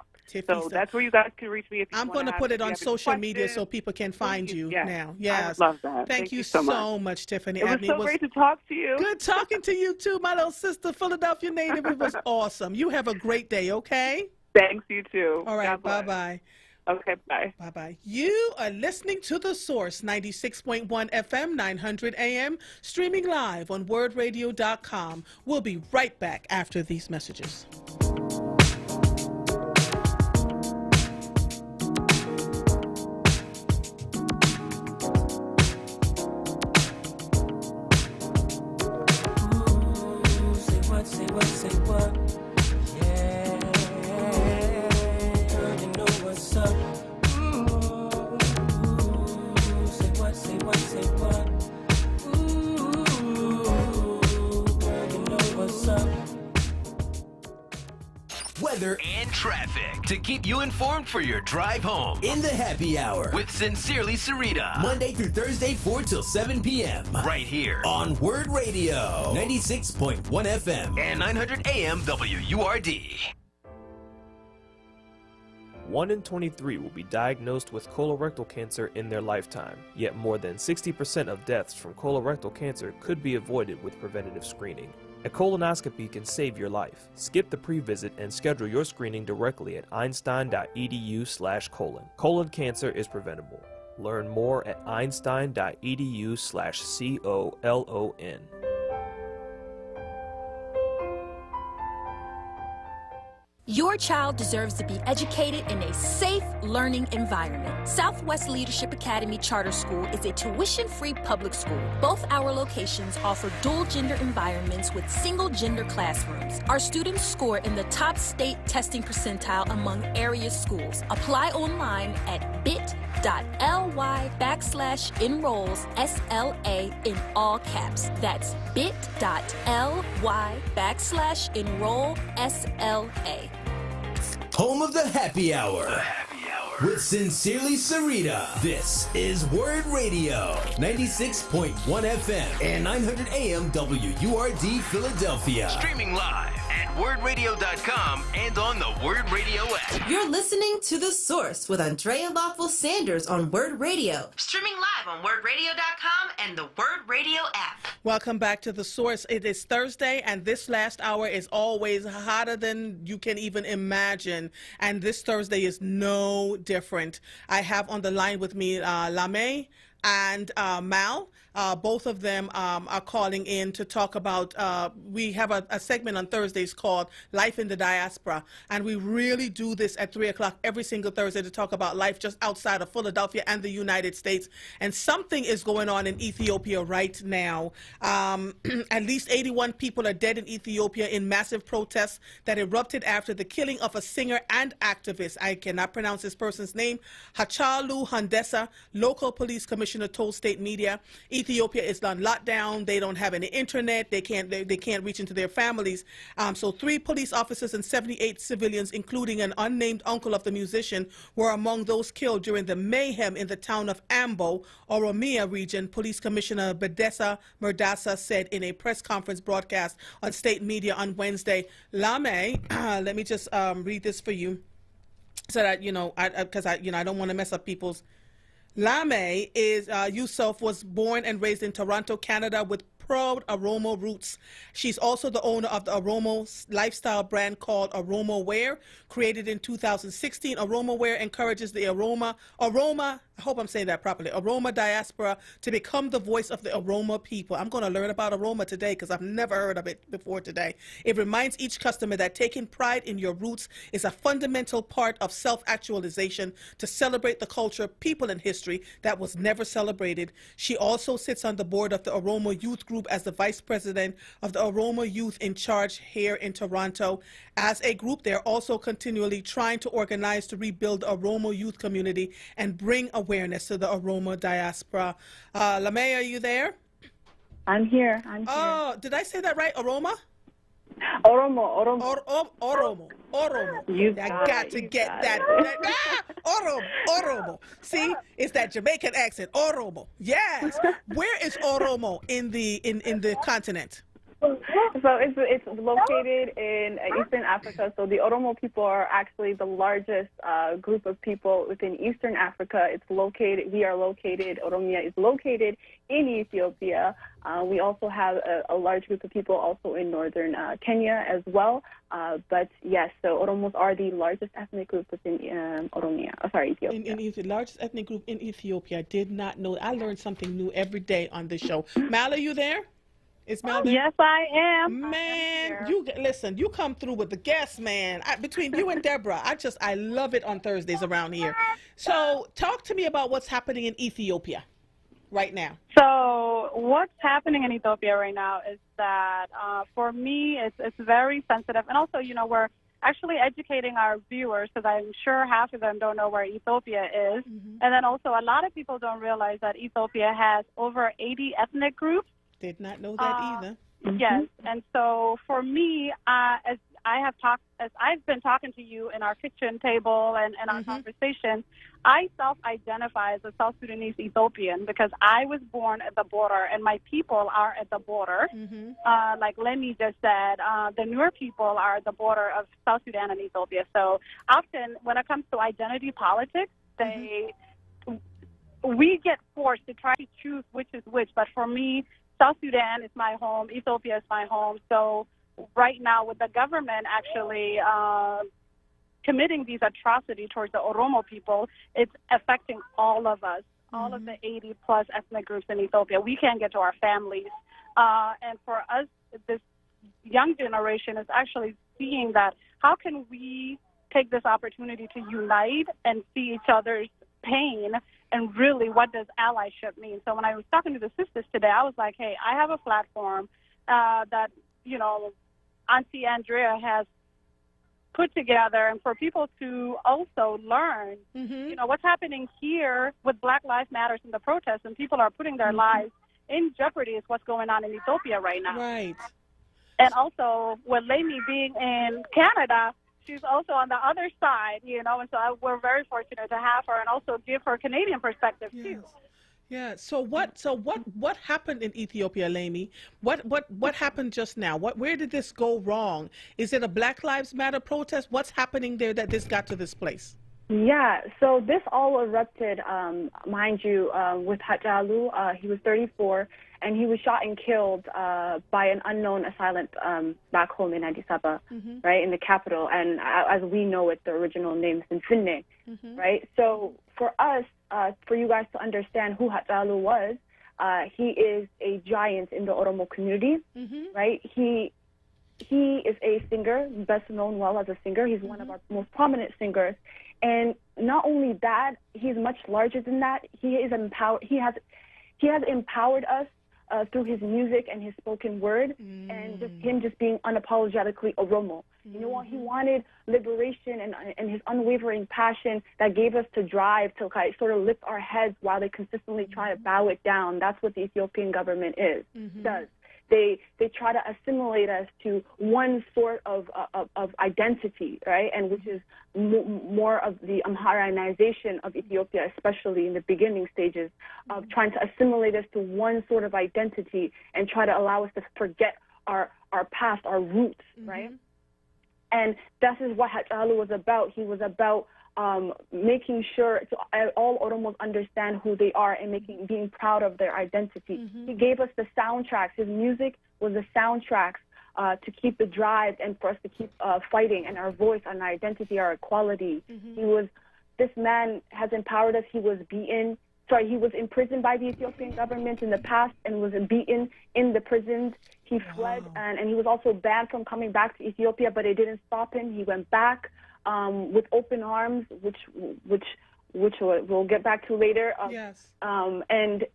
So that's where you guys can reach me. I'm going to put it on social media so people can find you now. Yes. I would love that. Thank you so much, Tiffany. It was so great to talk to you. Good talking to you, too, my little sister, Philadelphia native. It was awesome. You have a great day, okay? Thanks, you too. All right, bye-bye. Okay, bye. Bye-bye. You are listening to The Source, 96.1 FM, 900 AM, streaming live on WordRadio.com. We'll be right back after these messages. Say what? Yeah, girl, you know what's up. Say what? Ooh, girl, you know what's up. Weather and traffic to keep you informed for your drive home. In the happy hour With Sincerely Sarita. Monday through Thursday, 4 till 7 p.m. Right here on Word Radio, 96.1 FM and 900 AM WURD. 1 in 23 will be diagnosed with colorectal cancer in their lifetime, yet more than 60% of deaths from colorectal cancer could be avoided with preventative screening. A colonoscopy can save your life. Skip the pre-visit and schedule your screening directly at einstein.edu/colon. Colon cancer is preventable. Learn more at einstein.edu/colon. Your child deserves to be educated in a safe learning environment. Southwest Leadership Academy Charter School is a tuition-free public school. Both our locations offer dual-gender environments with single-gender classrooms. Our students score in the top state testing percentile among area schools. Apply online at bit.ly/enrolls SLA in all caps. That's bit.ly/enroll SLA. Home of the Happy Hour. With Sincerely Sarita. This is Word Radio, 96.1 FM and 900 AM WURD Philadelphia. Streaming live at WordRadio.com and on the Word Radio app. You're listening to The Source with Andrea Lawful Sanders on Word Radio. Streaming live on WordRadio.com and the Word Radio app. Welcome back to The Source. It is Thursday, and this last hour is always hotter than you can even imagine. And this Thursday is no different. I have on the line with me Lame and Mal. Both of them are calling in to talk about, we have a segment on Thursdays called Life in the Diaspora, and we really do this at 3 o'clock every single Thursday to talk about life just outside of Philadelphia and the United States. And something is going on in Ethiopia right now. At least 81 people are dead in Ethiopia in massive protests that erupted after the killing of a singer and activist. I cannot pronounce this person's name. Hachalu Hundessa, local police commissioner, told state media. Ethiopia is on lockdown. They don't have any internet. They can't reach into their families. So 3 police officers and 78 civilians, including an unnamed uncle of the musician, were among those killed during the mayhem in the town of Ambo, Oromia region. Police Commissioner Bedessa Murdasa said in a press conference broadcast on state media on Wednesday. Lame, let me just read this for you, so that because I don't want to mess up people's. Lame Yusuf was born and raised in Toronto, Canada, with proud Oromo roots. She's also the owner of the Oromo lifestyle brand called Oromo Wear. Created in 2016, Oromo Wear encourages the Aroma, I hope I'm saying that properly, Aroma diaspora to become the voice of the Aroma people. I'm going to learn about Aroma today because I've never heard of it before today. It reminds each customer that taking pride in your roots is a fundamental part of self-actualization, to celebrate the culture, people, and history that was never celebrated. She also sits on the board of the Aroma Youth Group as the vice president of the Aroma Youth in Charge here in Toronto. As a group, they're also continually trying to organize to rebuild the Aroma youth community and bring awareness to the Aroma diaspora. Lamay, are you there? I'm here. Oh, did I say that right? Aroma? Oromo. Oromo. You I got to get that. Oromo. See, it's that Jamaican accent. Oromo. Yes. Where is Oromo in the continent? So it's located in Eastern Africa. So the Oromo people are actually the largest group of people within Eastern Africa. Oromia is located in Ethiopia. We also have a large group of people also in northern Kenya as well. But yes, so Oromos are the largest ethnic group within Ethiopia. The largest ethnic group in Ethiopia. I did not know. I learned something new every day on this show. Mal, are you there? Is Mal there? Yes, I am. Man, you come through with the guests, man. Between you and Deborah, I love it on Thursdays around here. So talk to me about what's happening in Ethiopia right now. So what's happening in Ethiopia right now is that for me, it's very sensitive. And also, we're actually educating our viewers, because I'm sure half of them don't know where Ethiopia is. Mm-hmm. And then also a lot of people don't realize that Ethiopia has over 80 ethnic groups. Did not know that either. Yes, and so for me, as I've been talking to you in our kitchen table and our conversation, I self-identify as a South Sudanese Ethiopian because I was born at the border and my people are at the border. Like Lenny just said, the Nur people are at the border of South Sudan and Ethiopia. So often when it comes to identity politics, we get forced to try to choose which is which. But for me, South Sudan is my home. Ethiopia is my home. So right now, with the government actually committing these atrocities towards the Oromo people, it's affecting all of us, all of the 80-plus ethnic groups in Ethiopia. We can't get to our families. And for us, this young generation is actually seeing that how can we take this opportunity to unite and see each other's pain, and really what does allyship mean? So when I was talking to the sisters today, I was like, hey, I have a platform that, Auntie Andrea has put together, and for people to also learn, what's happening here with Black Lives Matters and the protests, and people are putting their lives in jeopardy is what's going on in Ethiopia right now. Right. And also, with Lainey being in Canada, she's also on the other side, and so we're very fortunate to have her and also give her Canadian perspective, too. Yeah. So what happened in Ethiopia, Lainey? What happened just now? Where did this go wrong? Is it a Black Lives Matter protest? What's happening there that this got to this place? Yeah, so this all erupted, mind you, with Hachalu. He was 34, and he was shot and killed by an unknown assailant back home in Addis Ababa, right, in the capital. And as we know it, the original name is Finne, right? So for us, for you guys to understand who Hachalu was, he is a giant in the Oromo community, right? He is a singer, best known well as a singer. He's one of our most prominent singers. And not only that, he's much larger than that. He is empowered. He has empowered us through his music and his spoken word, and just him just being unapologetically Oromo. You know what? He wanted liberation and his unwavering passion that gave us to drive to sort of lift our heads while they consistently try to bow it down. That's what the Ethiopian government does. They try to assimilate us to one sort of identity, right? And which is more of the Amharanization of Ethiopia, especially in the beginning stages of trying to assimilate us to one sort of identity and try to allow us to forget our past, our roots, right? And this is what Hachalu was about. He was about making sure all Oromos understand who they are and being proud of their identity. He gave us the soundtracks. His music was the soundtracks to keep the drive and for us to keep fighting, and our voice, and our identity, our equality. This man has empowered us. He was imprisoned by the Ethiopian government in the past and was beaten in the prisons. He fled, and he was also banned from coming back to Ethiopia, but it didn't stop him. He went back with open arms, which we'll get back to later. And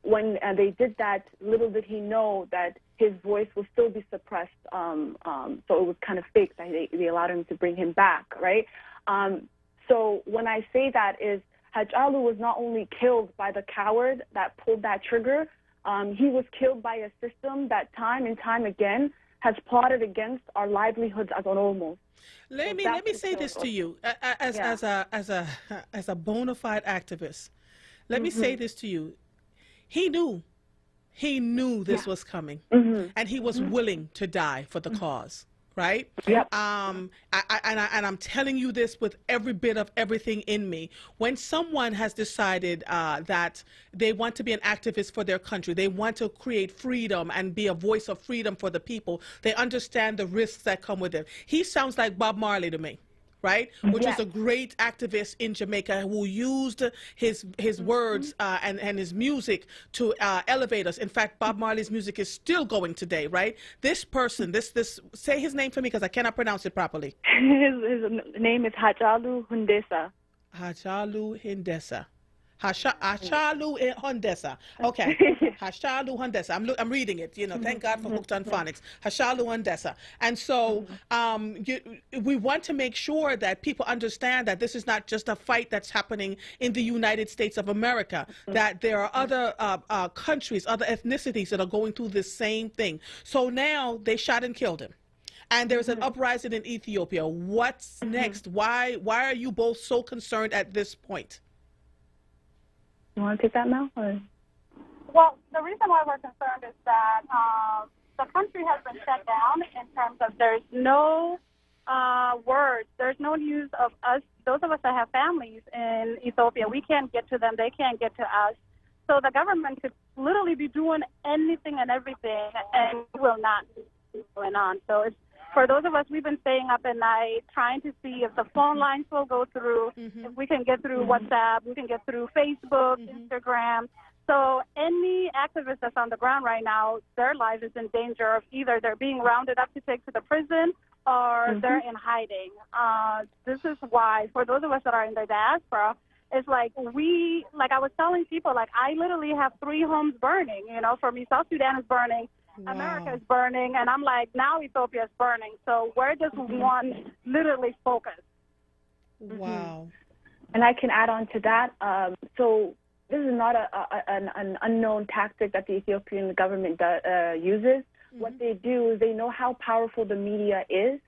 when they did that, little did he know that his voice will still be suppressed. So it was kind of fake that they allowed him to bring him back, right? So when I say that is, Hachalu was not only killed by the coward that pulled that trigger, he was killed by a system that time and time again has plotted against our livelihoods as Oromos. Let me say this to you as a bona fide activist. Let me say this to you. He knew this was coming, and he was willing to die for the cause. Right? Yep. And I'm telling you this with every bit of everything in me. When someone has decided that they want to be an activist for their country, they want to create freedom and be a voice of freedom for the people, they understand the risks that come with it. He sounds like Bob Marley to me. Right, which is a great activist in Jamaica who used his words and his music to elevate us. In fact, Bob Marley's music is still going today. Right, this person, this say his name for me because I cannot pronounce it properly. His name is Hachalu Hundessa. Hachalu Hundessa. Hachalu Hundessa. Okay. Hachalu Hundessa. I'm reading it. Thank God for Hooked on Phonics. Hachalu Hundessa. And so we want to make sure that people understand that this is not just a fight that's happening in the United States of America, that there are other countries, other ethnicities that are going through this same thing. So now they shot and killed him. And there's an uprising in Ethiopia. What's next? Why are you both so concerned at this point? You want to take that, Mel? Or? Well, the reason why we're concerned is that the country has been shut down in terms of there's no words, there's no news of us. Those of us that have families in Ethiopia, we can't get to them. They can't get to us. So the government could literally be doing anything and everything, and it will not be going on. So it's for those of us, we've been staying up at night trying to see if the phone lines will go through, if we can get through WhatsApp, we can get through Facebook, Instagram. So any activist that's on the ground right now, their life is in danger of either they're being rounded up to take to the prison or they're in hiding. This is why, for those of us that are in the diaspora, it's like I was telling people, like, I literally have 3 homes burning. You know, for me, South Sudan is burning, America is burning, and I'm like, now Ethiopia is burning. So where does one literally focus? Wow. And I can add on to that. So this is not an unknown tactic that the Ethiopian government uses. What they do is they know how powerful the media is,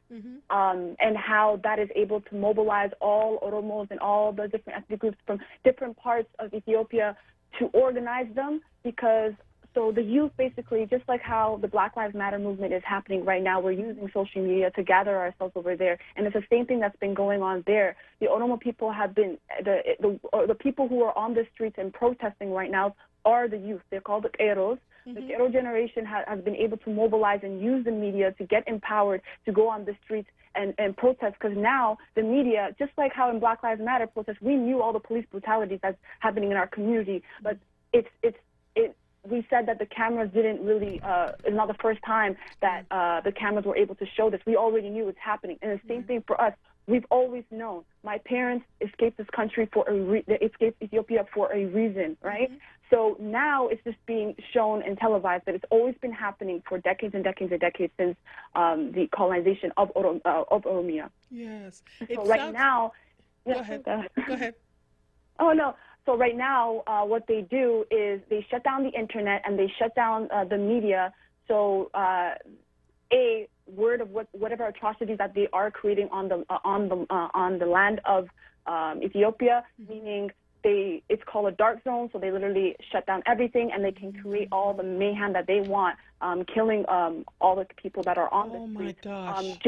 and how that is able to mobilize all Oromos and all the different ethnic groups from different parts of Ethiopia to organize them. Because so the youth, basically, just like how the Black Lives Matter movement is happening right now, we're using social media to gather ourselves over there, and it's the same thing that's been going on there. The Oromo people have been the people who are on the streets and protesting right now are the youth. They're called the Eros. The Ghetto generation has been able to mobilize and use the media to get empowered to go on the streets and protest, because now the media, just like how in Black Lives Matter protests, we knew all the police brutalities that's happening in our community, but we said that the cameras didn't really, it's not the first time that the cameras were able to show this. We already knew it's happening. And the same thing for us. We've always known. My parents escaped this country escaped Ethiopia for a reason, right? So now it's just being shown and televised, but it's always been happening for decades and decades and decades since the colonization of Oromia. Yes. So right now... Go ahead. Oh, no. So right now, what they do is they shut down the internet and they shut down the media. So word of whatever atrocities that they are creating on the land of Ethiopia, meaning it's called a dark zone. So they literally shut down everything and they can create all the mayhem that they want, killing all the people that are on the streets,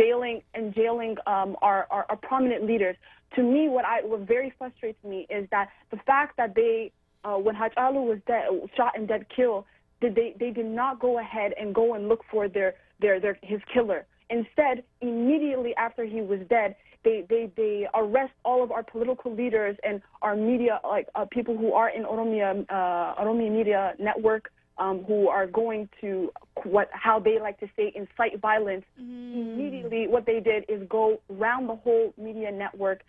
jailing our prominent leaders. To me, what very frustrates me is that the fact that they, when Hachalu was shot and dead killed, they did not go ahead and go and look for his killer. Instead, immediately after he was dead, they arrest all of our political leaders and our media, like people who are in Oromia Media Network, who are going to how they like to say incite violence. Immediately, what they did is go around the whole media network,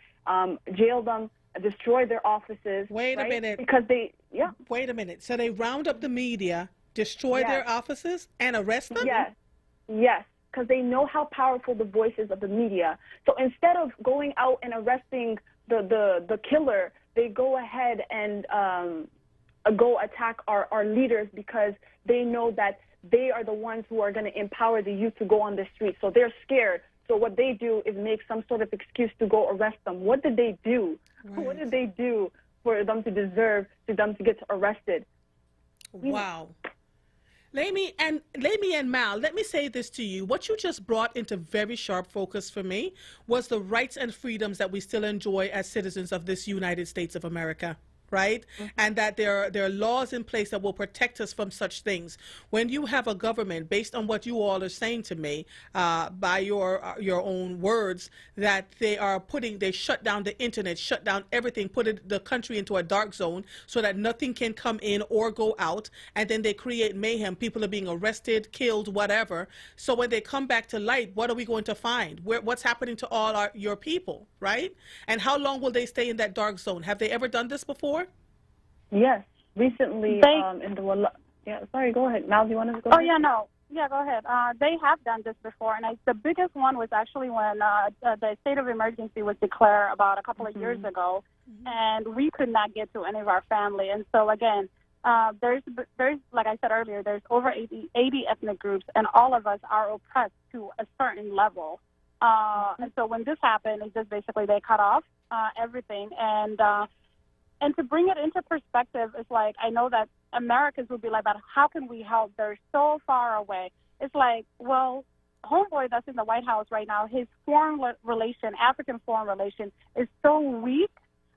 jail them, destroy their offices. Wait a minute. Because Wait a minute. So they round up the media, destroy their offices, and arrest them? Yes. Because they know how powerful the voice is of the media. So instead of going out and arresting the killer, they go ahead and go attack our leaders, because they know that they are the ones who are going to empower the youth to go on the street. So they're scared. So what they do is make some sort of excuse to go arrest them. What did they do? Right. What did they do for them to deserve them to get arrested? Wow. Lamy and Mal, let me say this to you. What you just brought into very sharp focus for me was the rights and freedoms that we still enjoy as citizens of this United States of America. Right? And that there are laws in place that will protect us from such things. When you have a government, based on what you all are saying to me, by your own words, that they shut down the internet, shut down everything, put the country into a dark zone so that nothing can come in or go out, and then they create mayhem. People are being arrested, killed, whatever. So when they come back to light, what are we going to find? What's happening to all your people, right? And how long will they stay in that dark zone? Have they ever done this before? Yes, recently sorry, go ahead. Mal, do you want to go ahead? Go ahead. They have done this before, and the biggest one was actually when the state of emergency was declared about a couple of years ago, and we could not get to any of our family. And so again, there's like I said earlier, there's over 80 ethnic groups, and all of us are oppressed to a certain level. And so when this happened, it's just basically they cut off everything. And to bring it into perspective, it's like, I know that Americans would be like, but how can we help? They're so far away. It's like, well, homeboy that's in the White House right now, his African foreign relation is so weak.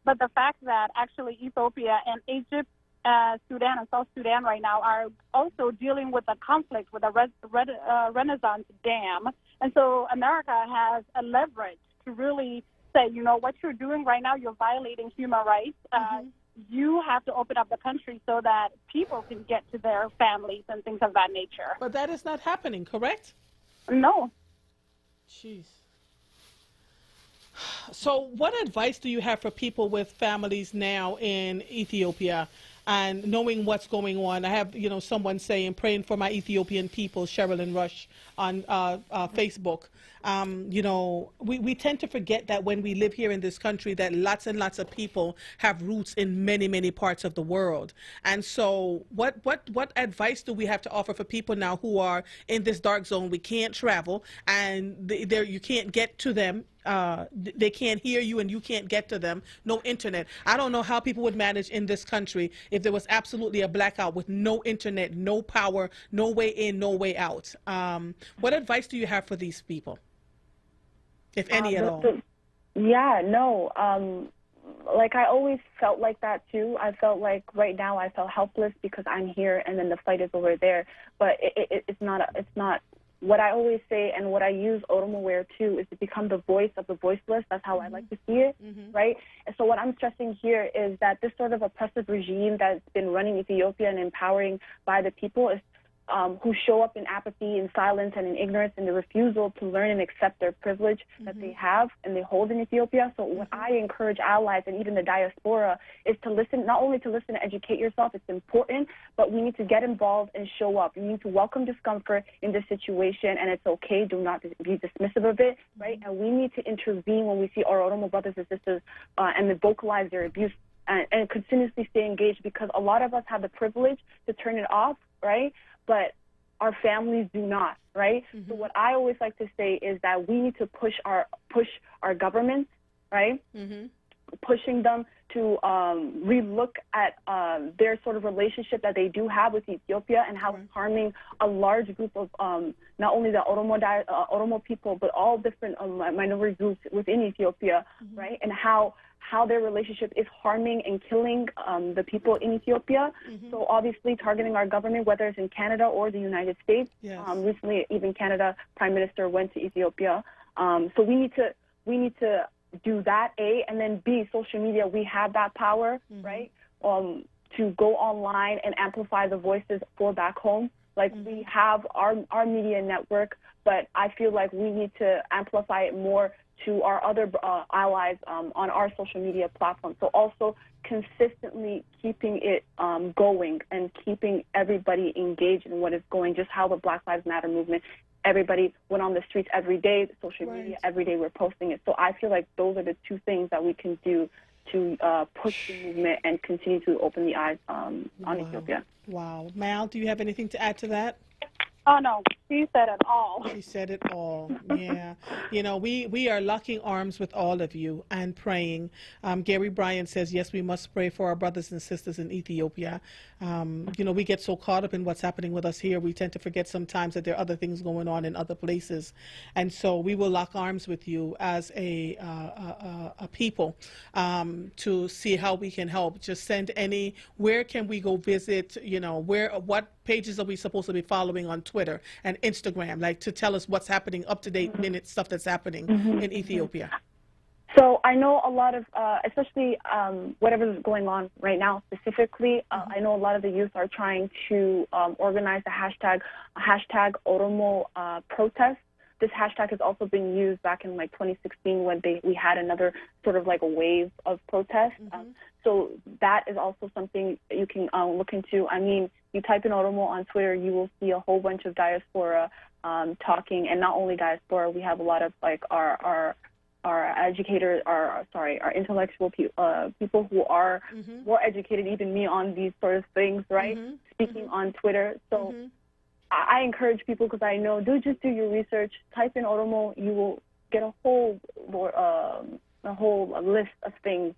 But the fact that actually Ethiopia and Egypt Sudan and South Sudan right now are also dealing with a conflict with the Renaissance Dam. And so America has a leverage to really say, you know, what you're doing right now, you're violating human rights. You have to open up the country so that people can get to their families and things of that nature. But that is not happening, correct? No. Jeez. So what advice do you have for people with families now in Ethiopia and knowing what's going on? I have, you know, someone saying, praying for my Ethiopian people, Sherilyn Rush on Facebook. You know, we tend to forget that when we live here in this country that lots and lots of people have roots in many, many parts of the world. And so what advice do we have to offer for people now who are in this dark zone? We can't travel and you can't get to them. They can't hear you and you can't get to them. No internet. I don't know how people would manage in this country if there was absolutely a blackout with no internet, no power, no way in, no way out. What advice do you have for these people, if any at all? Yeah, no. Like I always felt like that too. I felt like right now I felt helpless because I'm here and then the fight is over there. But it's not. What I always say and what I use OWURD too is to become the voice of the voiceless. That's how I like to see it, right? And so what I'm stressing here is that this sort of oppressive regime that's been running Ethiopia and empowering by the people is who show up in apathy and silence and in ignorance and the refusal to learn and accept their privilege that they have and they hold in Ethiopia. So what I encourage allies and even the diaspora is to listen, not only to listen and educate yourself, it's important, but we need to get involved and show up. You need to welcome discomfort in this situation, and it's okay. Do not be dismissive of it, right? And we need to intervene when we see our Oromo brothers and sisters and vocalize their abuse and continuously stay engaged, because a lot of us have the privilege to turn it off, right? But our families do not, right? So what I always like to say is that we need to push our governments, right? Pushing them to relook at their sort of relationship that they do have with Ethiopia and how it's harming a large group of not only the Oromo people, but all different minority groups within Ethiopia, right? And how their relationship is harming and killing the people in Ethiopia. So obviously targeting our government, whether it's in Canada or the United States. Recently, even Canada Prime Minister went to Ethiopia. So we need to do that, A, and then B, social media. We have that power, right, to go online and amplify the voices for back home. Like we have our media network, but I feel like we need to amplify it more to our other allies on our social media platform. So also consistently keeping it going and keeping everybody engaged in what is going, just how the Black Lives Matter movement, everybody went on the streets every day, social media, every day we're posting it. So I feel like those are the two things that we can do to push the movement and continue to open the eyes on Ethiopia. Wow. Mal, do you have anything to add to that? Oh, no. She said it all. She said it all. Yeah. You know, we are locking arms with all of you and praying. Gary Bryan says, yes, we must pray for our brothers and sisters in Ethiopia. You know, we get so caught up in what's happening with us here, we tend to forget sometimes that there are other things going on in other places. And so we will lock arms with you as a people to see how we can help. Just send where can we go visit, you know, what pages are we supposed to be following on Twitter and Instagram, like to tell us what's happening, up-to-date minute stuff that's happening in Ethiopia? So I know a lot of, especially whatever's going on right now specifically, I know a lot of the youth are trying to organize the hashtag Oromo protest. This hashtag has also been used back in like 2016 when we had another sort of like a wave of protests. So that is also something you can look into. I mean, you type in Oromo on Twitter, you will see a whole bunch of diaspora talking, and not only diaspora, we have a lot of like our educators, our intellectual people who are more educated, even me, on these sort of things, right? Speaking on Twitter. So I encourage people, because I know, just do your research. Type in Oromo, you will get a whole list of things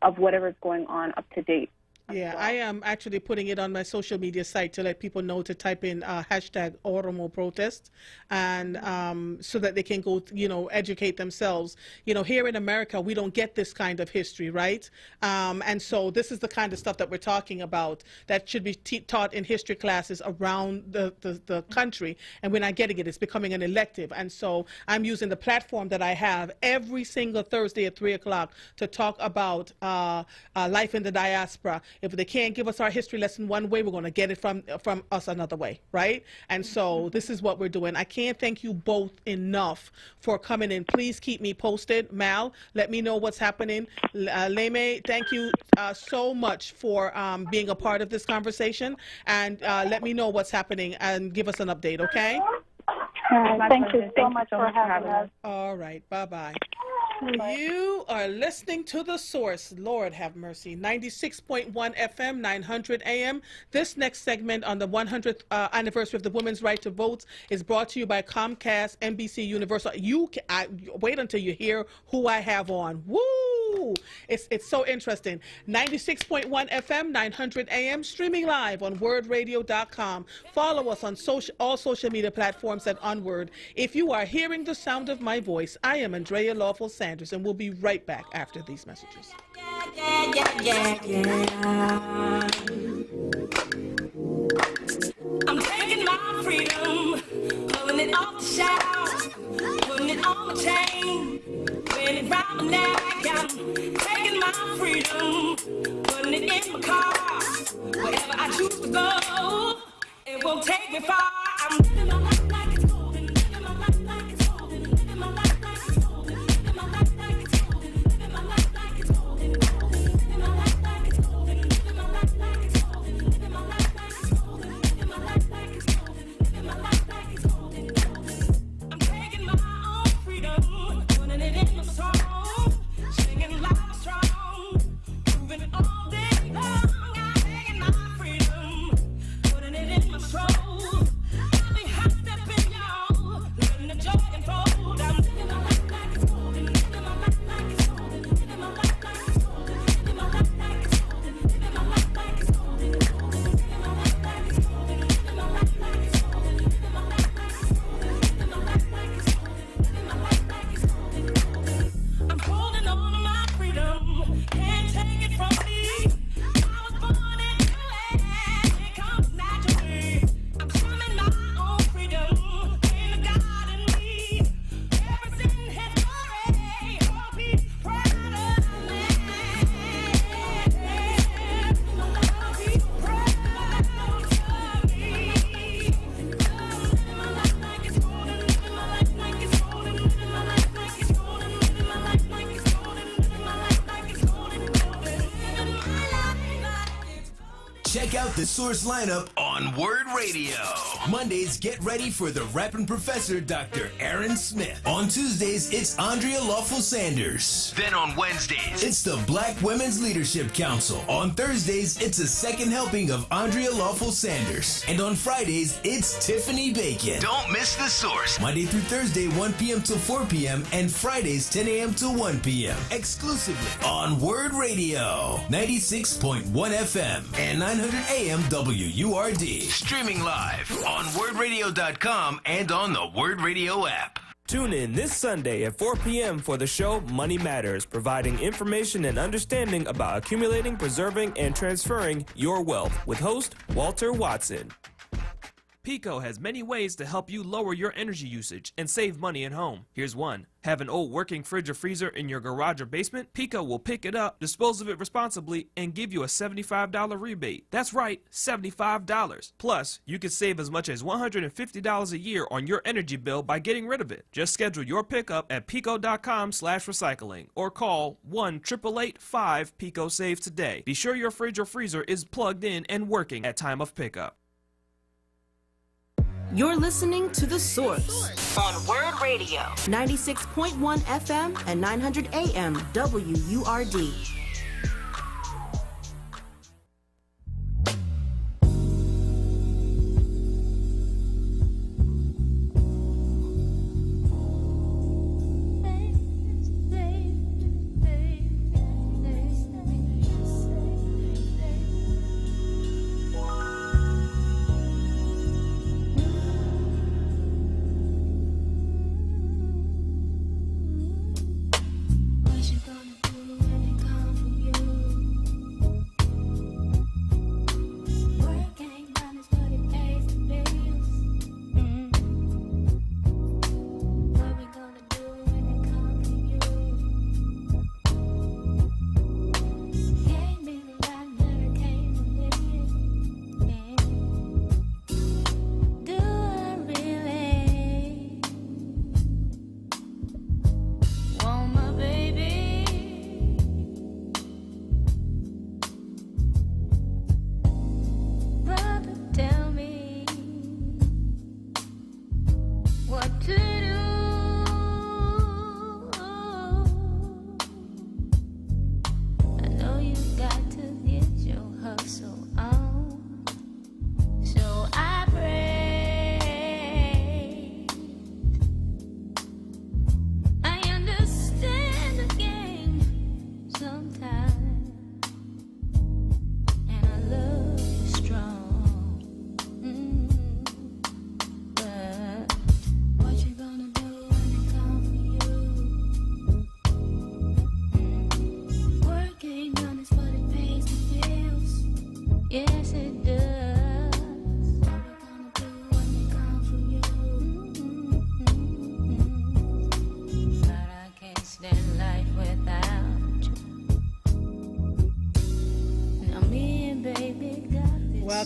of whatever's going on up to date. Yeah, I am actually putting it on my social media site to let people know to type in hashtag Oromo protest, and so that they can go, educate themselves. Here in America, we don't get this kind of history, right? And so this is the kind of stuff that we're talking about that should be taught in history classes around the country, and we're not getting it. It's becoming an elective, and so I'm using the platform that I have every single Thursday at 3 o'clock to talk about life in the diaspora. If they can't give us our history lesson one way, we're going to get it from us another way, right? And so this is what we're doing. I can't thank you both enough for coming in. Please keep me posted. Mal, let me know what's happening. Leme, thank you so much for being a part of this conversation, and let me know what's happening and give us an update, okay? Thank you so much for having us. All right, bye-bye. You are listening to The Source. Lord have mercy. 96.1 FM, 900 AM. This next segment on the 100th anniversary of the women's right to vote is brought to you by Comcast, NBC Universal. Wait until you hear who I have on. Woo! It's so interesting. 96.1 FM, 900 AM, streaming live on WordRadio.com. Follow us on all social media platforms at onWURD. If you are hearing the sound of my voice, I am Andrea Lawful Sanders, and we'll be right back after these messages. I'm taking my freedom, pulling it off the shelf, putting it on my chain, wearing it round my neck. I'm taking my freedom, putting it in my car, wherever I choose to go, it won't take me far. I'm living my life like it's golden, living my life like it's golden, living my life like it's golden, living my life like it's golden, living my life like it's golden, living my life like it's golden, living my life like it's golden, living my life like it's golden, living my life like it's golden, living my life like it's golden. I'm taking my own freedom, putting it in my soul, singing loud, strong, moving all day long. I'm taking my freedom, putting it in my soul. Check out the Source lineup on Word Radio. Mondays, get ready for the rapping professor, Dr. Aaron Smith. On Tuesdays, it's Andrea Lawful Sanders. Then on Wednesdays, it's the Black Women's Leadership Council. On Thursdays, it's a second helping of Andrea Lawful Sanders. And on Fridays, it's Tiffany Bacon. Don't miss the Source. Monday through Thursday, 1 p.m. till 4 p.m. and Fridays, 10 a.m. till 1 p.m. Exclusively on Word Radio. 96.1 FM and 900 AM WURD. Streaming live on WordRadio.com and on the Word Radio app. Tune in this Sunday at 4 p.m. for the show Money Matters, providing information and understanding about accumulating, preserving, and transferring your wealth with host Walter Watson. Pico has many ways to help you lower your energy usage and save money at home. Here's one. Have an old working fridge or freezer in your garage or basement? Pico will pick it up, dispose of it responsibly, and give you a $75 rebate. That's right, $75. Plus, you can save as much as $150 a year on your energy bill by getting rid of it. Just schedule your pickup at pico.com/recycling or call 1-888-5-PICO-SAVE today. Be sure your fridge or freezer is plugged in and working at time of pickup. You're listening to The Source on Word Radio, 96.1 FM and 900 AM WURD.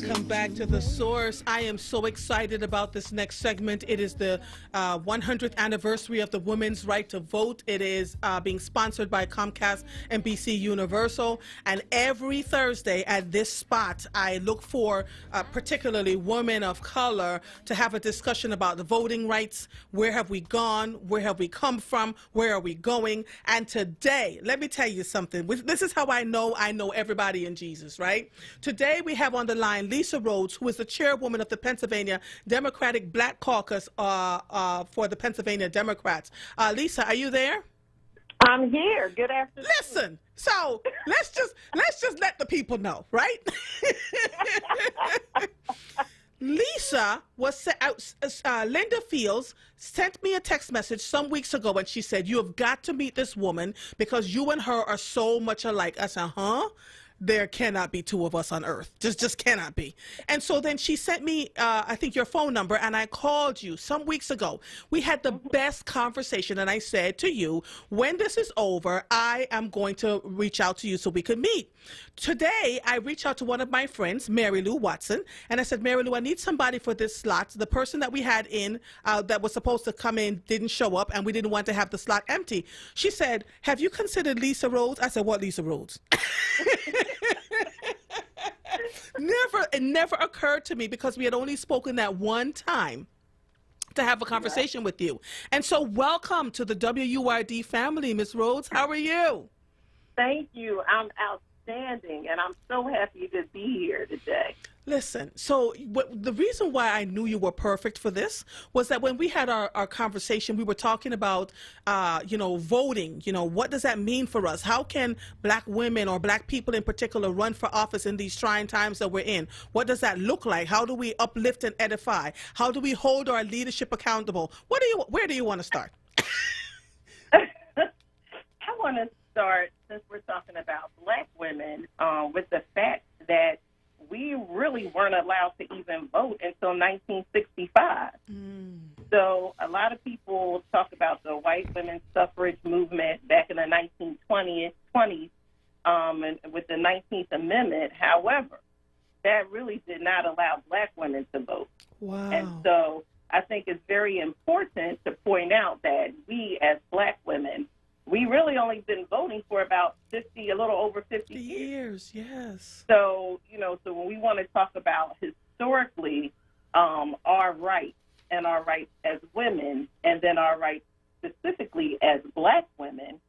Welcome back to The Source. I am so excited about this next segment. It is the 100th anniversary of the women's right to vote. It is being sponsored by Comcast and NBC Universal. And every Thursday at this spot, I look for particularly women of color to have a discussion about the voting rights. Where have we gone? Where have we come from? Where are we going? And today, let me tell you something. This is how I know everybody in Jesus, right? Today we have on the line Lisa Rhodes, who is the chairwoman of the Pennsylvania Democratic Black Caucus for the Pennsylvania Democrats. Lisa, are you there? I'm here. Good afternoon. Listen, so let's just let the people know, right? Lisa was Linda Fields sent me a text message some weeks ago, and she said, "You have got to meet this woman because you and her are so much alike." I said, "Huh? There cannot be two of us on earth. Just cannot be." And so then she sent me, I think, your phone number, and I called you some weeks ago. We had the best conversation, and I said to you, when this is over, I am going to reach out to you so we could meet. Today, I reached out to one of my friends, Mary Lou Watson, and I said, "Mary Lou, I need somebody for this slot." The person that we had in that was supposed to come in didn't show up, and we didn't want to have the slot empty. She said, "Have you considered Lisa Rhodes?" I said, "What Lisa Rhodes?" It never occurred to me because we had only spoken that one time to have a conversation with you. And so welcome to the WURD family, Ms. Rhodes. How are you? Thank you. I'm outstanding, and I'm so happy to be here today. Listen, so the reason why I knew you were perfect for this was that when we had our conversation, we were talking about, voting. What does that mean for us? How can black women or black people in particular run for office in these trying times that we're in? What does that look like? How do we uplift and edify? How do we hold our leadership accountable? Where do you want to start? I want to start, since we're talking about black women, with the fact that we really weren't allowed to even vote until 1965. So a lot of people talk about the white women's suffrage movement back in the 1920s, and with the 19th Amendment. However, that really did not allow black women to vote. Wow. And so I think it's very important to point out that we as black women, we really only been voting for about a little over 50 years. Yes. So, so when we want to talk about historically our rights and our rights as women, and then our rights specifically as black women,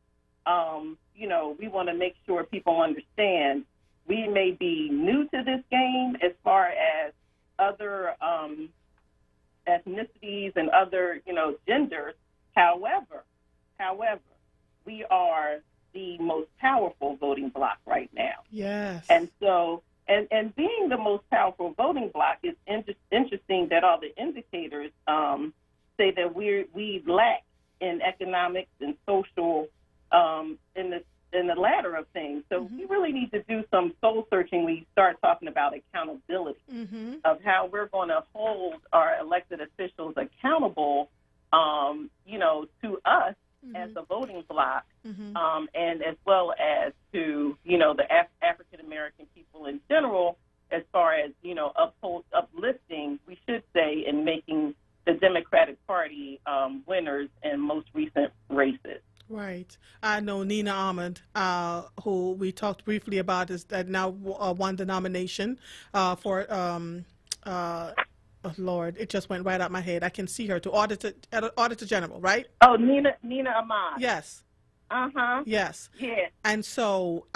we want to make sure people understand we may be new to this game as far as other ethnicities and other, genders. However, we are the most powerful voting bloc right now. Yes. And so, and being the most powerful voting bloc, is interesting that all the indicators say that we lack in economics and social in the ladder of things. So we really need to do some soul searching when you start talking about accountability of how we're going to hold our elected officials accountable, to us as a voting bloc, and as well as to, the African American people in general, as far as, uplifting, we should say, in making the Democratic Party winners in most recent races. Right. I know Nina Ahmed, who we talked briefly about, is that now won the nomination for oh Lord, it just went right out my head. I can see her to Auditor General, right? Oh, Nina Ahmad. Yes. Yes. Yeah. And so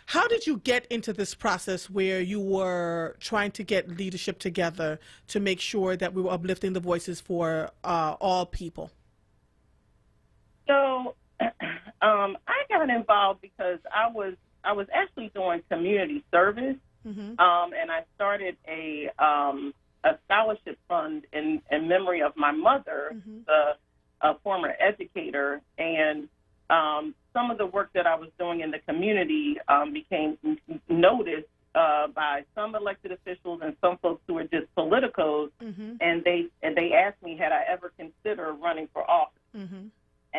how did you get into this process where you were trying to get leadership together to make sure that we were uplifting the voices for all people? So I got involved because I was actually doing community service. And I started a scholarship fund in memory of my mother, a former educator, and some of the work that I was doing in the community became noticed by some elected officials and some folks who were just politicos, and they asked me had I ever considered running for office.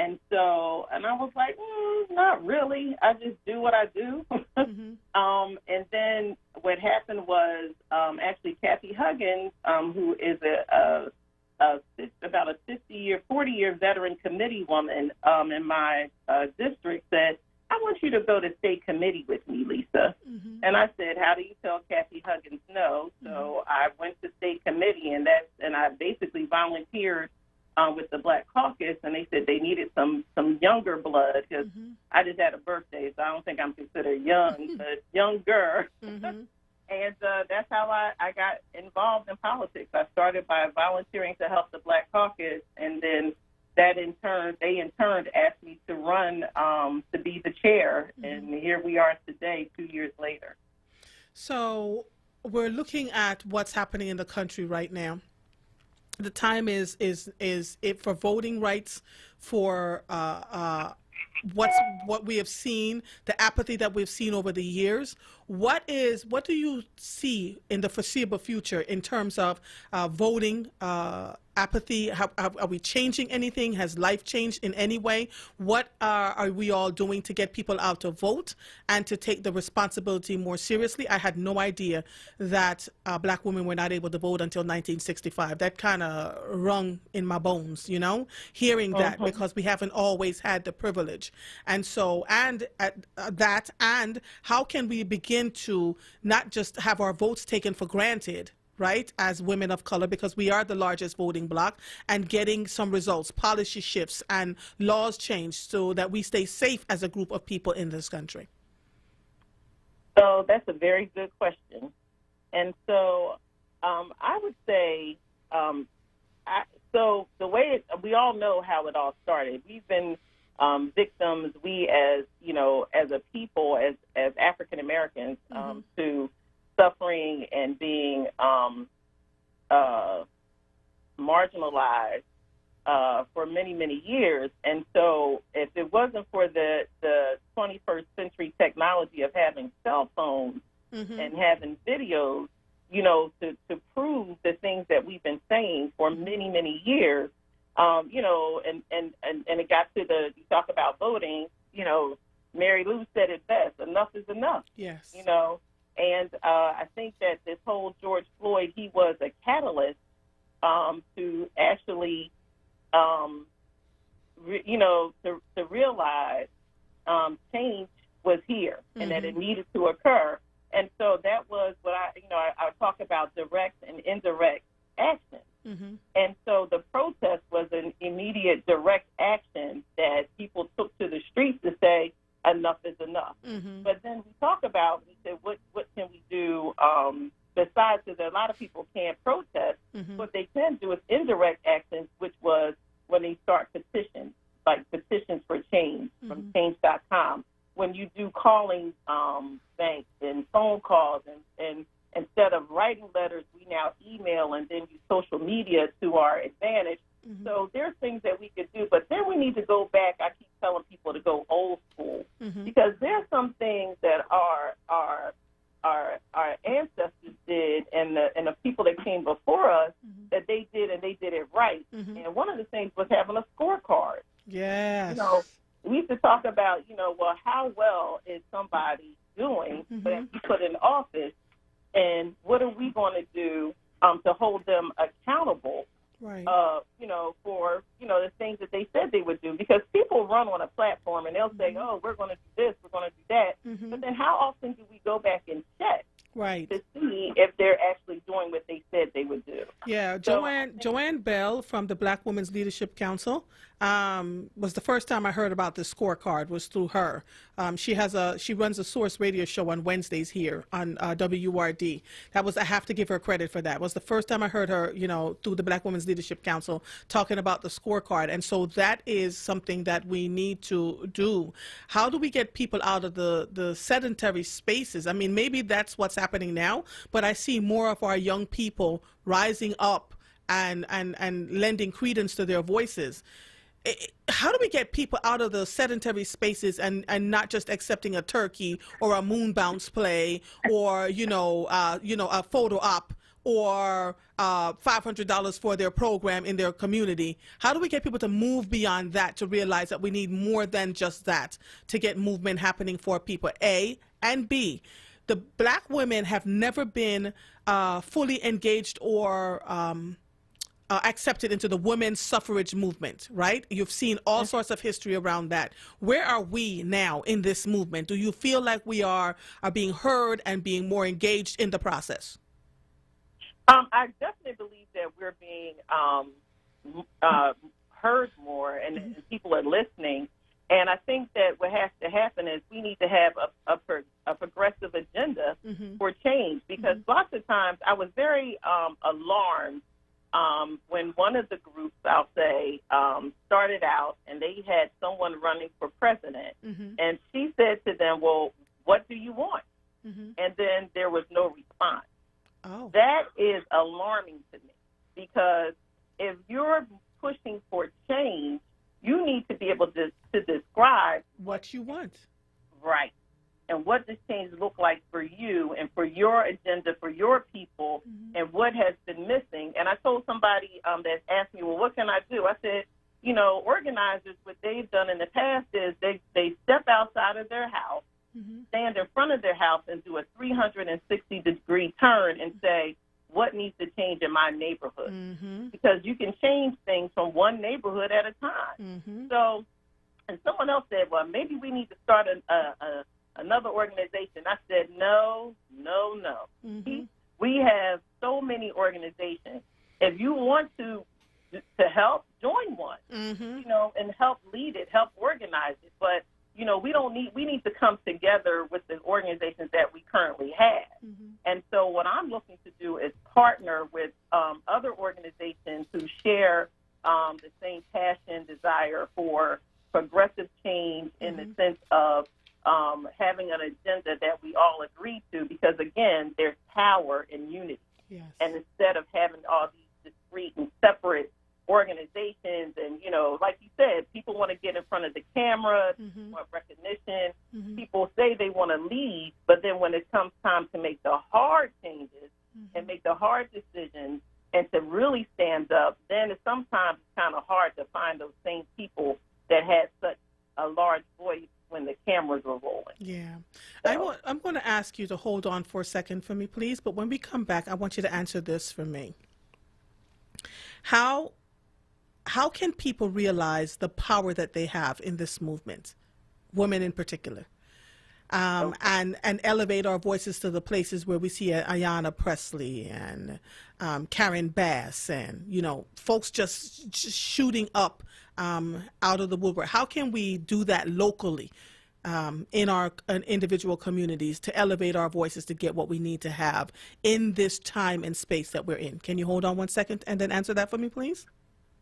And so, and I was like, not really. I just do what I do. And then what happened was actually Kathy Huggins, who is about a 40-year veteran committee woman in my district, said, I want you to go to state committee with me, Lisa. And I said, how do you tell Kathy Huggins no? So I went to state committee, and I basically volunteered with the Black Caucus, and they said they needed some younger blood because I just had a birthday, so I don't think I'm considered young, but younger. And that's how I got involved in politics. I started by volunteering to help the Black Caucus, and then they in turn asked me to run to be the chair, and here we are today, 2 years later. So we're looking at what's happening in the country right now. The time is it for voting rights, for what we have seen, the apathy that we've seen over the years. What do you see in the foreseeable future in terms of voting, apathy? Are we changing anything? Has life changed in any way? What are we all doing to get people out to vote and to take the responsibility more seriously? I had no idea that Black women were not able to vote until 1965. That kind of rung in my bones, hearing that, because we haven't always had the privilege. And so, and how can we begin to not just have our votes taken for granted, right, as women of color, because we are the largest voting bloc, and getting some results, policy shifts, and laws changed so that we stay safe as a group of people in this country? So that's a very good question. And so I would say, so the way we all know how it all started. We've been victims, we as a people, as African Americans, to suffering and being marginalized for many, many years. And so if it wasn't for the 21st century technology of having cell phones and having videos, to prove the things that we've been saying for many, many years, and it got to you talk about voting, Mary Lou said it best, enough is enough. Yes. And I think that this whole George Floyd, he was a catalyst to actually, to realize change was here and that it needed to occur. And so that was what I talk about direct and indirect action. And so the protest was an immediate direct action that people took to the streets to say, enough is enough. But then we said, what can we do besides, because a lot of people can't protest. What they can do is indirect actions, which was when they start petitions, like petitions for change from change.com. When you do calling banks and phone calls, and instead of writing letters, we now email and then use social media to our advantage. So there's things that we could do, but then we need to go back. I keep telling people to go old school because there's some things that our ancestors did and the people that came before us that they did, and they did it right. And one of the things was having a scorecard. Yes. We used to talk about, well, how well is somebody doing that we put in office, and what are we going to do to hold them accountable? Right. For the things that they said they would do, because people run on a platform and they'll say, "Oh, we're going to do this, we're going to do that," but then how often do we go back and check to see if they're actually doing what they said they would do? Yeah, Joanne Bell from the Black Women's Leadership Council was the first time I heard about the scorecard was through her. She runs a Source radio show on Wednesdays here on WURD. I have to give her credit for that. It was the first time I heard her, through the Black Women's Leadership Council talking about the scorecard. And so that is something that we need to do. How do we get people out of the sedentary spaces? I mean, maybe that's what's happening now, but I see more of our young people rising up and lending credence to their voices. How do we get people out of the sedentary spaces and not just accepting a turkey or a moon bounce play or a photo op or $500 for their program in their community. How do we get people to move beyond that, to realize that we need more than just that to get movement happening for people? A, and B, the black women have never been fully engaged or accepted into the women's suffrage movement, right? You've seen all sorts of history around that. Where are we now in this movement? Do you feel like we are being heard and being more engaged in the process? I definitely believe that we're being heard more, and people are listening. And I think that what has to happen is we need to have a progressive agenda for change, because lots of times I was very alarmed when one of the groups, I'll say, started out and they had someone running for president. And she said to them, well, what do you want? And then there was no response. Oh. That is alarming to me, because if you're pushing for change, you need to be able to describe what you want. Right. And what does change look like for you and for your agenda, for your people, and what has been missing. And I told somebody that asked me, well, what can I do? I said, you know, organizers, what they've done in the past is they step outside of their house, stand in front of their house and do a 360-degree turn and say, what needs to change in my neighborhood? Because you can change things from one neighborhood at a time. So, and someone else said, well, maybe we need to start another organization. I said, no. We have so many organizations. If you want to help, join one, you know, and help lead it, help organize it. But, you know, we need to come together with the organizations that we currently have. And so what I'm looking to do is partner with other organizations who share the same passion, desire for progressive change in the sense of having an agenda that we all agree to, because, again, there's power in unity. Yes. And instead of having all these discrete and separate organizations, and, you know, like you said, people want to get in front of the camera, want recognition. People say they want to lead, but then when it comes time to make the hard changes and make the hard decisions and to really stand up, then it's sometimes kind of hard to find those same people that had such a large voice when the cameras were rolling. Yeah. So. I'm going to ask you to hold on for a second for me, please. But when we come back, I want you to answer this for me. How can people realize the power that they have in this movement, women in particular, and elevate our voices to the places where we see Ayanna Presley and Karen Bass and, you know, folks just shooting up out of the woodwork? How can we do that locally in our individual communities to elevate our voices to get what we need to have in this time and space that we're in? Can you hold on one second and then answer that for me, please?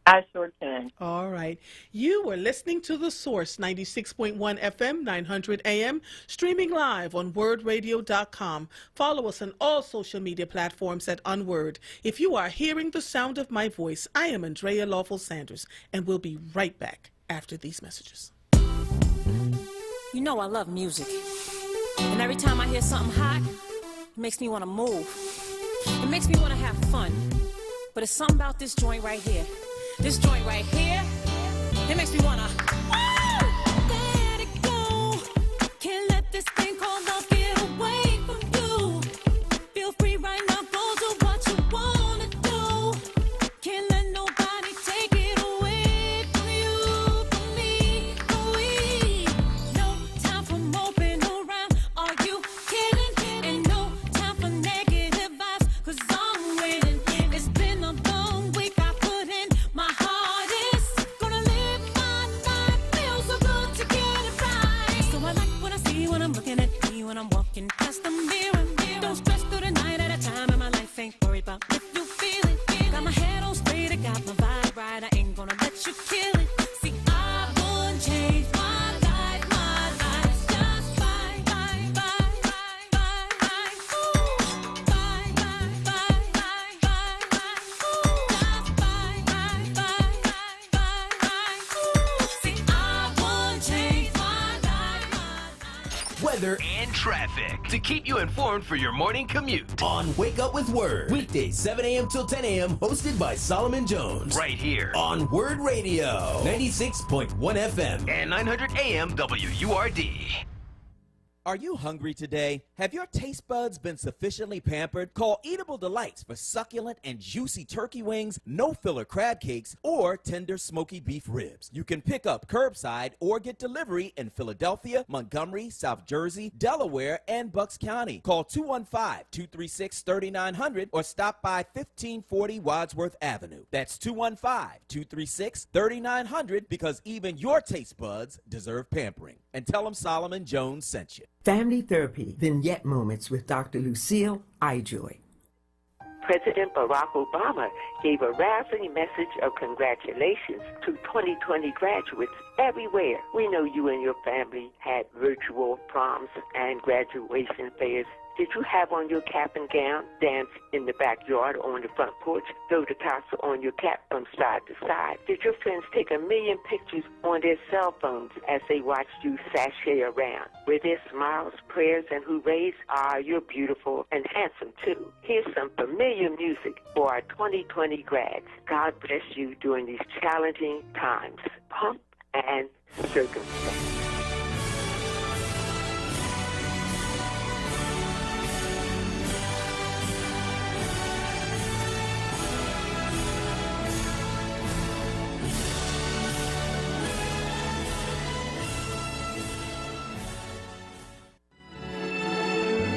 I sure can. All right. You were listening to The Source, 96.1 FM, 900 AM, streaming live on WordRadio.com. Follow us on all social media platforms at onWURD. If you are hearing the sound of my voice, I am Andrea Lawful Sanders, and we'll be right back after these messages. You know I love music. And every time I hear something hot, it makes me want to move. It makes me want to have fun. But it's something about this joint right here. This joint right here, it makes me wanna let it go. Can't let this thing called love get away from you. Feel free right now, go do what you wanna do. Can't let nobody take it away from you, from me, from we. No time for moping around, are you kidding? And no time for negative vibes, 'cause I'm waiting. It's been a long week, I put in my hardest. Gonna live my life weather, and traffic to keep you informed for your morning commute on Wake Up with Word. Weekdays 7 a.m. till 10 a.m. hosted by Solomon Jones. Right here on Word Radio, 96.1 FM and 900 AM WURD. Are you hungry today? Have your taste buds been sufficiently pampered? Call Eatable Delights for succulent and juicy turkey wings, no-filler crab cakes, or tender smoky beef ribs. You can pick up curbside or get delivery in Philadelphia, Montgomery, South Jersey, Delaware, and Bucks County. Call 215-236-3900 or stop by 1540 Wadsworth Avenue. That's 215-236-3900 because even your taste buds deserve pampering. And tell them Solomon Jones sent you. Family Therapy Vignette Moments with Dr. Lucille Ijoy. President Barack Obama gave a rousing message of congratulations to 2020 graduates everywhere. We know you and your family had virtual proms and graduation fairs. Did you have on your cap and gown, dance in the backyard or on the front porch, throw the tassel on your cap from side to side? Did your friends take a million pictures on their cell phones as they watched you sashay around? With their smiles, prayers, and hoorays, you're beautiful and handsome too. Here's some familiar music for our 2020 grads. God bless you during these challenging times. Pump and circumstance.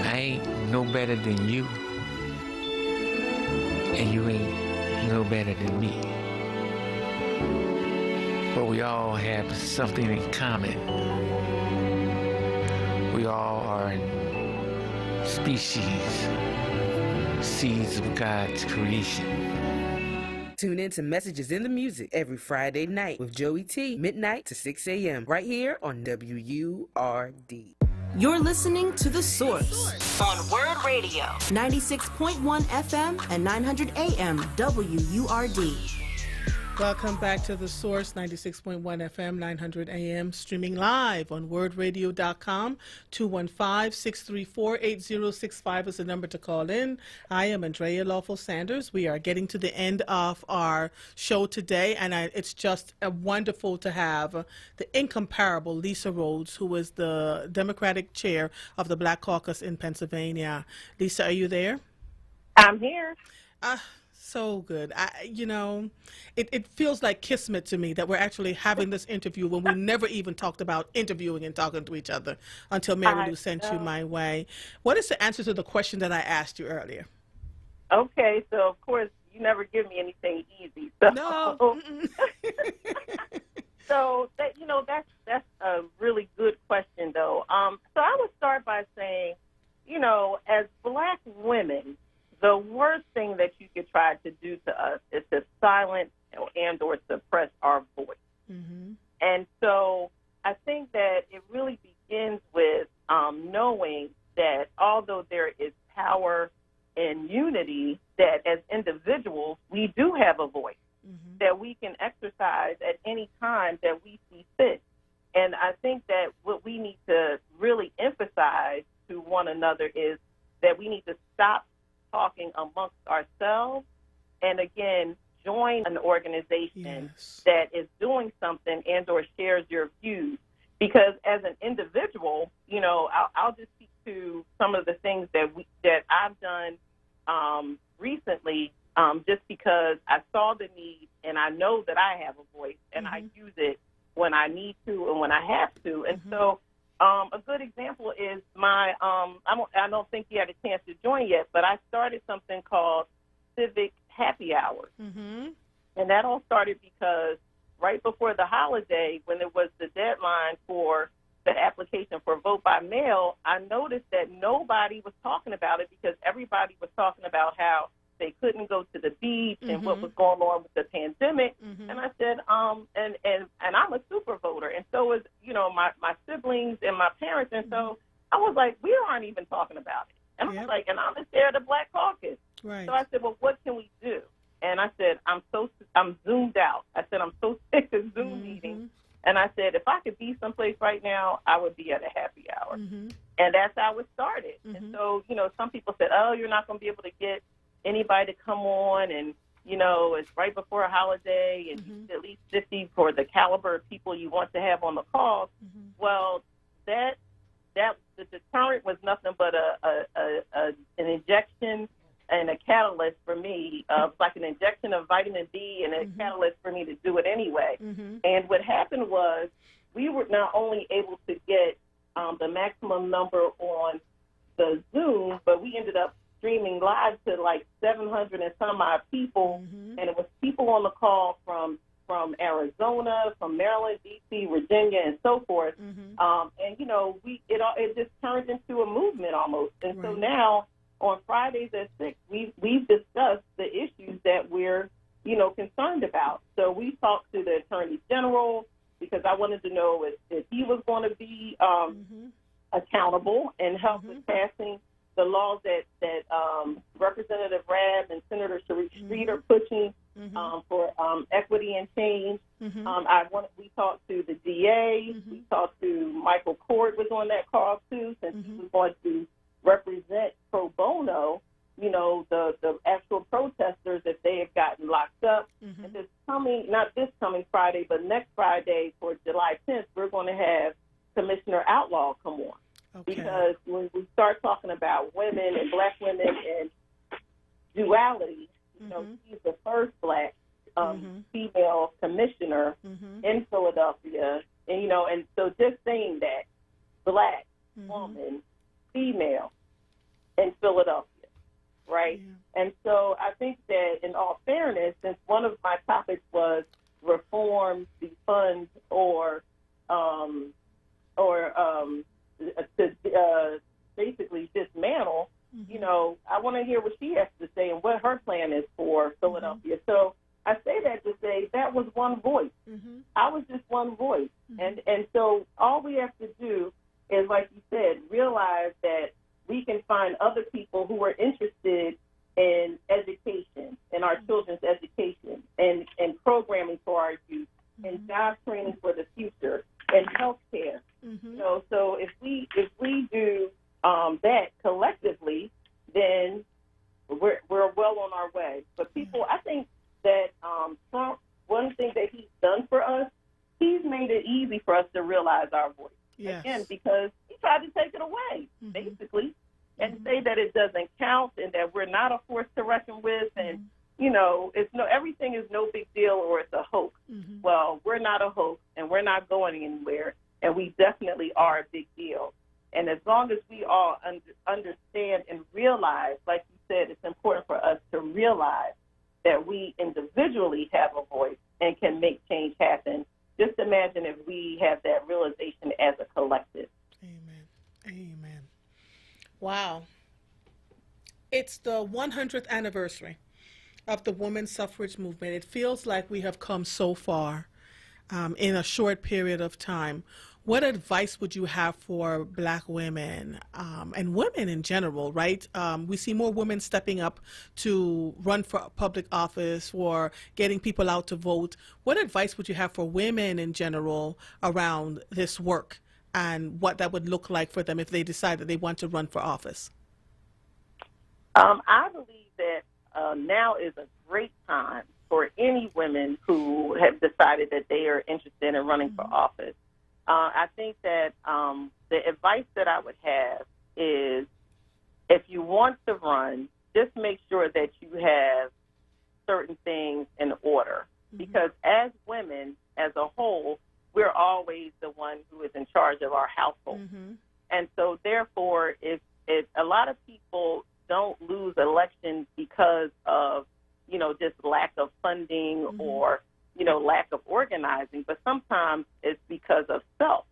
I ain't no better than you, and you ain't no better than me. But we all have something in common. We all are species, seeds of God's creation. Tune in to Messages in the Music every Friday night with Joey T, midnight to 6 a.m. right here on WURD. You're listening to The Source on Word Radio, 96.1 FM and 900 AM WURD. Welcome back to The Source, 96.1 FM, 900 AM, streaming live on wordradio.com. 215-634-8065 is the number to call in. I am Andrea Lawful Sanders. We are getting to the end of our show today, and it's just wonderful to have the incomparable Lisa Rhodes, who is the Democratic chair of the Black Caucus in Pennsylvania. Lisa, are you there? I'm here. So good. It feels like kismet to me that we're actually having this interview when we never even talked about interviewing and talking to each other until Mary Lou sent you my way. What is the answer to the question that I asked you earlier? Okay, so of course you never give me anything easy. So, no. So that's a really good question though. So I would start by saying, as Black women, the worst thing that you could try to do to us is to silence and or suppress our voice. Mm-hmm. And so I think that it really begins with knowing that although there is power in unity, that as individuals, we do have a voice that we can exercise at any time that we see fit. And I think that what we need to really emphasize to one another is that we need to stop talking amongst ourselves and again join an organization that is doing something and or shares your views, because as an individual, I'll just speak to some of the things that I've done recently, just because I saw the need and I know that I have a voice and I use it when I need to and when I have to. And so a good example is I don't think you had a chance to join yet, but I started something called Civic Happy Hours. Mm-hmm. And that all started because right before the holiday, when it was the deadline for the application for vote by mail, I noticed that nobody was talking about it because everybody was talking about how they couldn't go to the beach and what was going on with the pandemic. And I said, and I'm a super voter, and so is, my siblings and my parents. And so I was like, we aren't even talking about it. And I was like, and I'm the chair of the Black Caucus. Right. So I said, well, what can we do? And I said, I'm zoomed out. I said, I'm so sick of Zoom meetings And I said, if I could be someplace right now, I would be at a happy hour. And that's how it started. And so, some people said, oh, you're not going to be able to get anybody to come on. And, it's right before a holiday and you need at least 50 for the caliber of people you want to have on the call. Well, the deterrent was nothing but an injection and a catalyst for me, like an injection of vitamin D and a catalyst for me to do it anyway. And what happened was we were not only able to get the maximum number on the Zoom, but we ended up streaming live to like 700 and some odd people, and it was people on the call from Arizona, from Maryland, D.C., Virginia, and so forth. And it just turned into a movement almost. And so now on Fridays at 6, we've discussed the issues that we're concerned about. So we talked to the Attorney General because I wanted to know if he was going to be accountable and help with passing the laws that Representative Rabb and Senator Sharif Street are pushing for equity and change. We talked to the DA. We talked to Michael Cord was on that call too, since he was going to represent pro bono, the actual protesters if they have gotten locked up. And not this coming Friday, but next Friday for July 10th, we're going to have Commissioner Outlaw come on. Because when we start talking about women and black women and duality, she's the first black female commissioner in Philadelphia. And so just saying that, black woman, female in Philadelphia, right? And so I think that in all fairness, since one of my topics was reform, defund, or to basically dismantle, I want to hear what she has to say and what her plan is for Philadelphia. So I say that to say that was one voice. I was just one voice. And so all we have to do is, like you said, realize that we can find other people who are interested in education, in our children's education, and programming for our youth, and job training for the future, and healthcare. So if we do that collectively, then we're well on our way. But people, I think that Trump, one thing that he's done for us, he's made it easy for us to realize our voice. Again, because he tried to take it away, basically, and say that it doesn't count and that we're not a force to reckon with, and everything is no big deal or it's a hoax. Well, we're not a hoax and we're not going anywhere, and we definitely are a big deal. And as long as we all understand and realize, like you said, it's important for us to realize that we individually have a voice and can make change happen. Just imagine if we have that realization as a collective. Amen. Wow. It's the 100th anniversary of the women's suffrage movement. It feels like we have come so far in a short period of time. What advice would you have for black women and women in general, right? We see more women stepping up to run for public office or getting people out to vote. What advice would you have for women in general around this work and what that would look like for them if they decide that they want to run for office? I believe that now is a great time for any women who have decided that they are interested in running for office. I think that the advice that I would have is if you want to run, just make sure that you have certain things in order. Because as women, as a whole, we're always the one who is in charge of our household. And so therefore, if a lot of people don't lose elections because of, just lack of funding or lack of organizing, but sometimes it's because of self,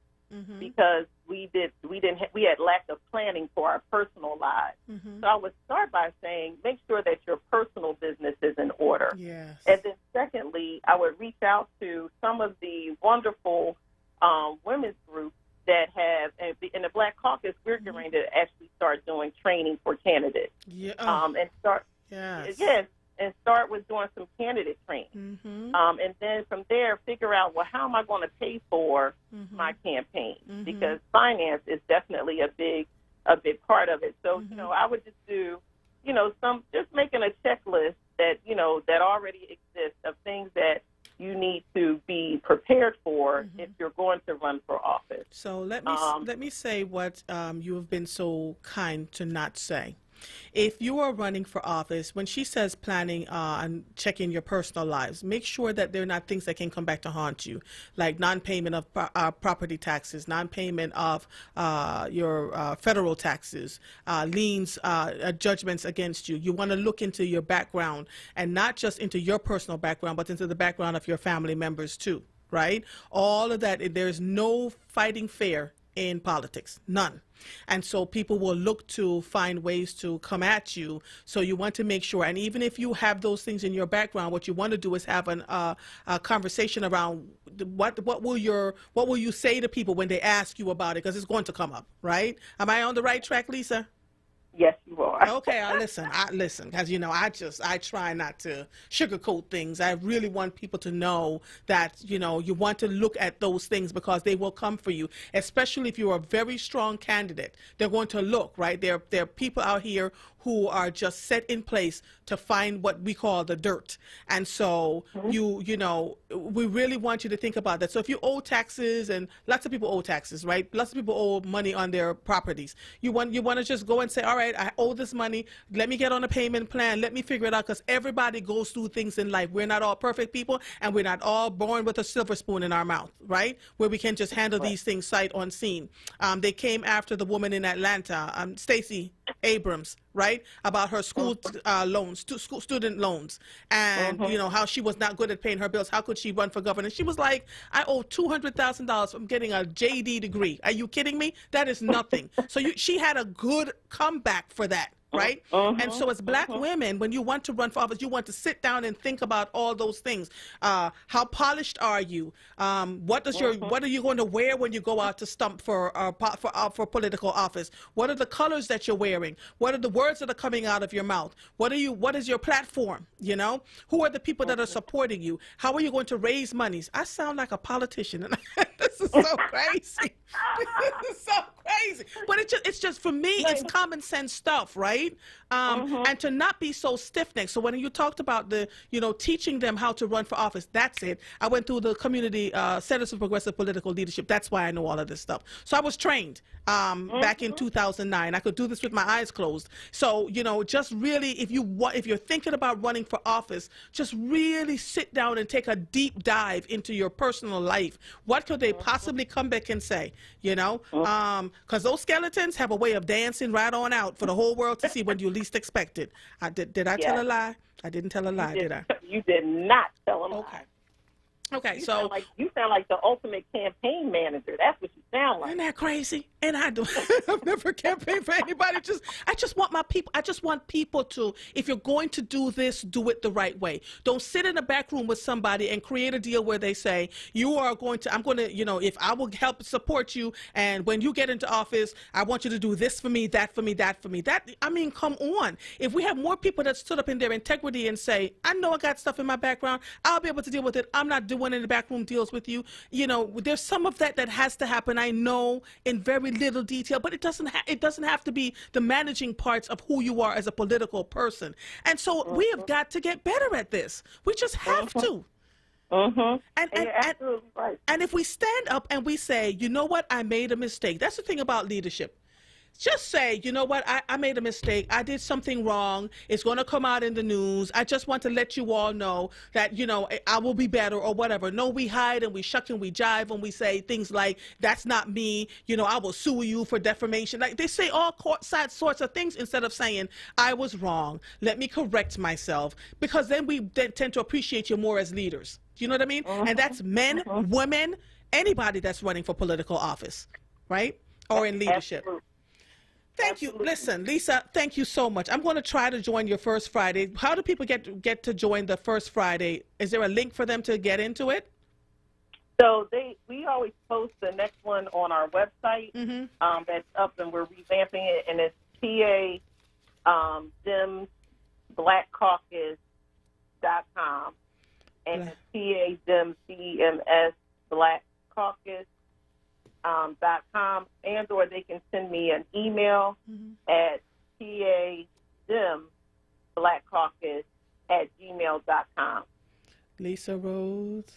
because we had lack of planning for our personal lives. So I would start by saying, make sure that your personal business is in order. And then secondly, I would reach out to some of the wonderful women's groups that have, in the Black Caucus, we're going to actually start doing training for candidates. And start, and start with doing some candidate training. And then from there, figure out, well, how am I going to pay for my campaign? Because finance is definitely a big part of it. So, you know, I would just do, you know, just making a checklist that, you know, that already exists of things that you need to be prepared for if you're going to run for office. So let me say what you have been so kind to not say. If you are running for office, when she says planning and checking your personal lives, make sure that they're not things that can come back to haunt you, like non-payment of property taxes, non-payment of your federal taxes, liens, judgments against you. You want to look into your background, and not just into your personal background, but into the background of your family members too, right? All of that. There's no fighting fair in politics, none. And so people will look to find ways to come at you. So you want to make sure, and even if you have those things in your background, what you want to do is have a conversation around what will you say to people when they ask you about it, because it's going to come up, right? Am I on the right track, Lisa? Yes, you are. Okay, I listen, because, you know, I try not to sugarcoat things. I really want people to know that, you know, you want to look at those things because they will come for you, especially if you're a very strong candidate. They're going to look, right? There are people out here who are just set in place to find what we call the dirt. And so you know, we really want you to think about that. So if you owe taxes, and lots of people owe taxes, right? Lots of people owe money on their properties. You want to just go and say, all right, I owe this money. Let me get on a payment plan. Let me figure it out, because everybody goes through things in life. We're not all perfect people, and we're not all born with a silver spoon in our mouth, right? Where we can just handle these things sight unseen. They came after the woman in Atlanta, Stacey Abrams, right, about her school loans, student loans, and you know how she was not good at paying her bills. How could she run for governor? She was like, I owe $200,000 from getting a JD degree. Are you kidding me? That is nothing. So she had a good comeback for that. Right? And so as black women, when you want to run for office, you want to sit down and think about all those things. How polished are you? What are you going to wear when you go out to stump for political office? What are the colors that you're wearing? What are the words that are coming out of your mouth? What is your platform? You know, who are the people that are supporting you? How are you going to raise monies? I sound like a politician, and this is so crazy. This is so crazy. But it's just for me, it's common sense stuff, right? And to not be so stiff-necked. So when you talked about teaching them how to run for office, that's it. I went through the community Centers for Progressive Political Leadership. That's why I know all of this stuff. So I was trained back in 2009. I could do this with my eyes closed. So, you know, just really, if you're thinking about running for office, just really sit down and take a deep dive into your personal life. What could they possibly come back and say, you know? Because those skeletons have a way of dancing right on out for the whole world to see when you least expect it. Did I tell a lie? I didn't tell a lie, did I? You did not tell a lie. Okay, you sound like the ultimate campaign manager. That's what you sound like. Isn't that crazy? And I've never campaigned for anybody. I just want my people. I just want people to, if you're going to do this, do it the right way. Don't sit in a back room with somebody and create a deal where they say, I'm going to, you know, if I will help support you, and when you get into office, I want you to do this for me, that for me, that for me. I mean, come on. If we have more people that stood up in their integrity and say, I know I got stuff in my background, I'll be able to deal with it. I'm not doing any backroom deals with you. You know, there's some of that has to happen. I know in very little detail, but it doesn't have to be the managing parts of who you are as a political person. And so we have got to get better at this. We just have to. And you're absolutely right. And if we stand up and we say, you know what, I made a mistake. That's the thing about leadership. Just say, you know what, I made a mistake. I did something wrong. It's going to come out in the news. I just want to let you all know that, you know, I will be better or whatever. No, we hide and we shuck and we jive and we say things like, that's not me. You know, I will sue you for defamation. Like, they say all sorts of things instead of saying, I was wrong. Let me correct myself. Because then we tend to appreciate you more as leaders. Do you know what I mean? And that's men, women, anybody that's running for political office, right? Or in leadership. Absolutely. Thank you. Listen, Lisa, thank you so much. I'm going to try to join your First Friday. How do people get to join the First Friday? Is there a link for them to get into it? So we always post the next one on our website. That's up, and we're revamping it, and it's PA Dems Black Caucus gmail.com. And TADEMS Black Caucus .com, and or they can send me an email at TADEMBlackCaucus@gmail.com. Lisa Rhodes,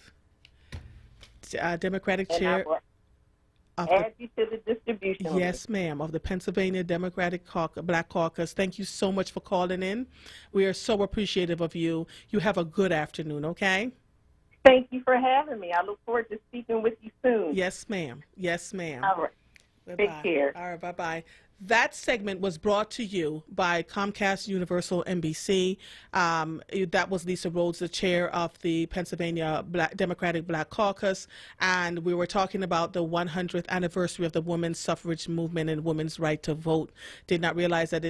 Democratic And Chair. I will add you to the distribution list. Yes, ma'am, of the Pennsylvania Democratic Black Caucus. Thank you so much for calling in. We are so appreciative of you. You have a good afternoon, okay? Thank you for having me. I look forward to speaking with you soon. Yes, ma'am. Yes, ma'am. All right. Bye-bye. Take care. All right, bye-bye. That segment was brought to you by Comcast Universal NBC. That was Lisa Rhodes, the chair of the Pennsylvania Democratic Black Caucus, and we were talking about the 100th anniversary of the women's suffrage movement and women's right to vote. Did not realize that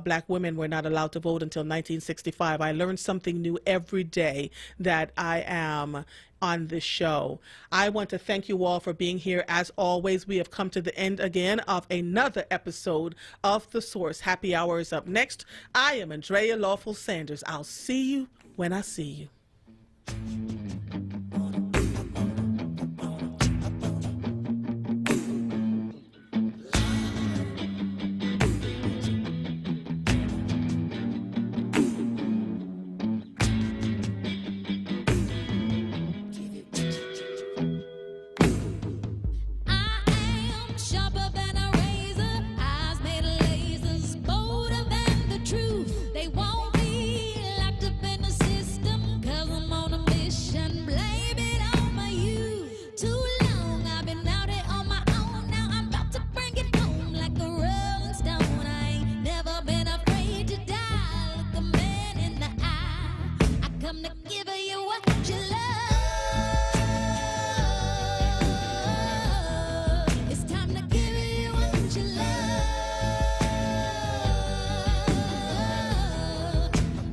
black women were not allowed to vote until 1965. I learned something new every day that I am on this show. I want to thank you all for being here. As always, we have come to the end again of another episode of The Source. Happy Hour is up next. I am Andrea Lawful Sanders. I'll see you when I see you. Sharper than a razor, eyes made of lasers, bolder than the truth. They won't be locked up in the system, 'cause I'm on a mission. Blame it on my youth. Too long I've been out here on my own. Now I'm about to bring it home like a rolling stone. I ain't never been afraid to die. Look a man in the eye. I come to give you what you love. It's time to give you what you love.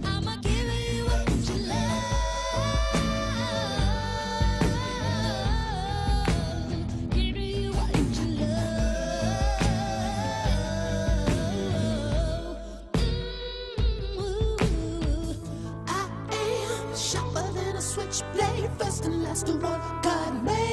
I'ma give you what you love. Give you what you love. I am sharper than a switchblade, first and last to one. God made